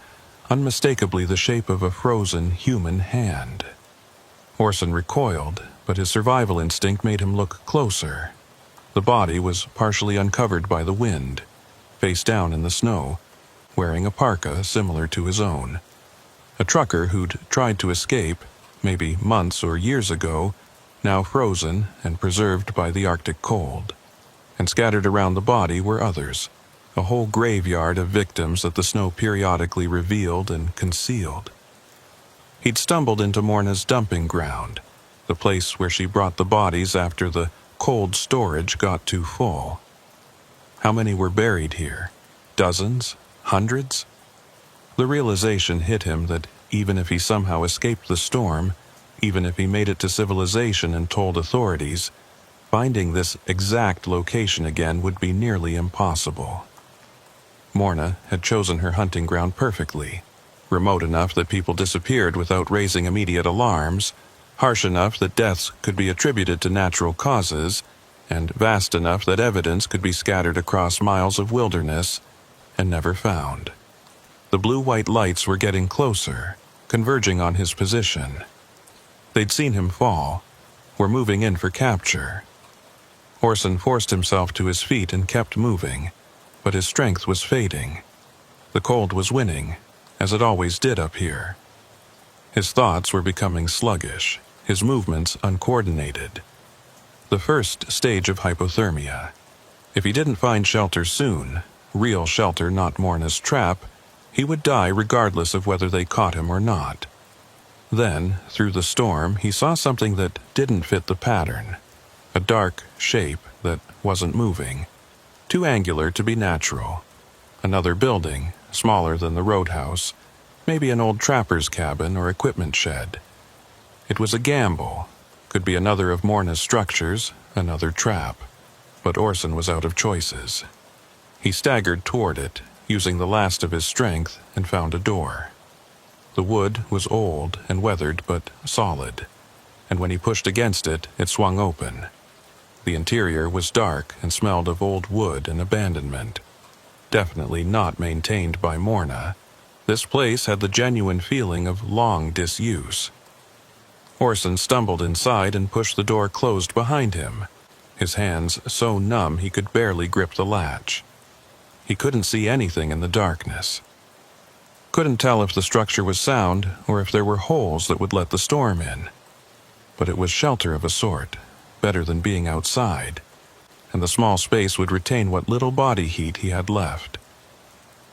unmistakably the shape of a frozen human hand. Orson recoiled, but his survival instinct made him look closer. The body was partially uncovered by the wind, face down in the snow, wearing a parka similar to his own. A trucker who'd tried to escape, maybe months or years ago, now frozen and preserved by the Arctic cold. And scattered around the body were others, a whole graveyard of victims that the snow periodically revealed and concealed. He'd stumbled into Morna's dumping ground, the place where she brought the bodies after the cold storage got too full. How many were buried here? Dozens? Hundreds? The realization hit him that even if he somehow escaped the storm, even if he made it to civilization and told authorities, finding this exact location again would be nearly impossible. Morna had chosen her hunting ground perfectly, remote enough that people disappeared without raising immediate alarms, harsh enough that deaths could be attributed to natural causes, and vast enough that evidence could be scattered across miles of wilderness and never found. The blue-white lights were getting closer, converging on his position. They'd seen him fall, were moving in for capture. Orson forced himself to his feet and kept moving, but his strength was fading. The cold was winning, as it always did up here. His thoughts were becoming sluggish, his movements uncoordinated. The first stage of hypothermia. If he didn't find shelter soon, real shelter, not Morna's trap, he would die regardless of whether they caught him or not. Then, through the storm, he saw something that didn't fit the pattern. A dark shape that wasn't moving, too angular to be natural. Another building, smaller than the roadhouse, maybe an old trapper's cabin or equipment shed. It was a gamble. Could be another of Morna's structures, another trap. But Orson was out of choices. He staggered toward it, using the last of his strength, and found a door. The wood was old and weathered but solid, and when he pushed against it, it swung open. The interior was dark and smelled of old wood and abandonment. Definitely not maintained by Morna. This place had the genuine feeling of long disuse. Orson stumbled inside and pushed the door closed behind him, his hands so numb he could barely grip the latch. He couldn't see anything in the darkness. Couldn't tell if the structure was sound or if there were holes that would let the storm in. But it was shelter of a sort, better than being outside, and the small space would retain what little body heat he had left.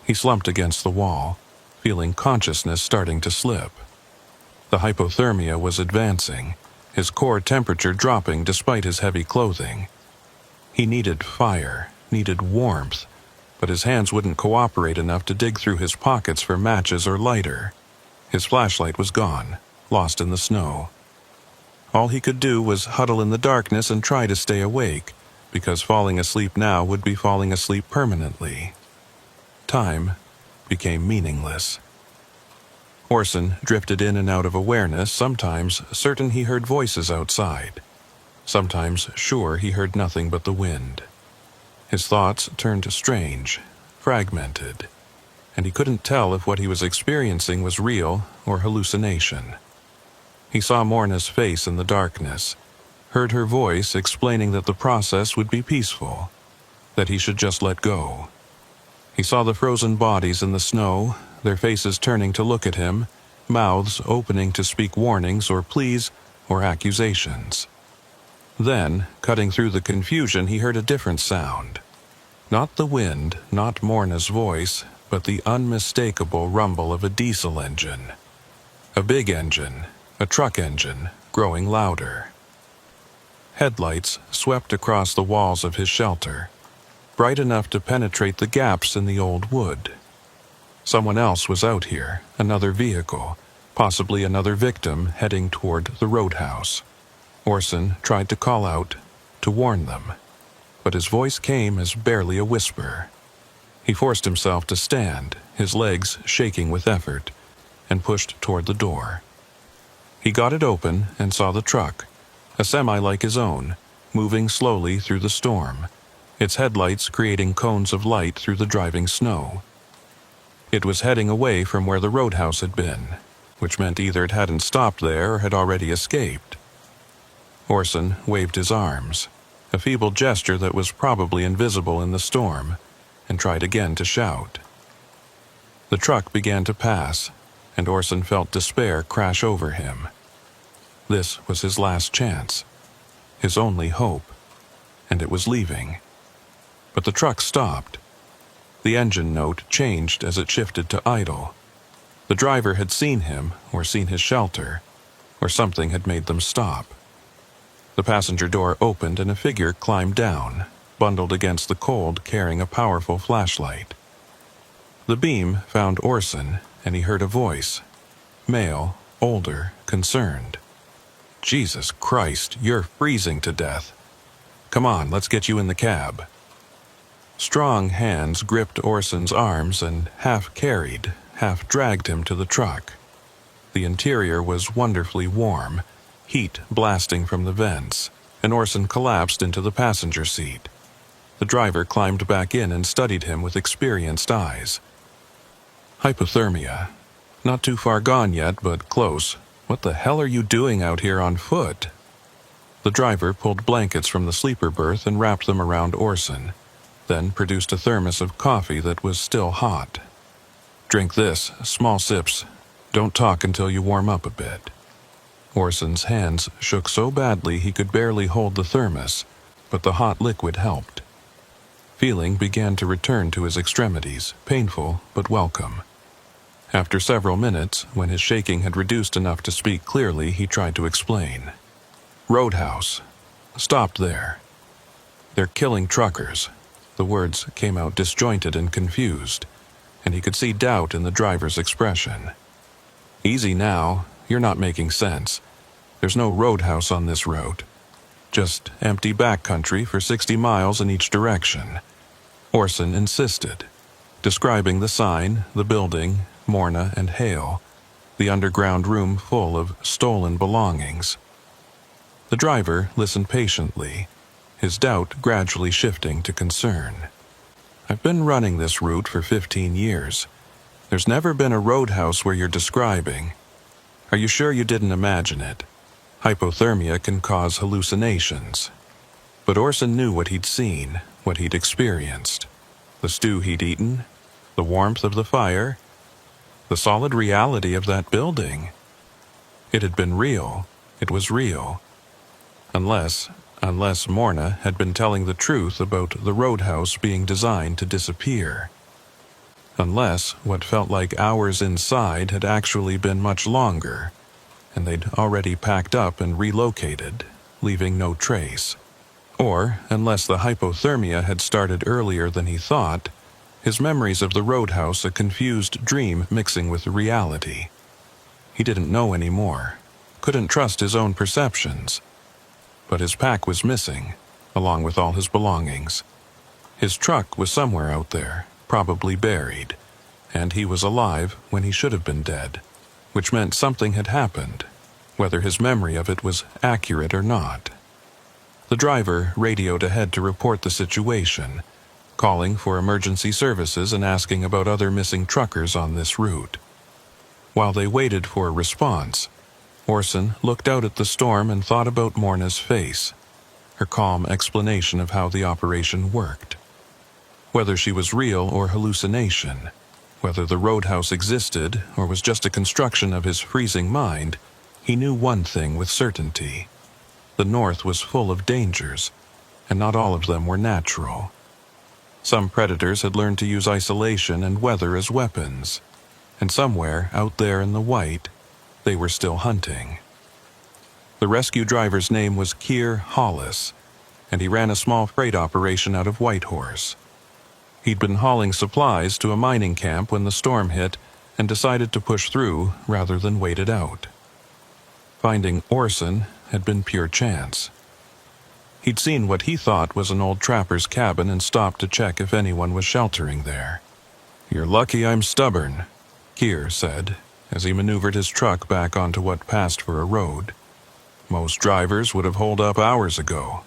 He slumped against the wall, feeling consciousness starting to slip. The hypothermia was advancing, his core temperature dropping despite his heavy clothing. He needed fire, needed warmth, but his hands wouldn't cooperate enough to dig through his pockets for matches or lighter. His flashlight was gone, lost in the snow. All he could do was huddle in the darkness and try to stay awake, because falling asleep now would be falling asleep permanently. Time became meaningless. Orson drifted in and out of awareness, sometimes certain he heard voices outside, sometimes sure he heard nothing but the wind. His thoughts turned strange, fragmented, and he couldn't tell if what he was experiencing was real or hallucination. He saw Morna's face in the darkness, heard her voice explaining that the process would be peaceful, that he should just let go. He saw the frozen bodies in the snow, their faces turning to look at him, mouths opening to speak warnings or pleas or accusations. Then, cutting through the confusion, he heard a different sound. Not the wind, not Morna's voice, but the unmistakable rumble of a diesel engine. A big engine, a truck engine, growing louder. Headlights swept across the walls of his shelter, bright enough to penetrate the gaps in the old wood. Someone else was out here, another vehicle, possibly another victim heading toward the roadhouse. Orson tried to call out, to warn them, but his voice came as barely a whisper. He forced himself to stand, his legs shaking with effort, and pushed toward the door. He got it open and saw the truck, a semi like his own, moving slowly through the storm, its headlights creating cones of light through the driving snow. It was heading away from where the roadhouse had been, which meant either it hadn't stopped there or had already escaped. Orson waved his arms, a feeble gesture that was probably invisible in the storm, and tried again to shout. The truck began to pass, and Orson felt despair crash over him. This was his last chance, his only hope, and it was leaving. But the truck stopped. The engine note changed as it shifted to idle. The driver had seen him, or seen his shelter, or something had made them stop. The passenger door opened and a figure climbed down, bundled against the cold, carrying a powerful flashlight. The beam found Orson, and he heard a voice. Male, older, concerned. "Jesus Christ, you're freezing to death. Come on, let's get you in the cab." Strong hands gripped Orson's arms and half carried, half dragged him to the truck. The interior was wonderfully warm, heat blasting from the vents, and Orson collapsed into the passenger seat. The driver climbed back in and studied him with experienced eyes. "Hypothermia. Not too far gone yet, but close. What the hell are you doing out here on foot?" The driver pulled blankets from the sleeper berth and wrapped them around Orson, then produced a thermos of coffee that was still hot. "Drink this, small sips. Don't talk until you warm up a bit." Orson's hands shook so badly he could barely hold the thermos, but the hot liquid helped. Feeling began to return to his extremities, painful but welcome. After several minutes, when his shaking had reduced enough to speak clearly, he tried to explain. "Roadhouse. Stopped there. They're killing truckers. The words came out disjointed and confused, and he could see doubt in the driver's expression. "Easy now, you're not making sense. There's no roadhouse on this road. Just empty backcountry for 60 miles in each direction," Orson insisted, describing the sign, the building, Morna and Hale, the underground room full of stolen belongings. The driver listened patiently, his doubt gradually shifting to concern. "I've been running this route for 15 years. There's never been a roadhouse where you're describing. Are you sure you didn't imagine it? Hypothermia can cause hallucinations." But Orson knew what he'd seen, what he'd experienced. The stew he'd eaten, the warmth of the fire, the solid reality of that building. It had been real. It was real. Unless Morna had been telling the truth about the roadhouse being designed to disappear. Unless what felt like hours inside had actually been much longer, and they'd already packed up and relocated, leaving no trace. Or unless the hypothermia had started earlier than he thought, his memories of the roadhouse a confused dream mixing with reality. He didn't know anymore, couldn't trust his own perceptions. But his pack was missing, along with all his belongings. His truck was somewhere out there, probably buried, and he was alive when he should have been dead, which meant something had happened, whether his memory of it was accurate or not. The driver radioed ahead to report the situation, calling for emergency services and asking about other missing truckers on this route. While they waited for a response, Orson looked out at the storm and thought about Morna's face, her calm explanation of how the operation worked. Whether she was real or hallucination, whether the roadhouse existed or was just a construction of his freezing mind, he knew one thing with certainty. The North was full of dangers, and not all of them were natural. Some predators had learned to use isolation and weather as weapons, and somewhere out there in the white, they were still hunting. The rescue driver's name was Keir Hollis, and he ran a small freight operation out of Whitehorse. He'd been hauling supplies to a mining camp when the storm hit and decided to push through rather than wait it out. Finding Orson had been pure chance. He'd seen what he thought was an old trapper's cabin and stopped to check if anyone was sheltering there. "You're lucky I'm stubborn," Keir said, as he maneuvered his truck back onto what passed for a road. "Most drivers would have holed up hours ago."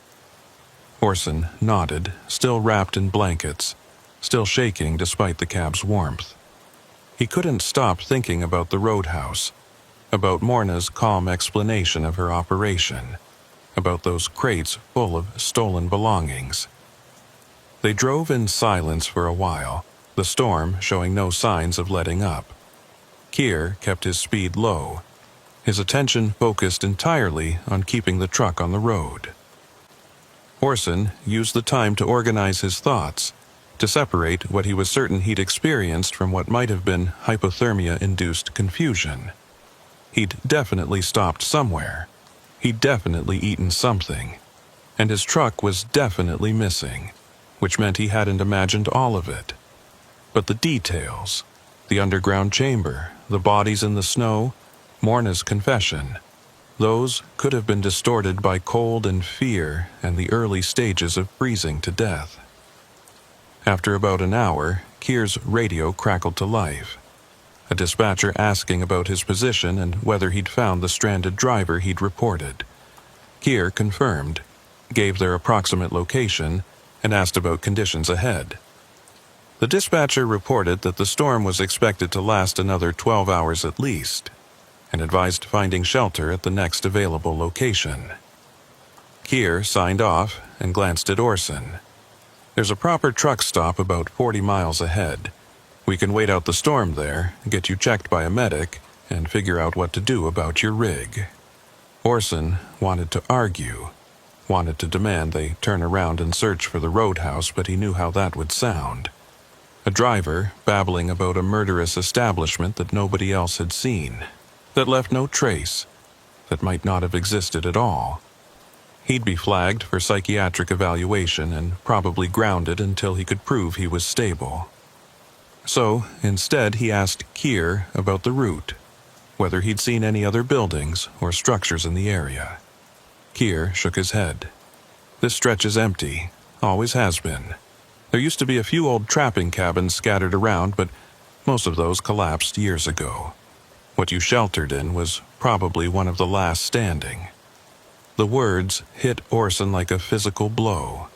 Orson nodded, still wrapped in blankets, still shaking despite the cab's warmth. He couldn't stop thinking about the roadhouse, about Morna's calm explanation of her operation, about those crates full of stolen belongings. They drove in silence for a while, the storm showing no signs of letting up. Keir kept his speed low, his attention focused entirely on keeping the truck on the road. Orson used the time to organize his thoughts, to separate what he was certain he'd experienced from what might have been hypothermia-induced confusion. He'd definitely stopped somewhere. He'd definitely eaten something. And his truck was definitely missing, which meant he hadn't imagined all of it. But the details, the underground chamber, the bodies in the snow, Morna's confession, those could have been distorted by cold and fear and the early stages of freezing to death. After about an hour, Keir's radio crackled to life. A dispatcher asking about his position and whether he'd found the stranded driver he'd reported. Keir confirmed, gave their approximate location, and asked about conditions ahead. The dispatcher reported that the storm was expected to last another 12 hours at least, and advised finding shelter at the next available location. Keir signed off and glanced at Orson. "There's a proper truck stop about 40 miles ahead. We can wait out the storm there, get you checked by a medic, and figure out what to do about your rig." Orson wanted to argue, wanted to demand they turn around and search for the roadhouse, but he knew how that would sound. A driver babbling about a murderous establishment that nobody else had seen, that left no trace, that might not have existed at all. He'd be flagged for psychiatric evaluation and probably grounded until he could prove he was stable. So, instead, he asked Keir about the route, whether he'd seen any other buildings or structures in the area. Keir shook his head. This stretch is empty, always has been. There used to be a few old trapping cabins scattered around, but most of those collapsed years ago. What you sheltered in was probably one of the last standing. The words hit Orson like a physical blow.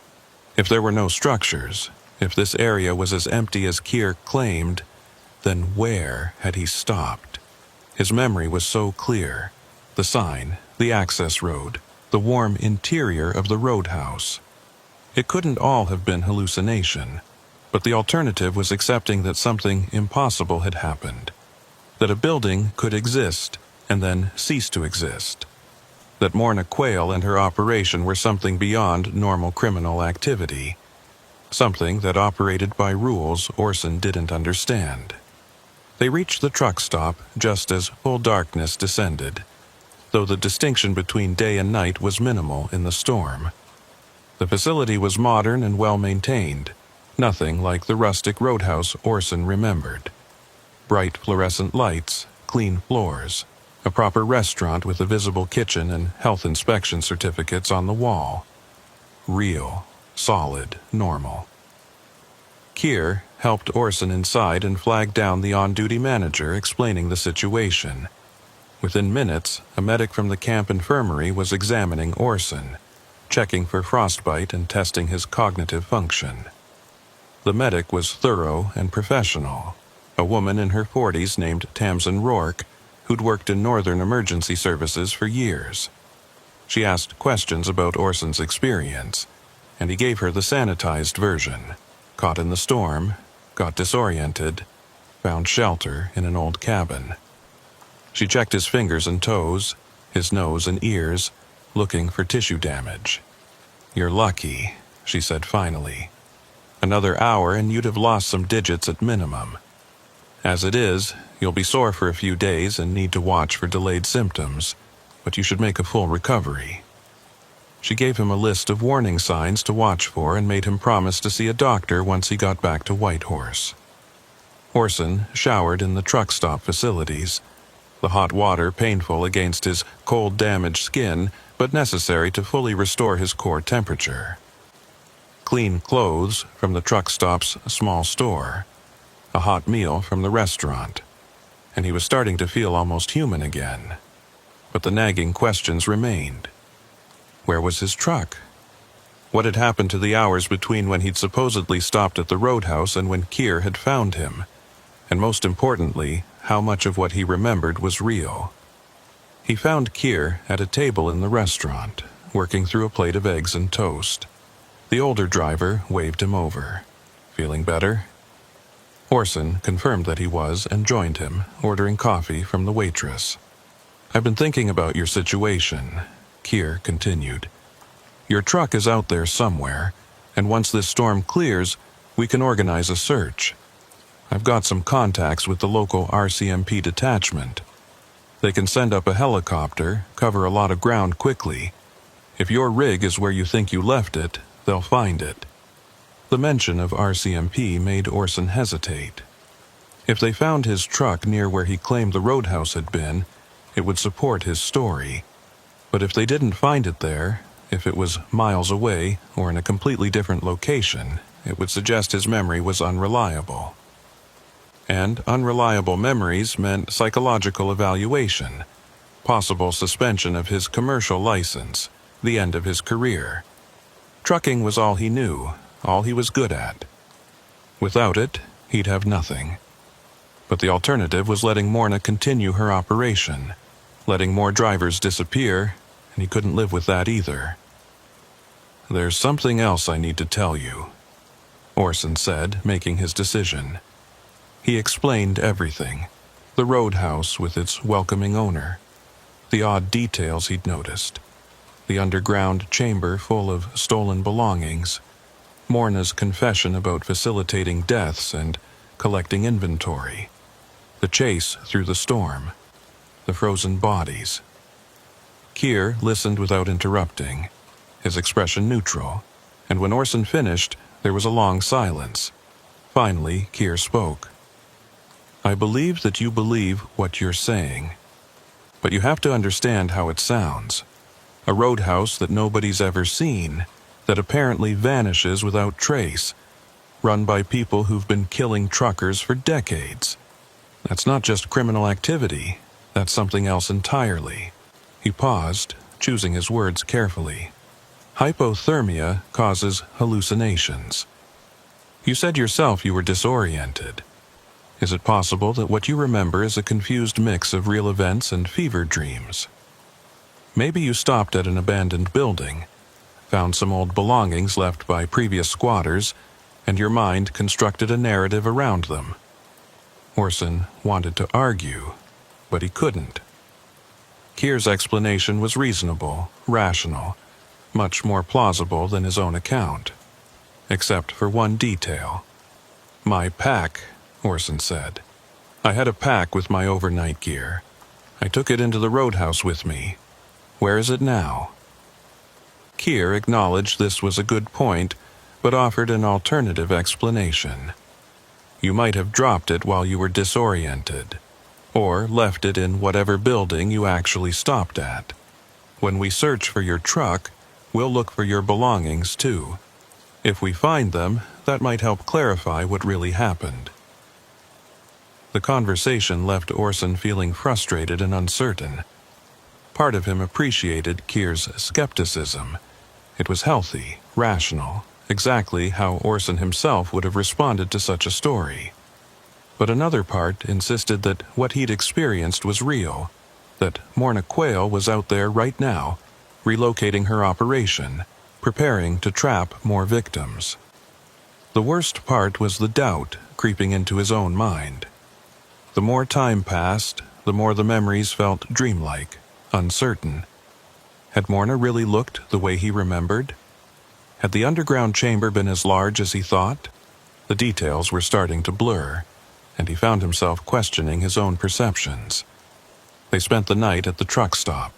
If there were no structures, if this area was as empty as Keir claimed, then where had he stopped? His memory was so clear. The sign, the access road, the warm interior of the roadhouse. It couldn't all have been hallucination, but the alternative was accepting that something impossible had happened. That a building could exist and then cease to exist. That Morna Quayle and her operation were something beyond normal criminal activity. Something that operated by rules Orson didn't understand. They reached the truck stop just as full darkness descended, though the distinction between day and night was minimal in the storm. The facility was modern and well-maintained, nothing like the rustic roadhouse Orson remembered. Bright fluorescent lights, clean floors, a proper restaurant with a visible kitchen and health inspection certificates on the wall. Real, solid, normal. Keir helped Orson inside and flagged down the on-duty manager explaining the situation. Within minutes, a medic from the camp infirmary was examining Orson, checking for frostbite and testing his cognitive function. The medic was thorough and professional, a woman in her 40s named Tamsin Rourke, who'd worked in Northern Emergency Services for years. She asked questions about Orson's experience, and he gave her the sanitized version. Caught in the storm, got disoriented, found shelter in an old cabin. She checked his fingers and toes, his nose and ears, looking for tissue damage. "You're lucky," she said finally. "Another hour and you'd have lost some digits at minimum. As it is, you'll be sore for a few days and need to watch for delayed symptoms, but you should make a full recovery." She gave him a list of warning signs to watch for and made him promise to see a doctor once he got back to Whitehorse. Orson showered in the truck stop facilities, the hot water painful against his cold, damaged skin, but necessary to fully restore his core temperature. Clean clothes from the truck stop's small store, a hot meal from the restaurant, and he was starting to feel almost human again. But the nagging questions remained. Where was his truck? What had happened to the hours between when he'd supposedly stopped at the roadhouse and when Keir had found him? And most importantly, how much of what he remembered was real? He found Keir at a table in the restaurant, working through a plate of eggs and toast. The older driver waved him over. "Feeling better?" Orson confirmed that he was and joined him, ordering coffee from the waitress. "I've been thinking about your situation," Keir continued. "Your truck is out there somewhere, and once this storm clears, we can organize a search. I've got some contacts with the local RCMP detachment. They can send up a helicopter, cover a lot of ground quickly. If your rig is where you think you left it, they'll find it." The mention of RCMP made Orson hesitate. If they found his truck near where he claimed the roadhouse had been, it would support his story. But if they didn't find it there, if it was miles away or in a completely different location, it would suggest his memory was unreliable. And unreliable memories meant psychological evaluation, possible suspension of his commercial license, the end of his career. Trucking was all he knew, all he was good at. Without it, he'd have nothing. But the alternative was letting Morna continue her operation, letting more drivers disappear, and he couldn't live with that either. "There's something else I need to tell you," Orson said, making his decision. He explained everything, the roadhouse with its welcoming owner, the odd details he'd noticed, the underground chamber full of stolen belongings, Morna's confession about facilitating deaths and collecting inventory, the chase through the storm, the frozen bodies. Keir listened without interrupting. his expression neutral, and when Orson finished, there was a long silence. Finally, Keir spoke. "I believe that you believe what you're saying, but you have to understand how it sounds. A roadhouse that nobody's ever seen, that apparently vanishes without trace, run by people who've been killing truckers for decades. That's not just criminal activity, that's something else entirely." He paused, choosing his words carefully. "Hypothermia causes hallucinations. You said yourself you were disoriented. Is it possible that what you remember is a confused mix of real events and fever dreams? Maybe you stopped at an abandoned building, found some old belongings left by previous squatters, and your mind constructed a narrative around them." Orson wanted to argue, but he couldn't. Keir's explanation was reasonable, rational, much more plausible than his own account. Except for one detail. "My pack," Orson said. "I had a pack with my overnight gear. I took it into the roadhouse with me. Where is it now?" Keir acknowledged this was a good point, but offered an alternative explanation. "You might have dropped it while you were disoriented, or left it in whatever building you actually stopped at. When we search for your truck, we'll look for your belongings too. If we find them, that might help clarify what really happened." The conversation left Orson feeling frustrated and uncertain. Part of him appreciated Keir's skepticism. It was healthy, rational, exactly how Orson himself would have responded to such a story. But another part insisted that what he'd experienced was real, that Morna Quayle was out there right now, relocating her operation, preparing to trap more victims. The worst part was the doubt creeping into his own mind. The more time passed, the more the memories felt dreamlike, uncertain. Had Morna really looked the way he remembered? Had the underground chamber been as large as he thought? The details were starting to blur, and he found himself questioning his own perceptions. They spent the night at the truck stop.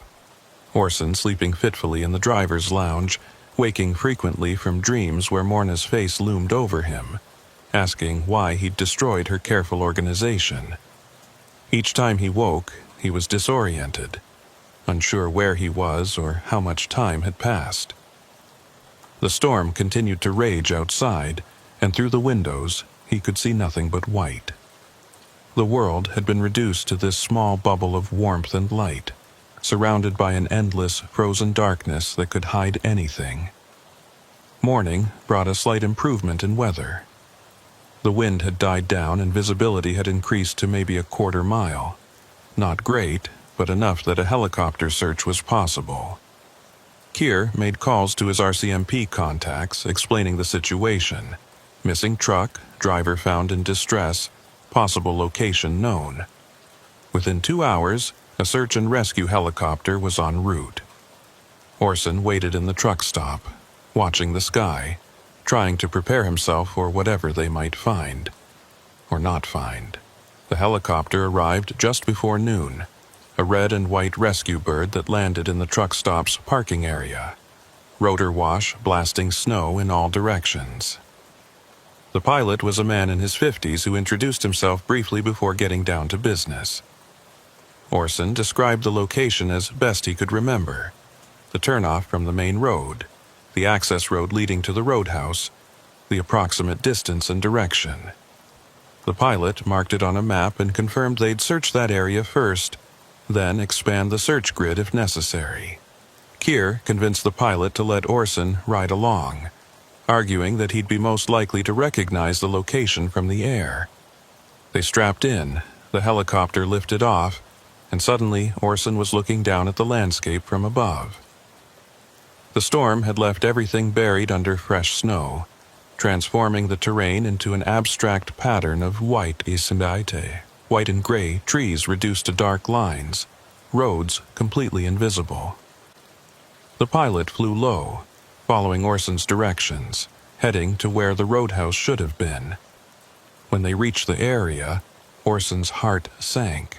Orson sleeping fitfully in the driver's lounge, waking frequently from dreams where Morna's face loomed over him, asking why he'd destroyed her careful organization. Each time he woke, he was disoriented, unsure where he was or how much time had passed. The storm continued to rage outside, and through the windows he could see nothing but white. The world had been reduced to this small bubble of warmth and light, surrounded by an endless, frozen darkness that could hide anything. Morning brought a slight improvement in weather. The wind had died down and visibility had increased to maybe a quarter mile. Not great, but enough that a helicopter search was possible. Keir made calls to his RCMP contacts explaining the situation. Missing truck, driver found in distress, possible location known. Within 2 hours, a search and rescue helicopter was en route. Orson waited in the truck stop, watching the sky, trying to prepare himself for whatever they might find. Or not find. The helicopter arrived just before noon, a red and white rescue bird that landed in the truck stop's parking area. Rotor wash blasting snow in all directions. The pilot was a man in his 50s who introduced himself briefly before getting down to business. Orson described the location as best he could remember. The turnoff from the main road, the access road leading to the roadhouse, the approximate distance and direction. The pilot marked it on a map and confirmed they'd search that area first, then expand the search grid if necessary. Keir convinced the pilot to let Orson ride along, arguing that he'd be most likely to recognize the location from the air. They strapped in, the helicopter lifted off, and suddenly Orson was looking down at the landscape from above. The storm had left everything buried under fresh snow, transforming the terrain into an abstract pattern of white and gray trees reduced to dark lines, roads completely invisible. The pilot flew low, following Orson's directions, heading to where the roadhouse should have been. When they reached the area, Orson's heart sank.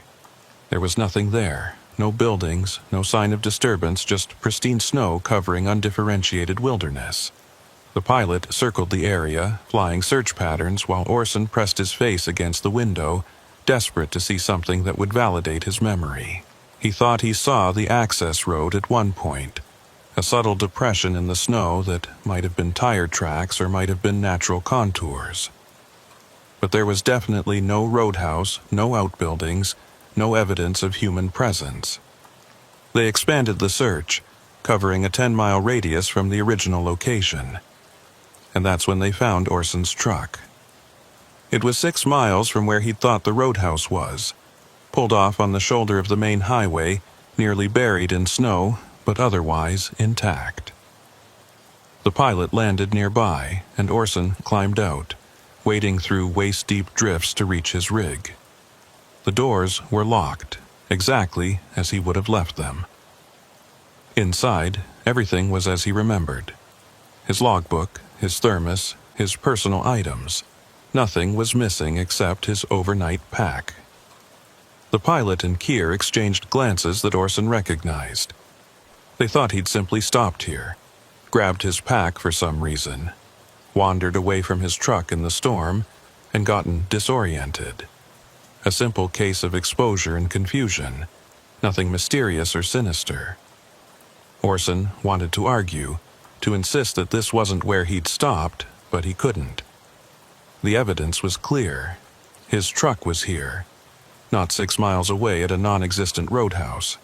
There was nothing there, no buildings, no sign of disturbance, just pristine snow covering undifferentiated wilderness. The pilot circled the area, flying search patterns, while Orson pressed his face against the window, desperate to see something that would validate his memory. He thought he saw the access road at one point, a subtle depression in the snow that might have been tire tracks or might have been natural contours. But there was definitely no roadhouse, no outbuildings, no evidence of human presence. They expanded the search, covering a 10-mile radius from the original location. And that's when they found Orson's truck. It was 6 miles from where he'd thought the roadhouse was, pulled off on the shoulder of the main highway, nearly buried in snow, but otherwise intact. The pilot landed nearby, and Orson climbed out, wading through waist-deep drifts to reach his rig. The doors were locked, exactly as he would have left them. Inside, everything was as he remembered. His logbook, his thermos, his personal items. Nothing was missing except his overnight pack. The pilot and Keir exchanged glances that Orson recognized. They thought he'd simply stopped here, grabbed his pack for some reason, wandered away from his truck in the storm, and gotten disoriented. A simple case of exposure and confusion, nothing mysterious or sinister. Orson wanted to argue, to insist that this wasn't where he'd stopped, but he couldn't. The evidence was clear. His truck was here, not 6 miles away at a non-existent roadhouse,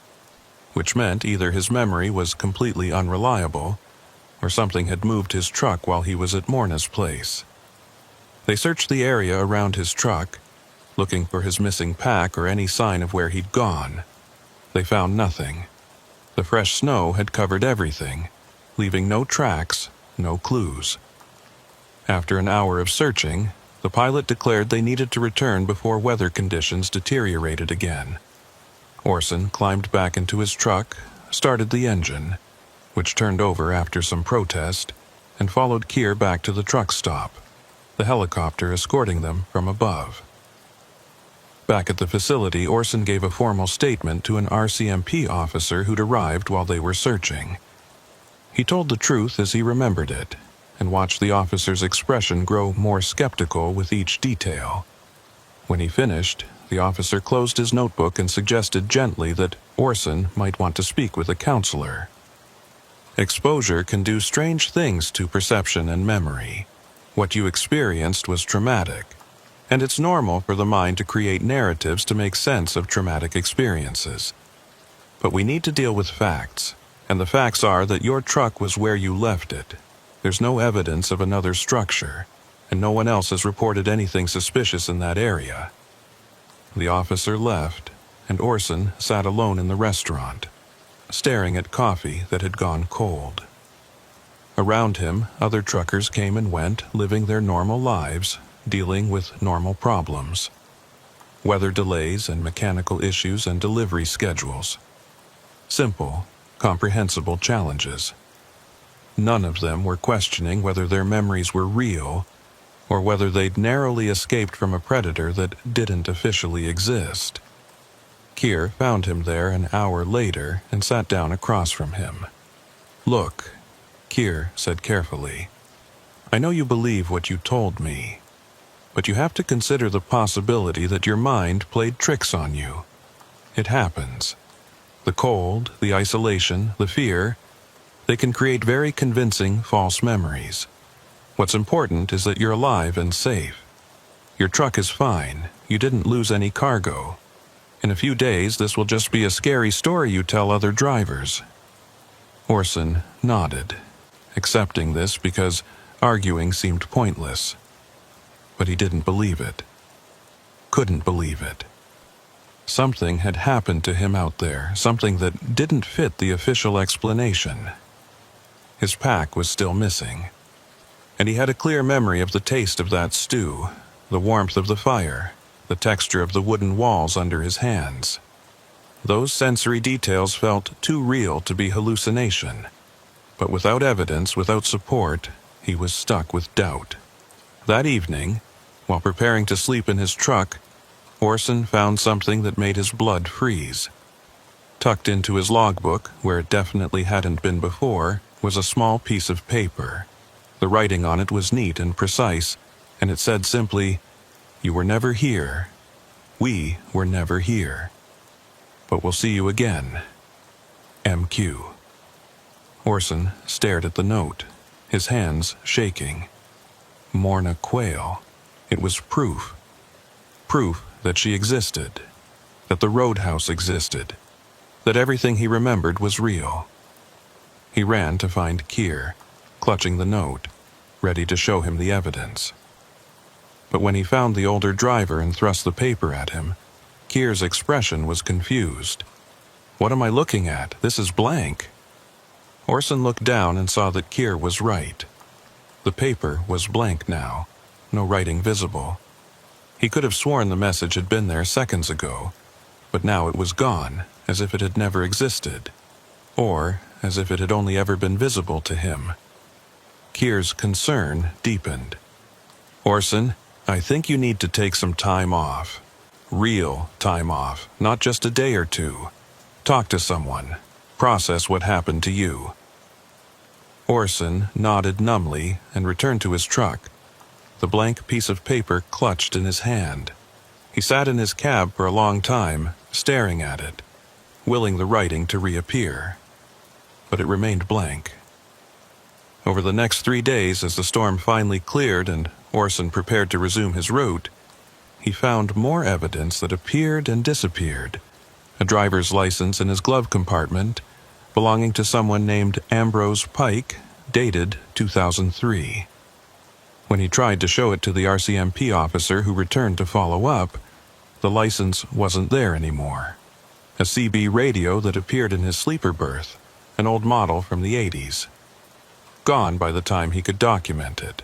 which meant either his memory was completely unreliable, or something had moved his truck while he was at Morna's place. They searched the area around his truck, looking for his missing pack or any sign of where he'd gone. They found nothing. The fresh snow had covered everything, leaving no tracks, no clues. After an hour of searching, the pilot declared they needed to return before weather conditions deteriorated again. Orson climbed back into his truck, started the engine, which turned over after some protest, and followed Keir back to the truck stop, the helicopter escorting them from above. Back at the facility, Orson gave a formal statement to an RCMP officer who'd arrived while they were searching. He told the truth as he remembered it, and watched the officer's expression grow more skeptical with each detail. When he finished, the officer closed his notebook and suggested gently that Orson might want to speak with a counselor. Exposure can do strange things to perception and memory. What you experienced was traumatic, and it's normal for the mind to create narratives to make sense of traumatic experiences. But we need to deal with facts, and the facts are that your truck was where you left it. There's no evidence of another structure, and no one else has reported anything suspicious in that area. The officer left, and Orson sat alone in the restaurant, staring at coffee that had gone cold. Around him, other truckers came and went, living their normal lives, dealing with normal problems. Weather delays and mechanical issues and delivery schedules. Simple, comprehensible challenges. None of them were questioning whether their memories were real, or whether they'd narrowly escaped from a predator that didn't officially exist. Keir found him there an hour later and sat down across from him. "Look," Keir said carefully, "I know you believe what you told me, but you have to consider the possibility that your mind played tricks on you. It happens. The cold, the isolation, the fear, they can create very convincing false memories. What's important is that you're alive and safe. Your truck is fine. You didn't lose any cargo. In a few days, this will just be a scary story you tell other drivers." Orson nodded, accepting this because arguing seemed pointless. But he didn't believe it. Couldn't believe it. Something had happened to him out there, something that didn't fit the official explanation. His pack was still missing, and he had a clear memory of the taste of that stew, the warmth of the fire, the texture of the wooden walls under his hands. Those sensory details felt too real to be hallucination, but without evidence, without support, he was stuck with doubt. That evening, while preparing to sleep in his truck, Orson found something that made his blood freeze. Tucked into his logbook, where it definitely hadn't been before, was a small piece of paper. The writing on it was neat and precise, and it said simply, "You were never here. We were never here. But we'll see you again. MQ." Orson stared at the note, his hands shaking. Morna Quayle. It was proof. Proof that she existed, that the roadhouse existed, that everything he remembered was real. He ran to find Keir, clutching the note, ready to show him the evidence. But when he found the older driver and thrust the paper at him, Keir's expression was confused. "What am I looking at? This is blank." Orson looked down and saw that Keir was right. The paper was blank now, no writing visible. He could have sworn the message had been there seconds ago, but now it was gone, as if it had never existed, or as if it had only ever been visible to him. Keir's concern deepened. "Orson, I think you need to take some time off. Real time off, not just a day or two. Talk to someone. Process what happened to you." Orson nodded numbly and returned to his truck, the blank piece of paper clutched in his hand. He sat in his cab for a long time, staring at it, willing the writing to reappear. But it remained blank. Over the next 3 days, as the storm finally cleared and Orson prepared to resume his route, he found more evidence that appeared and disappeared. A driver's license in his glove compartment, belonging to someone named Ambrose Pike, dated 2003. When he tried to show it to the RCMP officer who returned to follow up, the license wasn't there anymore. A CB radio that appeared in his sleeper berth, an old model from the 80s. Gone by the time he could document it.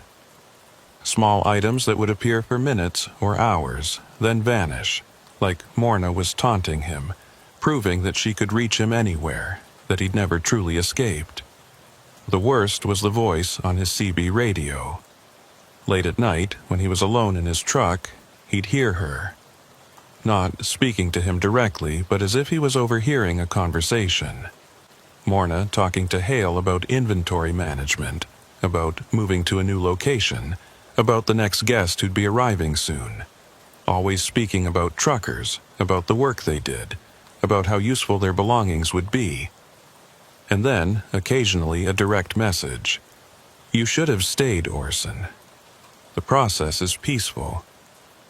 Small items that would appear for minutes or hours, then vanish, like Morna was taunting him, proving that she could reach him anywhere, that he'd never truly escaped. The worst was the voice on his CB radio. Late at night, when he was alone in his truck, he'd hear her. Not speaking to him directly, but as if he was overhearing a conversation. Morna talking to Hale about inventory management, about moving to a new location, about the next guest who'd be arriving soon. Always speaking about truckers, about the work they did, about how useful their belongings would be. And then, occasionally, a direct message. "You should have stayed, Orson. The process is peaceful,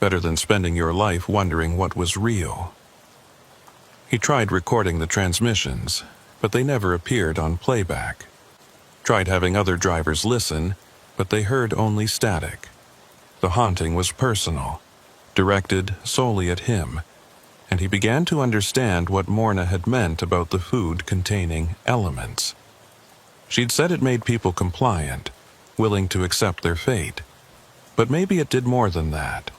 better than spending your life wondering what was real." He tried recording the transmissions, but they never appeared on playback. Tried having other drivers listen, but they heard only static. The haunting was personal, directed solely at him, and he began to understand what Morna had meant about the food containing elements. She'd said it made people compliant, willing to accept their fate. But maybe it did more than that.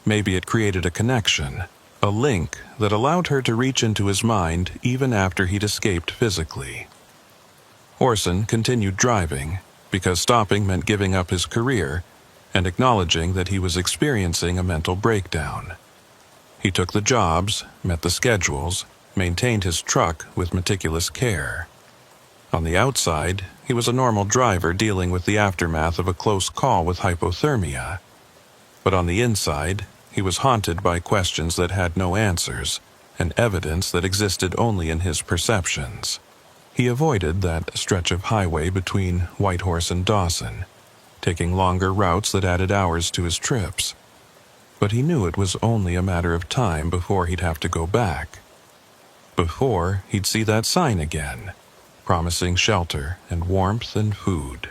Maybe it created a connection, a link that allowed her to reach into his mind even after he'd escaped physically. Orson continued driving, because stopping meant giving up his career and acknowledging that he was experiencing a mental breakdown. He took the jobs, met the schedules, maintained his truck with meticulous care. On the outside, he was a normal driver dealing with the aftermath of a close call with hypothermia. But on the inside, he was haunted by questions that had no answers, and evidence that existed only in his perceptions. He avoided that stretch of highway between Whitehorse and Dawson, taking longer routes that added hours to his trips. But he knew it was only a matter of time before he'd have to go back. Before he'd see that sign again, promising shelter and warmth and food.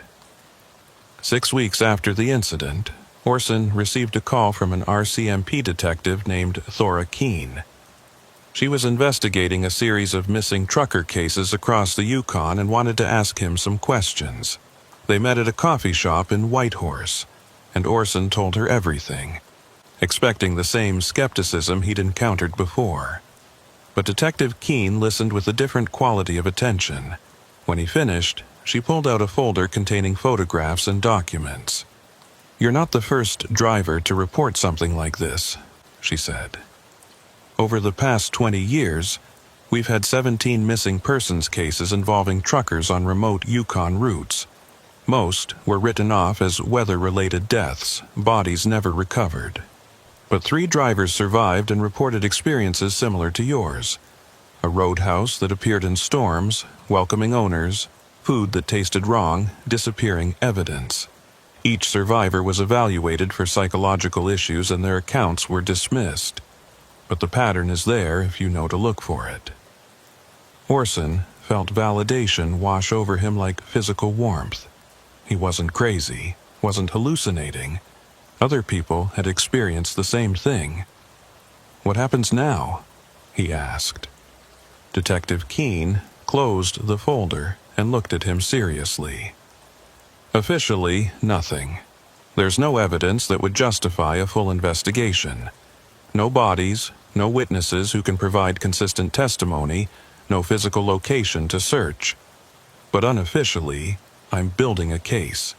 6 weeks after the incident, Orson received a call from an RCMP detective named Thora Keene. She was investigating a series of missing trucker cases across the Yukon and wanted to ask him some questions. They met at a coffee shop in Whitehorse, and Orson told her everything, expecting the same skepticism he'd encountered before. But Detective Keene listened with a different quality of attention. When he finished, she pulled out a folder containing photographs and documents. "You're not the first driver to report something like this," she said. "Over the past 20 years, We've had 17 missing persons cases involving truckers on remote Yukon routes. Most were written off as weather-related deaths, bodies never recovered. But 3 drivers survived and reported experiences similar to yours. A roadhouse that appeared in storms, welcoming owners, food that tasted wrong, disappearing evidence. Each survivor was evaluated for psychological issues and their accounts were dismissed. But the pattern is there if you know to look for it. Orson felt validation wash over him like physical warmth. He wasn't crazy, wasn't hallucinating. Other people had experienced the same thing. "What happens now?" he asked. Detective Keene closed the folder and looked at him seriously. "Officially, nothing. There's no evidence that would justify a full investigation. No bodies, no witnesses who can provide consistent testimony, no physical location to search. But unofficially, I'm building a case,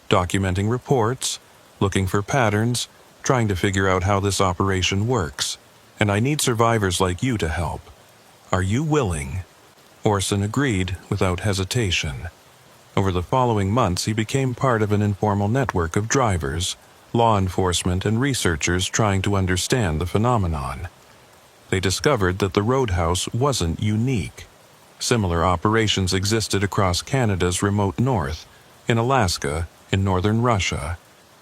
documenting reports, looking for patterns, trying to figure out how this operation works. And I need survivors like you to help. Are you willing?" Orson agreed without hesitation. Over the following months, he became part of an informal network of drivers, law enforcement, and researchers trying to understand the phenomenon. They discovered that the roadhouse wasn't unique. Similar operations existed across Canada's remote north, in Alaska, in northern Russia.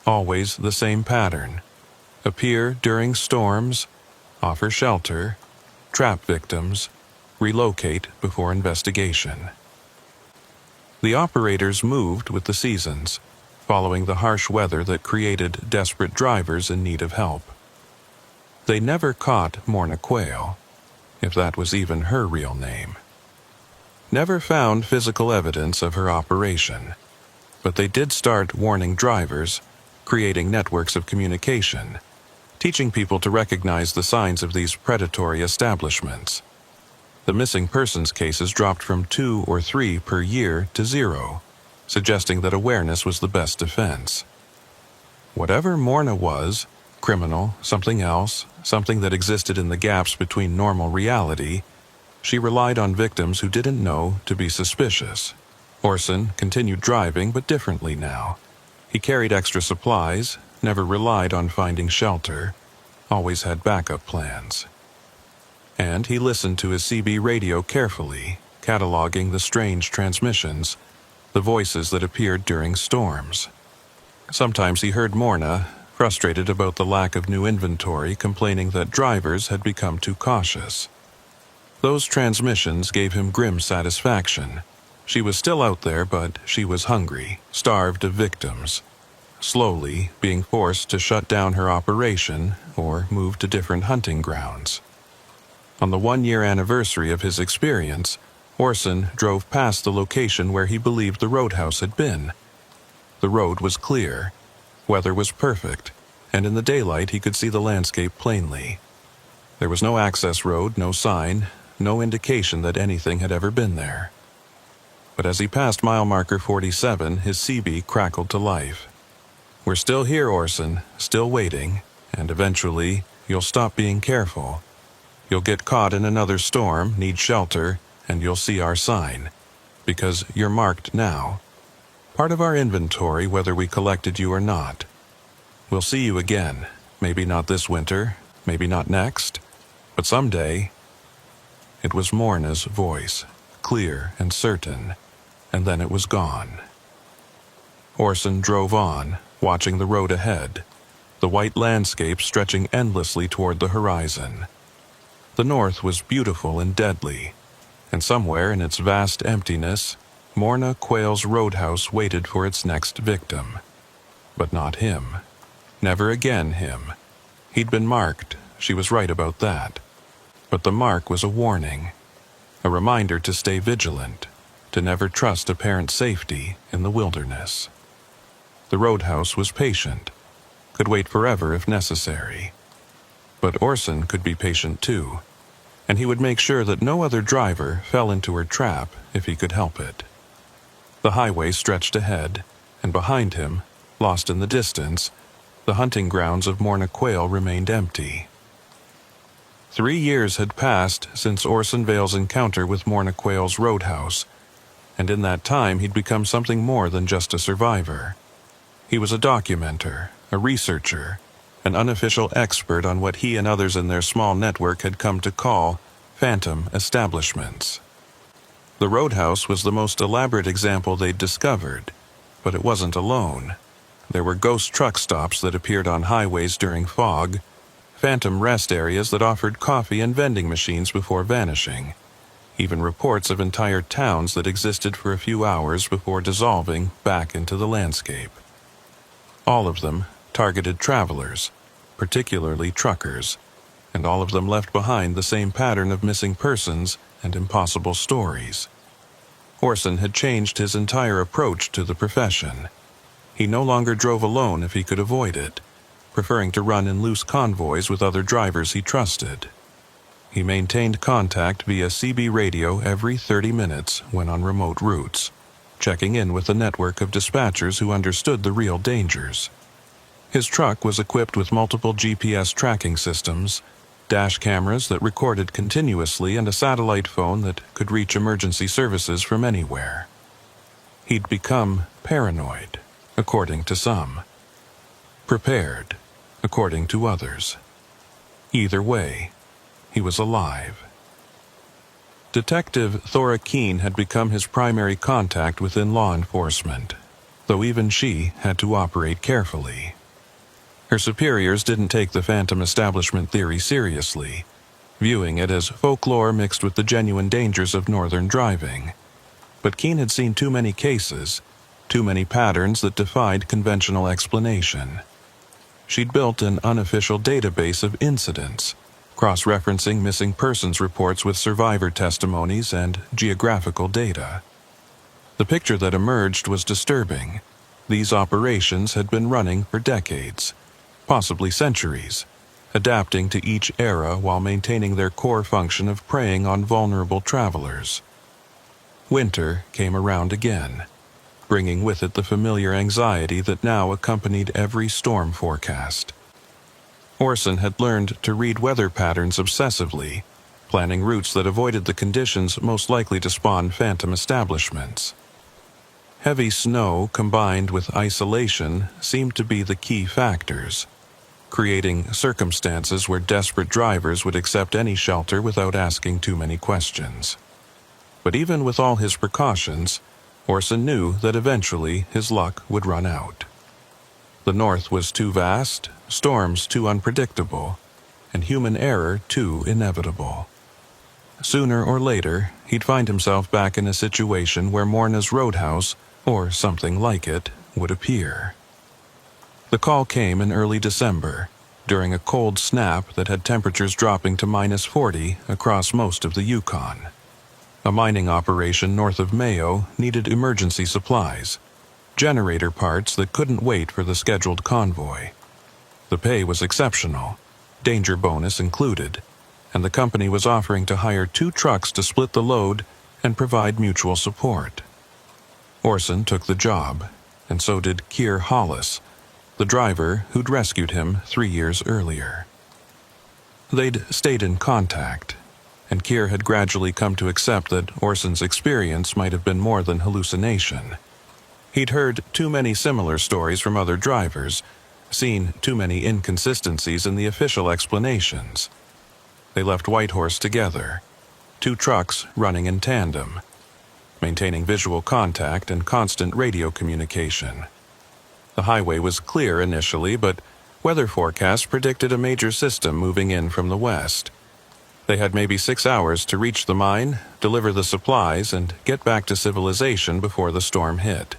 Always the same pattern. Appear during storms, offer shelter, trap victims, relocate before investigation. The operators moved with the seasons, following the harsh weather that created desperate drivers in need of help. They never caught Morna Quayle, if that was even her real name. Never found physical evidence of her operation, but they did start warning drivers, creating networks of communication, teaching people to recognize the signs of these predatory establishments. The missing persons cases dropped from 2 or 3 per year to 0, suggesting that awareness was the best defense. Whatever Morna was, criminal, something else, something that existed in the gaps between normal reality, she relied on victims who didn't know to be suspicious. Orson continued driving, but differently now. He carried extra supplies, never relied on finding shelter, always had backup plans. And he listened to his CB radio carefully, cataloging the strange transmissions, the voices that appeared during storms. Sometimes he heard Morna, frustrated about the lack of new inventory, complaining that drivers had become too cautious. Those transmissions gave him grim satisfaction. She was still out there, but she was hungry, starved of victims. Slowly being forced to shut down her operation or move to different hunting grounds. On the 1-year anniversary of his experience, Orson drove past the location where he believed the roadhouse had been. The road was clear, weather was perfect, and in the daylight he could see the landscape plainly. There was no access road, no sign, no indication that anything had ever been there. But as he passed mile marker 47, his CB crackled to life. "We're still here, Orson, still waiting, and eventually you'll stop being careful. You'll get caught in another storm, need shelter, and you'll see our sign. Because you're marked now. Part of our inventory whether we collected you or not. We'll see you again, maybe not this winter, maybe not next, but someday." It was Morna's voice, clear and certain, and then it was gone. Orson drove on, watching the road ahead, the white landscape stretching endlessly toward the horizon. The north was beautiful and deadly, and somewhere in its vast emptiness, Morna Quayle's roadhouse waited for its next victim. But not him. Never again him. He'd been marked, she was right about that. But the mark was a warning, a reminder to stay vigilant, to never trust apparent safety in the wilderness. The roadhouse was patient, could wait forever if necessary. But Orson could be patient too, and he would make sure that no other driver fell into her trap if he could help it. The highway stretched ahead, and behind him, lost in the distance, the hunting grounds of Morna Quayle remained empty. 3 years had passed since Orson Vale's encounter with Morna Quayle's roadhouse, and in that time he'd become something more than just a survivor. He was a documenter, a researcher, an unofficial expert on what he and others in their small network had come to call phantom establishments. The roadhouse was the most elaborate example they'd discovered, but it wasn't alone. There were ghost truck stops that appeared on highways during fog, phantom rest areas that offered coffee and vending machines before vanishing, even reports of entire towns that existed for a few hours before dissolving back into the landscape. All of them targeted travelers, particularly truckers, and all of them left behind the same pattern of missing persons and impossible stories. Orson had changed his entire approach to the profession. He no longer drove alone if he could avoid it, preferring to run in loose convoys with other drivers he trusted. He maintained contact via CB radio every 30 minutes when on remote routes, checking in with a network of dispatchers who understood the real dangers. His truck was equipped with multiple GPS tracking systems, dash cameras that recorded continuously, and a satellite phone that could reach emergency services from anywhere. He'd become paranoid, according to some. Prepared, according to others. Either way, he was alive. Detective Thora Keene had become his primary contact within law enforcement, though even she had to operate carefully. Her superiors didn't take the phantom establishment theory seriously, viewing it as folklore mixed with the genuine dangers of northern driving. But Keene had seen too many cases, too many patterns that defied conventional explanation. She'd built an unofficial database of incidents, cross-referencing missing persons reports with survivor testimonies and geographical data. The picture that emerged was disturbing. These operations had been running for decades, possibly centuries, adapting to each era while maintaining their core function of preying on vulnerable travelers. Winter came around again, bringing with it the familiar anxiety that now accompanied every storm forecast. Orson had learned to read weather patterns obsessively, planning routes that avoided the conditions most likely to spawn phantom establishments. Heavy snow combined with isolation seemed to be the key factors, creating circumstances where desperate drivers would accept any shelter without asking too many questions. But even with all his precautions, Orson knew that eventually his luck would run out. The North was too vast, storms too unpredictable, and human error too inevitable. Sooner or later, he'd find himself back in a situation where Morna's roadhouse, or something like it, would appear. The call came in early December, during a cold snap that had temperatures dropping to -40 across most of the Yukon. A mining operation north of Mayo needed emergency supplies, generator parts that couldn't wait for the scheduled convoy. The pay was exceptional, danger bonus included, and the company was offering to hire 2 trucks to split the load and provide mutual support. Orson took the job, and so did Keir Hollis, the driver who'd rescued him 3 years earlier. They'd stayed in contact, and Keir had gradually come to accept that Orson's experience might have been more than hallucination. He'd heard too many similar stories from other drivers, seen too many inconsistencies in the official explanations. They left Whitehorse together, 2 trucks running in tandem, maintaining visual contact and constant radio communication. The highway was clear initially, but weather forecasts predicted a major system moving in from the west. They had maybe 6 hours to reach the mine, deliver the supplies, and get back to civilization before the storm hit.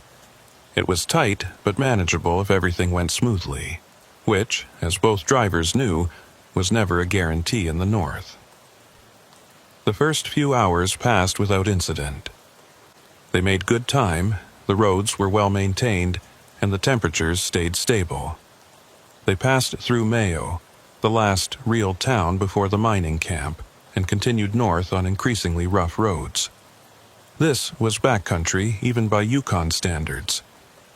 It was tight but manageable if everything went smoothly, which, as both drivers knew, was never a guarantee in the north. The first few hours passed without incident. They made good time, the roads were well maintained, and the temperatures stayed stable. They passed through Mayo, the last real town before the mining camp, and continued north on increasingly rough roads. This was backcountry even by Yukon standards,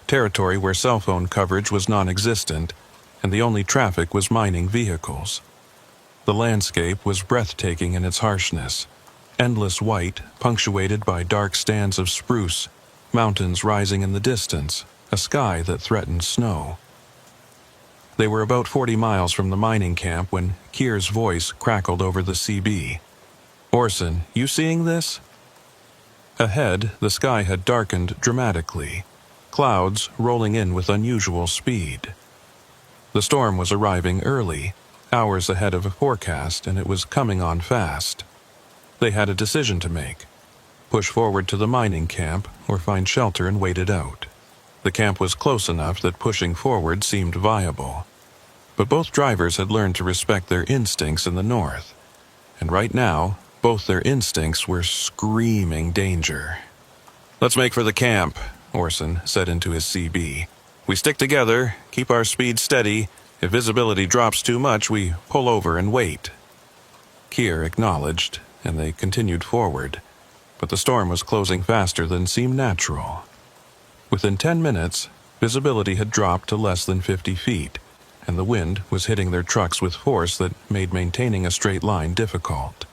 territory where cell phone coverage was non-existent, and the only traffic was mining vehicles. The landscape was breathtaking in its harshness. Endless white, punctuated by dark stands of spruce, mountains rising in the distance, a sky that threatened snow. They were about 40 miles from the mining camp when Kier's voice crackled over the CB. "Orson, you seeing this?" Ahead, the sky had darkened dramatically, clouds rolling in with unusual speed. The storm was arriving early, hours ahead of a forecast, and it was coming on fast. They had a decision to make: push forward to the mining camp or find shelter and wait it out. The camp was close enough that pushing forward seemed viable. But both drivers had learned to respect their instincts in the north, and right now, both their instincts were screaming danger. "Let's make for the camp," Orson said into his CB. "We stick together, keep our speed steady. If visibility drops too much, we pull over and wait." Kier acknowledged, and they continued forward, but the storm was closing faster than seemed natural. Within 10 minutes, visibility had dropped to less than 50 feet, and the wind was hitting their trucks with force that made maintaining a straight line difficult.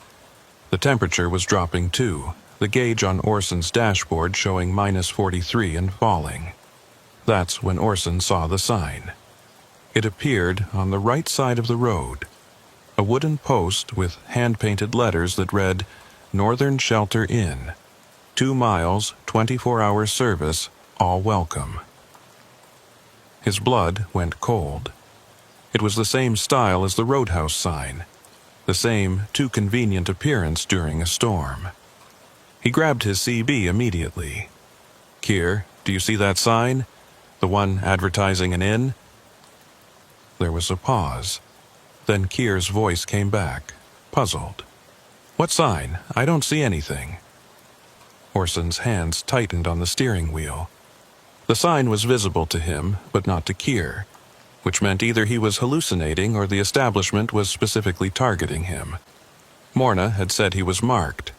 The temperature was dropping too, the gauge on Orson's dashboard showing -43 and falling. That's when Orson saw the sign. It appeared on the right side of the road, a wooden post with hand-painted letters that read, "Northern Shelter Inn, 2 miles, 24-hour service, all welcome." His blood went cold. It was the same style as the roadhouse sign, the same too convenient appearance during a storm. He grabbed his CB immediately. "Kier, do you see that sign? The one advertising an inn?" There was a pause. Then Kier's voice came back, puzzled. "What sign? I don't see anything." Orson's hands tightened on the steering wheel. The sign was visible to him, but not to Kier, which meant either he was hallucinating or the establishment was specifically targeting him. Morna had said he was marked,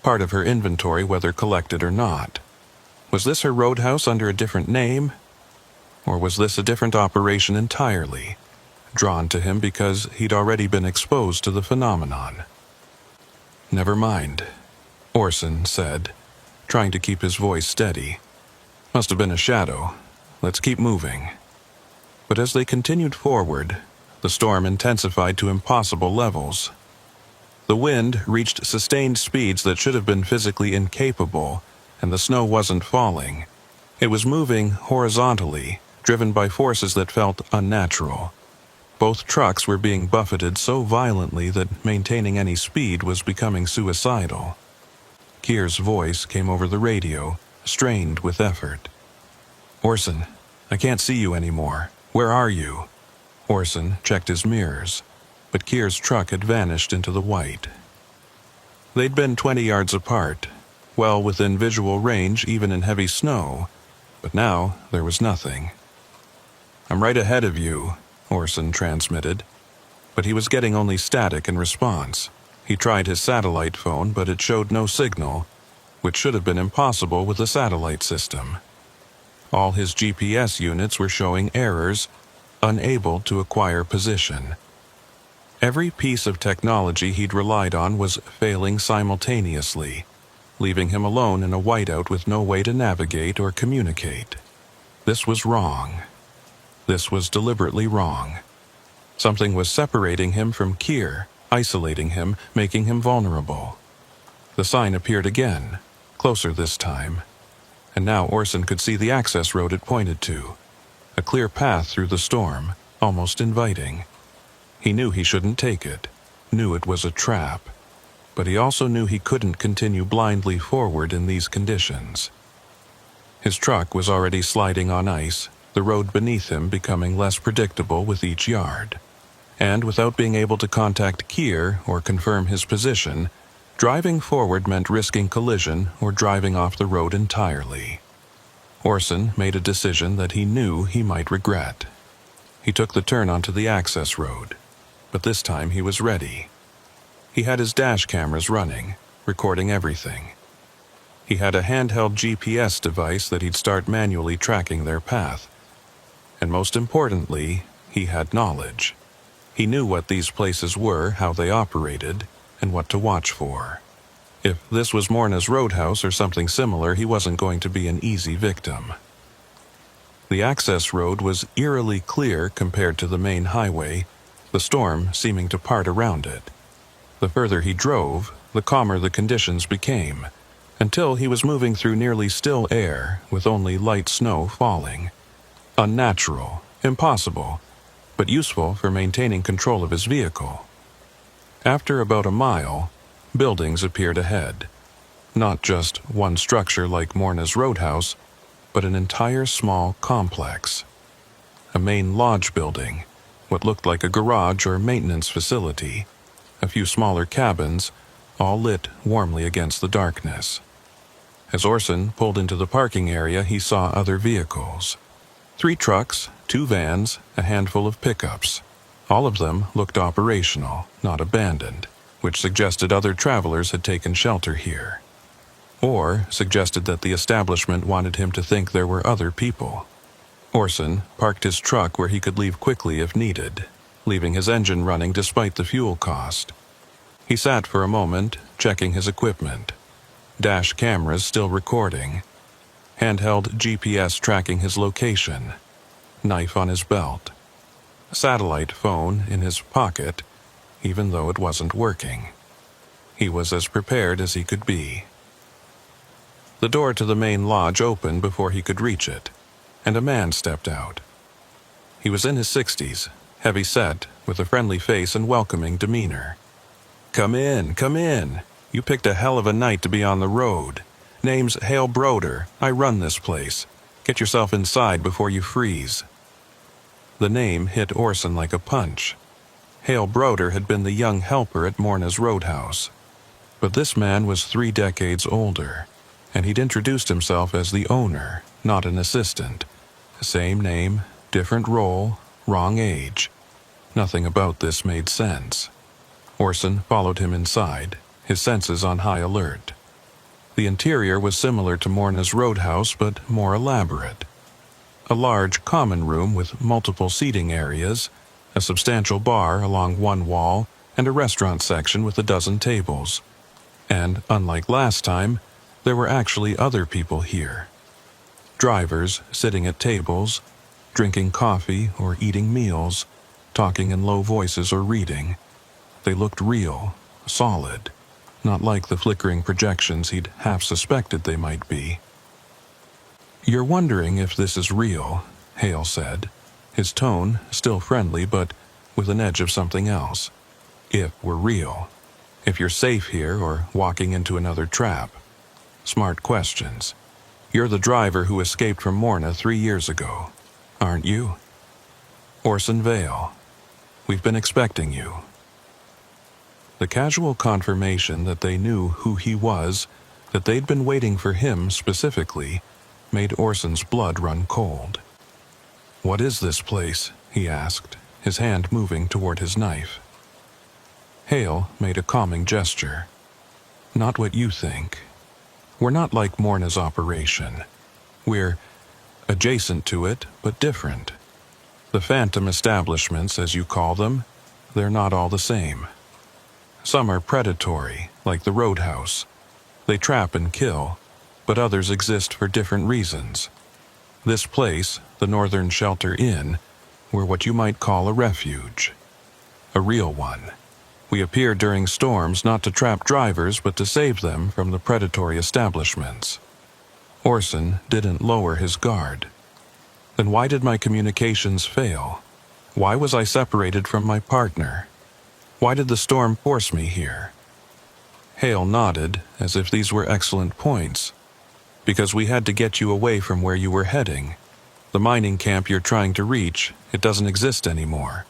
part of her inventory whether collected or not. Was this her roadhouse under a different name? Or was this a different operation entirely, drawn to him because he'd already been exposed to the phenomenon? "Never mind," Orson said, trying to keep his voice steady. "Must have been a shadow. Let's keep moving." But as they continued forward, the storm intensified to impossible levels. The wind reached sustained speeds that should have been physically incapable, and the snow wasn't falling. It was moving horizontally, driven by forces that felt unnatural. Both trucks were being buffeted so violently that maintaining any speed was becoming suicidal. Kier's voice came over the radio, strained with effort. "Orson, I can't see you anymore. Where are you?" Orson checked his mirrors, but Kier's truck had vanished into the white. They'd been 20 yards apart, well within visual range even in heavy snow, but now there was nothing. "I'm right ahead of you," Orson transmitted, but he was getting only static in response. He tried his satellite phone, but it showed no signal, which should have been impossible with a satellite system. All his GPS units were showing errors, unable to acquire position. Every piece of technology he'd relied on was failing simultaneously, leaving him alone in a whiteout with no way to navigate or communicate. This was wrong. This was deliberately wrong. Something was separating him from Kier, isolating him, making him vulnerable. The sign appeared again, closer this time, and now Orson could see the access road it pointed to, a clear path through the storm, almost inviting. He knew he shouldn't take it, knew it was a trap, but he also knew he couldn't continue blindly forward in these conditions. His truck was already sliding on ice, the road beneath him becoming less predictable with each yard. And without being able to contact Kier or confirm his position, driving forward meant risking collision or driving off the road entirely. Orson made a decision that he knew he might regret. He took the turn onto the access road, but this time he was ready. He had his dash cameras running, recording everything. He had a handheld GPS device that he'd start manually tracking their path. And most importantly, he had knowledge. He knew what these places were, how they operated, and what to watch for. If this was Morna's Roadhouse or something similar, he wasn't going to be an easy victim. The access road was eerily clear compared to the main highway, the storm seeming to part around it. The further he drove, the calmer the conditions became, until he was moving through nearly still air with only light snow falling. Unnatural, impossible, but useful for maintaining control of his vehicle. After about a mile, buildings appeared ahead. Not just one structure like Morna's Roadhouse, but an entire small complex. A main lodge building, what looked like a garage or maintenance facility, a few smaller cabins, all lit warmly against the darkness. As Orson pulled into the parking area, he saw other vehicles. 3 trucks, 2 vans, a handful of pickups. All of them looked operational, not abandoned, which suggested other travelers had taken shelter here. Or suggested that the establishment wanted him to think there were other people. Orson parked his truck where he could leave quickly if needed, leaving his engine running despite the fuel cost. He sat for a moment, checking his equipment. Dash cameras still recording. Handheld GPS tracking his location. Knife on his belt. Satellite phone in his pocket, even though it wasn't working. He was as prepared as he could be. The door to the main lodge opened before he could reach it, and a man stepped out. He was in his 60s, heavy-set, with a friendly face and welcoming demeanor. Come in, come in. You picked a hell of a night to be on the road. Name's Hale Broder. I run this place. Get yourself inside before you freeze." The name hit Orson like a punch. Hale Broder had been the young helper at Morna's Roadhouse. But this man was 3 decades older, and he'd introduced himself as the owner, not an assistant. Same name, different role, wrong age. Nothing about this made sense. Orson followed him inside, his senses on high alert. The interior was similar to Morna's Roadhouse, but more elaborate. A large common room with multiple seating areas, a substantial bar along one wall, and a restaurant section with a dozen tables. And, unlike last time, there were actually other people here. Drivers sitting at tables, drinking coffee or eating meals, talking in low voices or reading. They looked real, solid, not like the flickering projections he'd half suspected they might be. "You're wondering if this is real," Hale said, his tone still friendly but with an edge of something else. "If we're real. If you're safe here or walking into another trap. Smart questions. You're the driver who escaped from Morna 3 years ago, aren't you?" "Orson Vale. We've been expecting you." The casual confirmation that they knew who he was, that they'd been waiting for him specifically, made Orson's blood run cold. "What is this place?" he asked, his hand moving toward his knife. Hale made a calming gesture. "Not what you think. We're not like Morna's operation. We're adjacent to it, but different. The phantom establishments, as you call them, they're not all the same. Some are predatory, like the Roadhouse. They trap and kill, but others exist for different reasons. This place, the Northern Shelter Inn, we're what you might call a refuge. A real one. We appear during storms not to trap drivers but to save them from the predatory establishments." Orson didn't lower his guard. "Then why did my communications fail? Why was I separated from my partner? Why did the storm force me here?" Hale nodded, as if these were excellent points. "Because we had to get you away from where you were heading. The mining camp you're trying to reach, it doesn't exist anymore.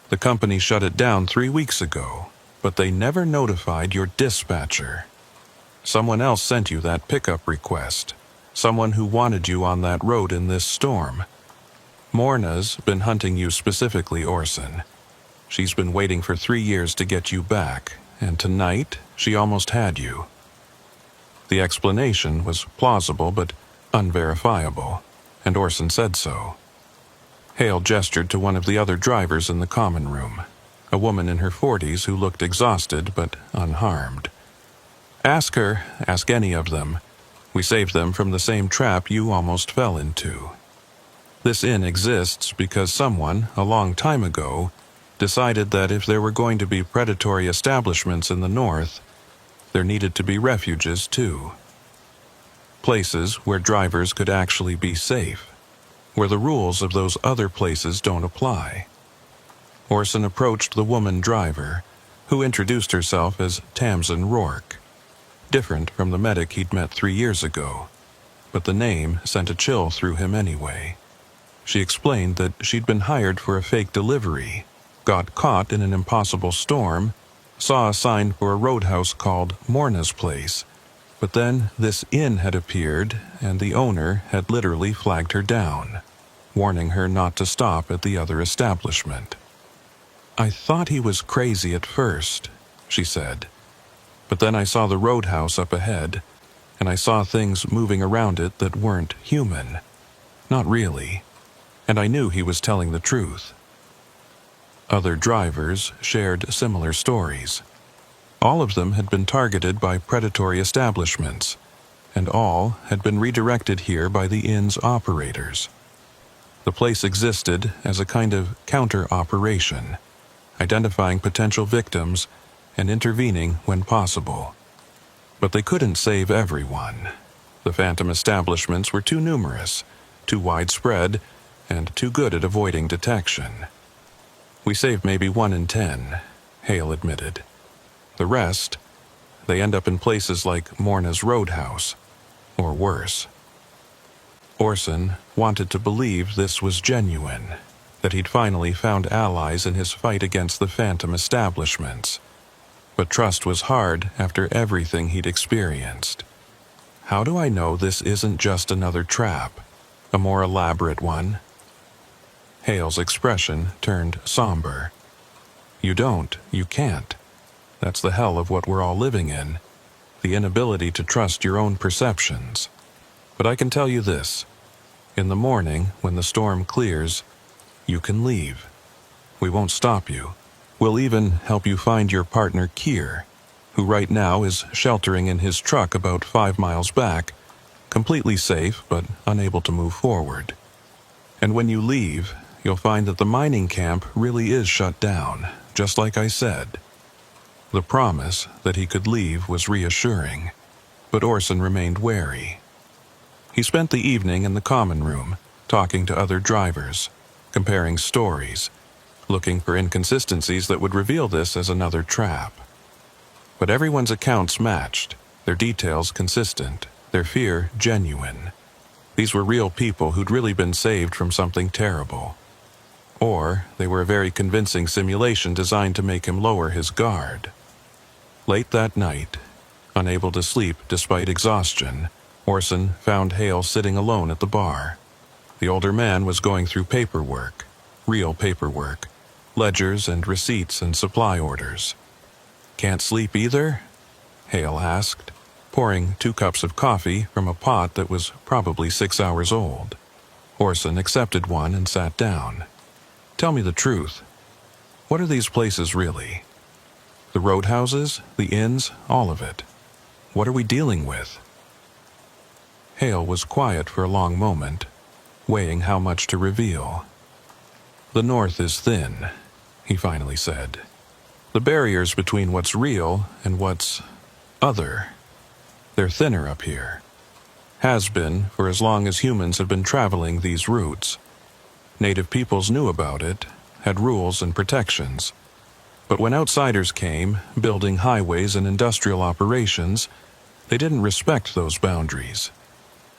The company shut it down 3 weeks ago, but they never notified your dispatcher. Someone else sent you that pickup request. Someone who wanted you on that road in this storm. Morna's been hunting you specifically, Orson. She's been waiting for 3 years to get you back, and tonight she almost had you." The explanation was plausible but unverifiable, and Orson said so. Hale gestured to one of the other drivers in the common room. a woman in her 40s who looked exhausted but unharmed. Ask her, ask any of them. We saved them from the same trap you almost fell into. This inn exists because someone, a long time ago, decided that if there were going to be predatory establishments in the north, there needed to be refuges too. Places where drivers could actually be safe, where the rules of those other places don't apply. Orson approached the woman driver, who introduced herself as Tamsin Rourke, different from the medic he'd met 3 years ago, but the name sent a chill through him anyway. She explained that she'd been hired for a fake delivery, got caught in an impossible storm, saw a sign for a roadhouse called Morna's Place, but then this inn had appeared and the owner had literally flagged her down, warning her not to stop at the other establishment. I thought he was crazy at first, she said, but then I saw the roadhouse up ahead, and I saw things moving around it that weren't human. Not really. And I knew he was telling the truth. Other drivers shared similar stories. All of them had been targeted by predatory establishments, and all had been redirected here by the inn's operators. The place existed as a kind of counter-operation, identifying potential victims and intervening when possible. But they couldn't save everyone. The phantom establishments were too numerous, too widespread, and too good at avoiding detection. We saved maybe 1 in 10, Hale admitted. The rest, they end up in places like Morna's Roadhouse, or worse. Orson wanted to believe this was genuine, that he'd finally found allies in his fight against the phantom establishments. But trust was hard after everything he'd experienced. How do I know this isn't just another trap, a more elaborate one? Hale's expression turned somber. You don't, you can't. That's the hell of what we're all living in, the inability to trust your own perceptions. But I can tell you this. In the morning, when the storm clears, you can leave. We won't stop you. We'll even help you find your partner Keir, who right now is sheltering in his truck about 5 miles back, completely safe but unable to move forward. And when you leave, you'll find that the mining camp really is shut down, just like I said. The promise that he could leave was reassuring, but Orson remained wary. He spent the evening in the common room, talking to other drivers, comparing stories, looking for inconsistencies that would reveal this as another trap. But everyone's accounts matched, their details consistent, their fear genuine. These were real people who'd really been saved from something terrible. Or they were a very convincing simulation designed to make him lower his guard. Late that night, unable to sleep despite exhaustion, Orson found Hale sitting alone at the bar. The older man was going through paperwork, real paperwork, ledgers and receipts and supply orders. Can't sleep either? Hale asked, pouring 2 cups of coffee from a pot that was probably 6 hours old. Orson accepted one and sat down. Tell me the truth. What are these places really? The roadhouses, the inns, all of it. What are we dealing with? Hale was quiet for a long moment, weighing how much to reveal. The north is thin, he finally said. The barriers between what's real and what's other, they're thinner up here. Has been for as long as humans have been traveling these routes. Native peoples knew about it, had rules and protections. But when outsiders came, building highways and industrial operations, they didn't respect those boundaries.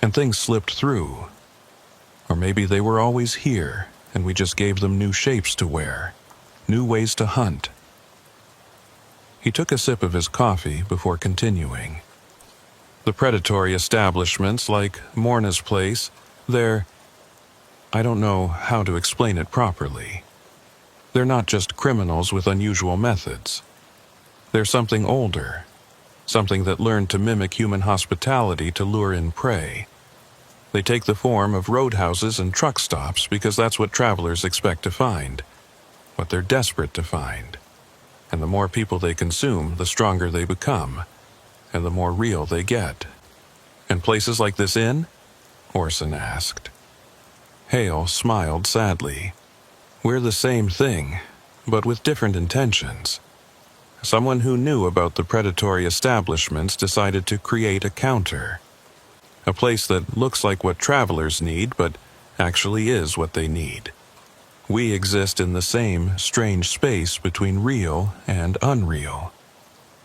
And things slipped through. Or maybe they were always here, and we just gave them new shapes to wear, new ways to hunt. He took a sip of his coffee before continuing. The predatory establishments like Morna's Place, I don't know how to explain it properly. They're not just criminals with unusual methods. They're something older, something that learned to mimic human hospitality to lure in prey. They take the form of roadhouses and truck stops because that's what travelers expect to find, what they're desperate to find. And the more people they consume, the stronger they become, and the more real they get. And places like this inn? Orson asked. Hale smiled sadly. We're the same thing, but with different intentions. Someone who knew about the predatory establishments decided to create a counter. A place that looks like what travelers need, but actually is what they need. We exist in the same strange space between real and unreal.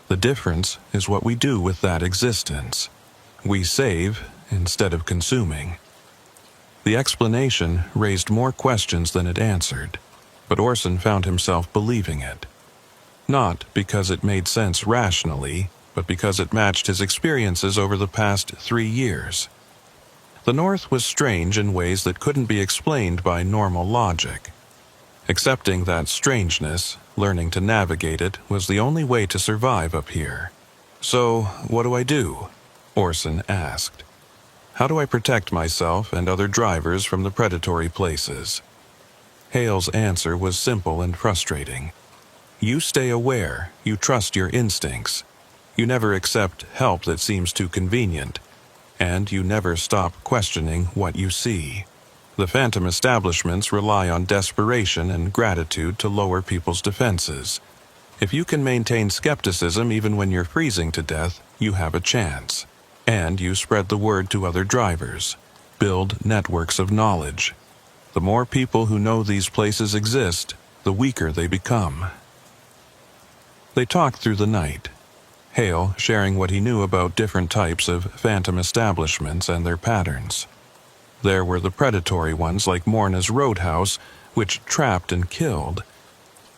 The difference is what we do with that existence. We save instead of consuming. The explanation raised more questions than it answered, but Orson found himself believing it. Not because it made sense rationally, but because it matched his experiences over the past 3 years. The North was strange in ways that couldn't be explained by normal logic. Accepting that strangeness, learning to navigate it, was the only way to survive up here. So, what do I do? Orson asked. How do I protect myself and other drivers from the predatory places? Hale's answer was simple and frustrating. You stay aware, you trust your instincts. You never accept help that seems too convenient, and you never stop questioning what you see. The phantom establishments rely on desperation and gratitude to lower people's defenses. If you can maintain skepticism even when you're freezing to death, you have a chance. And you spread the word to other drivers. Build networks of knowledge. The more people who know these places exist, the weaker they become. They talked through the night. Hale sharing what he knew about different types of phantom establishments and their patterns. There were the predatory ones like Morna's Roadhouse, which trapped and killed.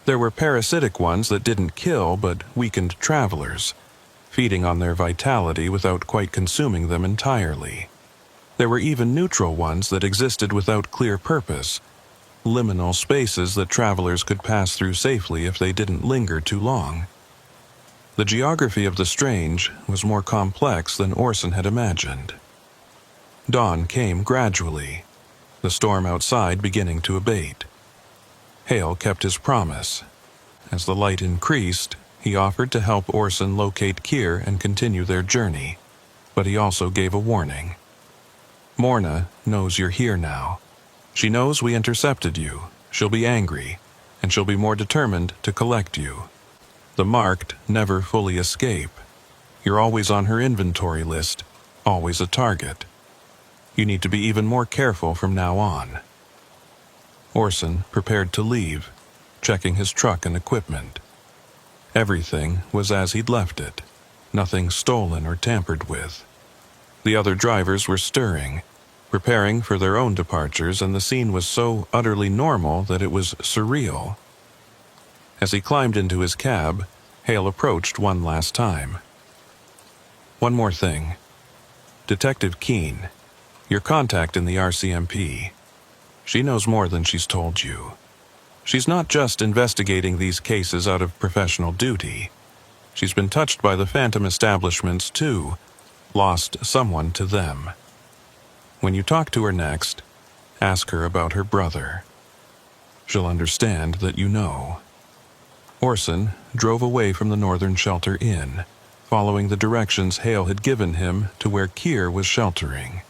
There were parasitic ones that didn't kill but weakened travelers, feeding on their vitality without quite consuming them entirely. There were even neutral ones that existed without clear purpose, liminal spaces that travelers could pass through safely if they didn't linger too long. The geography of the strange was more complex than Orson had imagined. Dawn came gradually, the storm outside beginning to abate. Hale kept his promise. As the light increased, he offered to help Orson locate Kier and continue their journey, but he also gave a warning. Morna knows you're here now. She knows we intercepted you. She'll be angry, and she'll be more determined to collect you. The marked never fully escape. You're always on her inventory list, always a target. You need to be even more careful from now on. Orson prepared to leave, checking his truck and equipment. Everything was as he'd left it, nothing stolen or tampered with. The other drivers were stirring, preparing for their own departures, and the scene was so utterly normal that it was surreal. As he climbed into his cab, Hale approached one last time. One more thing. Detective Keene, your contact in the RCMP. She knows more than she's told you. She's not just investigating these cases out of professional duty. She's been touched by the phantom establishments too, lost someone to them. When you talk to her next, ask her about her brother. She'll understand that you know. Orson drove away from the Northern Shelter Inn, following the directions Hale had given him to where Kier was sheltering.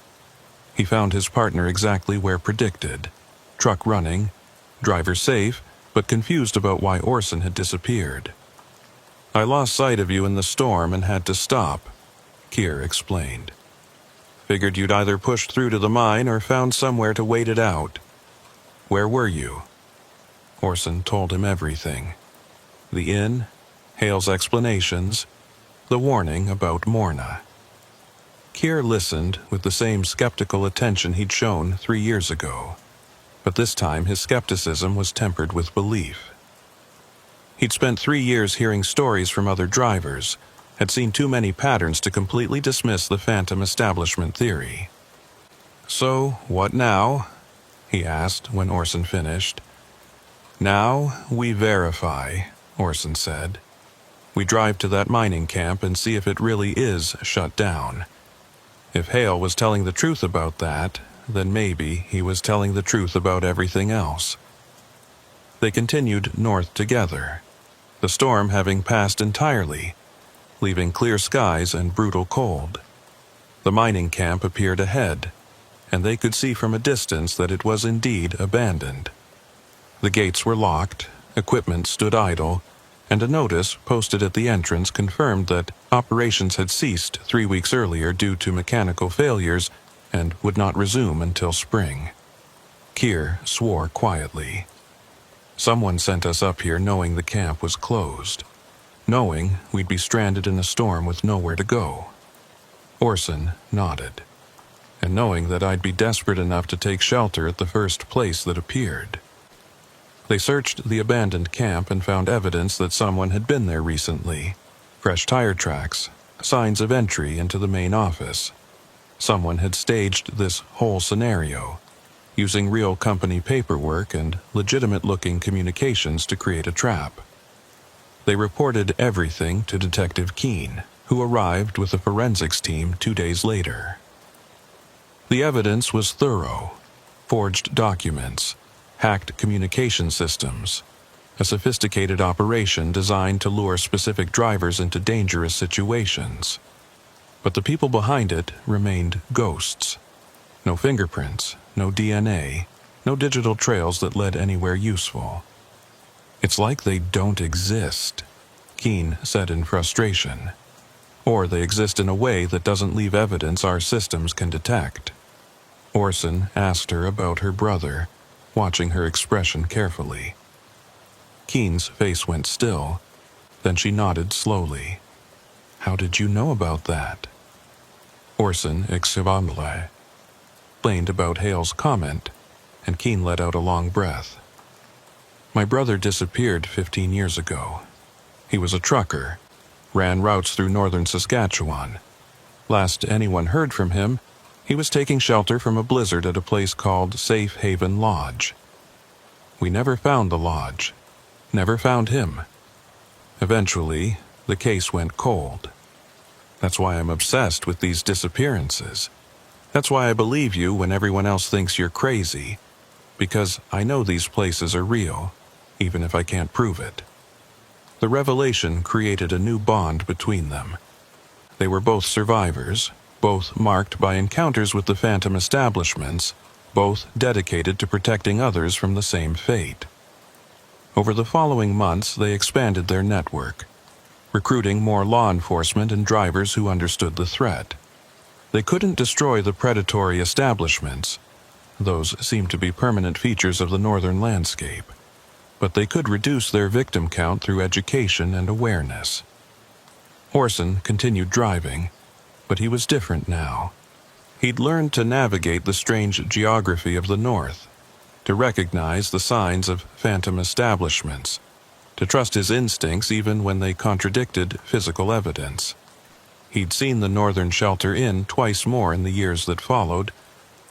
He found his partner exactly where predicted, truck running, driver safe, but confused about why Orson had disappeared. I lost sight of you in the storm and had to stop, Kier explained. Figured you'd either pushed through to the mine or found somewhere to wait it out. Where were you? Orson told him everything. The inn, Hale's explanations, the warning about Morna. Kier listened with the same skeptical attention he'd shown 3 years ago, but this time his skepticism was tempered with belief. He'd spent 3 years hearing stories from other drivers, had seen too many patterns to completely dismiss the phantom establishment theory. So, what now? He asked when Orson finished. Now we verify, Orson said. We drive to that mining camp and see if it really is shut down. If Hale was telling the truth about that, then maybe he was telling the truth about everything else. They continued north together. the storm having passed entirely, leaving clear skies and brutal cold. The mining camp appeared ahead, and they could see from a distance that it was indeed abandoned. The gates were locked, equipment stood idle, and a notice posted at the entrance confirmed that operations had ceased 3 weeks earlier due to mechanical failures and would not resume until spring. Keir swore quietly. Someone sent us up here knowing the camp was closed, knowing we'd be stranded in a storm with nowhere to go. Orson nodded, and knowing that I'd be desperate enough to take shelter at the first place that appeared. They searched the abandoned camp and found evidence that someone had been there recently. Fresh tire tracks, signs of entry into the main office. Someone had staged this whole scenario, using real company paperwork and legitimate-looking communications to create a trap. They reported everything to Detective Keene, who arrived with a forensics team 2 days later. The evidence was thorough: forged documents, hacked communication systems, a sophisticated operation designed to lure specific drivers into dangerous situations. But the people behind it remained ghosts. No fingerprints, no DNA, no digital trails that led anywhere useful. "It's like they don't exist," Keene said in frustration. "Or they exist in a way that doesn't leave evidence our systems can detect." Orson asked her about her brother, watching her expression carefully. Keene's face went still, then she nodded slowly. "How did you know about that?" Orson explained about Hale's comment, and Keene let out a long breath. "My brother disappeared 15 years ago. He was a trucker, ran routes through northern Saskatchewan. Last anyone heard from him, he was taking shelter from a blizzard at a place called Safe Haven Lodge. We never found the lodge, never found him. Eventually, the case went cold. That's why I'm obsessed with these disappearances. That's why I believe you when everyone else thinks you're crazy, because I know these places are real, even if I can't prove it." The revelation created a new bond between them. They were both survivors, both marked by encounters with the phantom establishments, both dedicated to protecting others from the same fate. Over the following months, they expanded their network, recruiting more law enforcement and drivers who understood the threat. They couldn't destroy the predatory establishments. Those seemed to be permanent features of the northern landscape. But they could reduce their victim count through education and awareness. Orson continued driving, but he was different now. He'd learned to navigate the strange geography of the north, to recognize the signs of phantom establishments, to trust his instincts even when they contradicted physical evidence. He'd seen the Northern Shelter Inn twice more in the years that followed,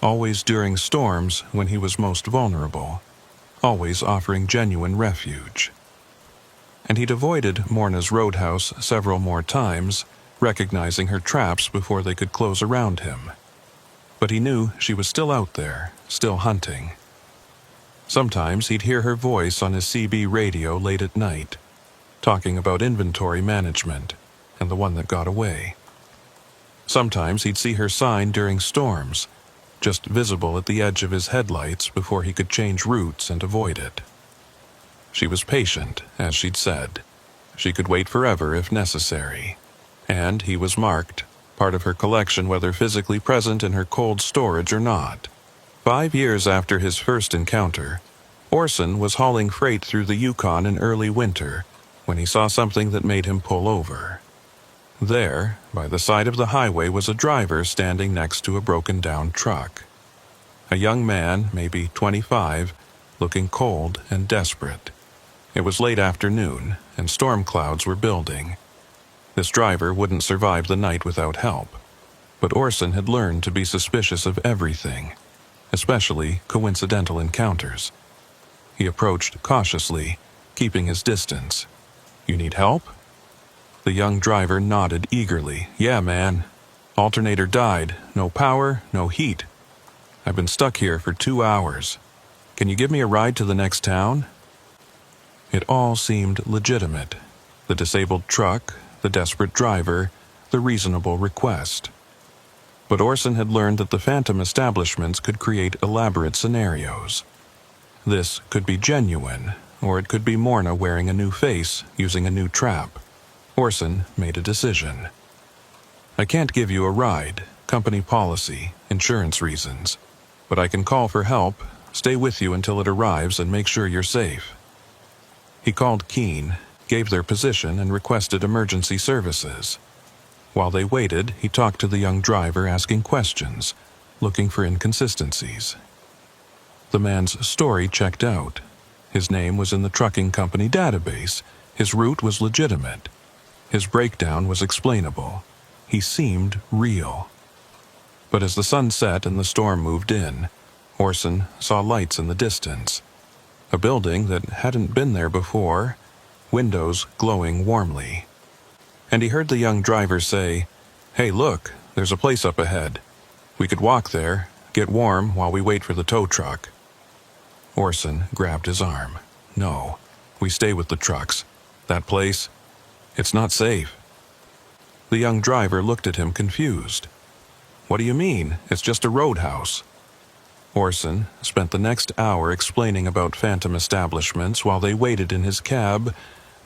always during storms when he was most vulnerable, always offering genuine refuge. And he'd avoided Morna's roadhouse several more times, recognizing her traps before they could close around him. But he knew she was still out there, still hunting. Sometimes he'd hear her voice on his CB radio late at night, talking about inventory management and the one that got away. Sometimes he'd see her sign during storms, just visible at the edge of his headlights before he could change routes and avoid it. She was patient, as she'd said. She could wait forever if necessary. And he was marked, part of her collection whether physically present in her cold storage or not. 5 years after his first encounter, Orson was hauling freight through the Yukon in early winter when he saw something that made him pull over. There, by the side of the highway, was a driver standing next to a broken-down truck. A young man, maybe 25, looking cold and desperate. It was late afternoon, and storm clouds were building. This driver wouldn't survive the night without help, but Orson had learned to be suspicious of everything, especially coincidental encounters. He approached cautiously, keeping his distance. "You need help?" The young driver nodded eagerly. "Yeah, man. Alternator died. No power, no heat. I've been stuck here for 2 hours. Can you give me a ride to the next town?" It all seemed legitimate. The disabled truck, the desperate driver, the reasonable request. But Orson had learned that the phantom establishments could create elaborate scenarios. This could be genuine, or it could be Morna wearing a new face, using a new trap. Orson made a decision. I can't give you a ride, company policy, insurance reasons, but I can call for help, stay with you until it arrives, and make sure you're safe. He called Keene, gave their position, and requested emergency services. While they waited, he talked to the young driver, asking questions, looking for inconsistencies. The man's story checked out. His name was in the trucking company database. His route was legitimate. His breakdown was explainable. He seemed real. But as the sun set and the storm moved in, Orson saw lights in the distance. A building that hadn't been there before, windows glowing warmly. And he heard the young driver say, "Hey, look, there's a place up ahead. We could walk there, get warm while we wait for the tow truck." Orson grabbed his arm. "No, we stay with the trucks. That place, it's not safe." The young driver looked at him confused. "What do you mean? It's just a roadhouse." Orson spent the next hour explaining about phantom establishments while they waited in his cab,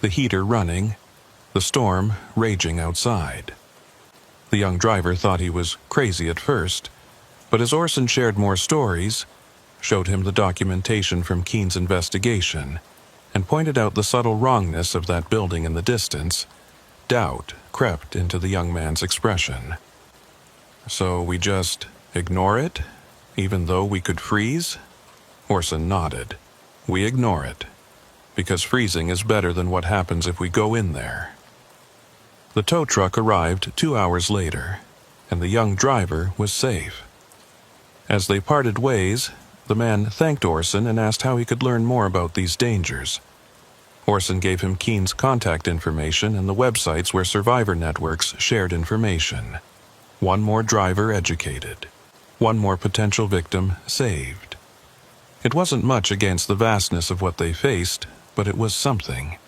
the heater running, the storm raging outside. The young driver thought he was crazy at first, but as Orson shared more stories, showed him the documentation from Keene's investigation, and pointed out the subtle wrongness of that building in the distance, doubt crept into the young man's expression. "So we just ignore it, even though we could freeze?" Orson nodded. "We ignore it, because freezing is better than what happens if we go in there." The tow truck arrived 2 hours later, and the young driver was safe. As they parted ways, the man thanked Orson and asked how he could learn more about these dangers. Orson gave him Keene's contact information and the websites where survivor networks shared information. One more driver educated. One more potential victim saved. It wasn't much against the vastness of what they faced, but it was something.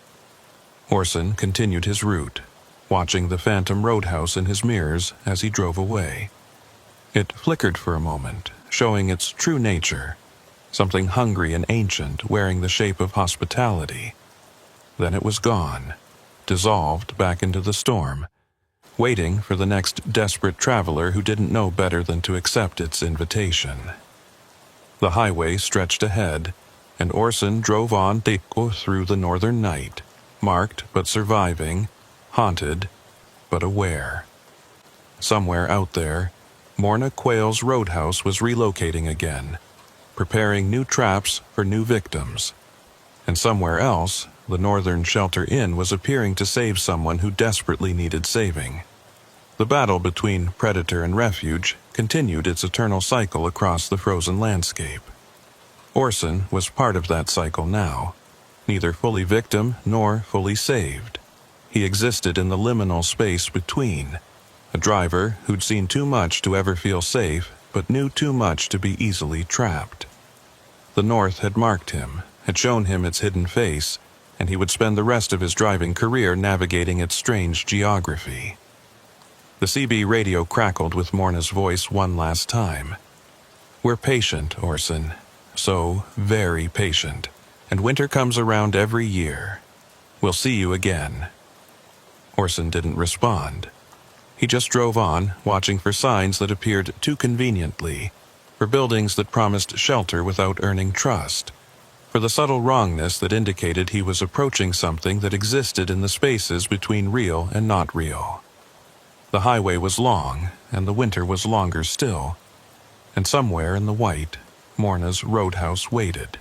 Orson continued his route, watching the phantom roadhouse in his mirrors as he drove away. It flickered for a moment, showing its true nature, something hungry and ancient wearing the shape of hospitality. Then it was gone, dissolved back into the storm, waiting for the next desperate traveler who didn't know better than to accept its invitation. The highway stretched ahead, and Orson drove on through the northern night, marked but surviving, haunted but aware. Somewhere out there, Morna Quayle's roadhouse was relocating again, preparing new traps for new victims. And somewhere else, the Northern Shelter Inn was appearing to save someone who desperately needed saving. The battle between predator and refuge continued its eternal cycle across the frozen landscape. Orson was part of that cycle now, neither fully victim nor fully saved. He existed in the liminal space between, a driver who'd seen too much to ever feel safe, but knew too much to be easily trapped. The North had marked him, had shown him its hidden face, and he would spend the rest of his driving career navigating its strange geography. The CB radio crackled with Morna's voice one last time. "We're patient, Orson. So very patient. And winter comes around every year. We'll see you again." Orson didn't respond. He just drove on, watching for signs that appeared too conveniently, for buildings that promised shelter without earning trust, for the subtle wrongness that indicated he was approaching something that existed in the spaces between real and not real. The highway was long, and the winter was longer still, and somewhere in the white, Morna's roadhouse waited.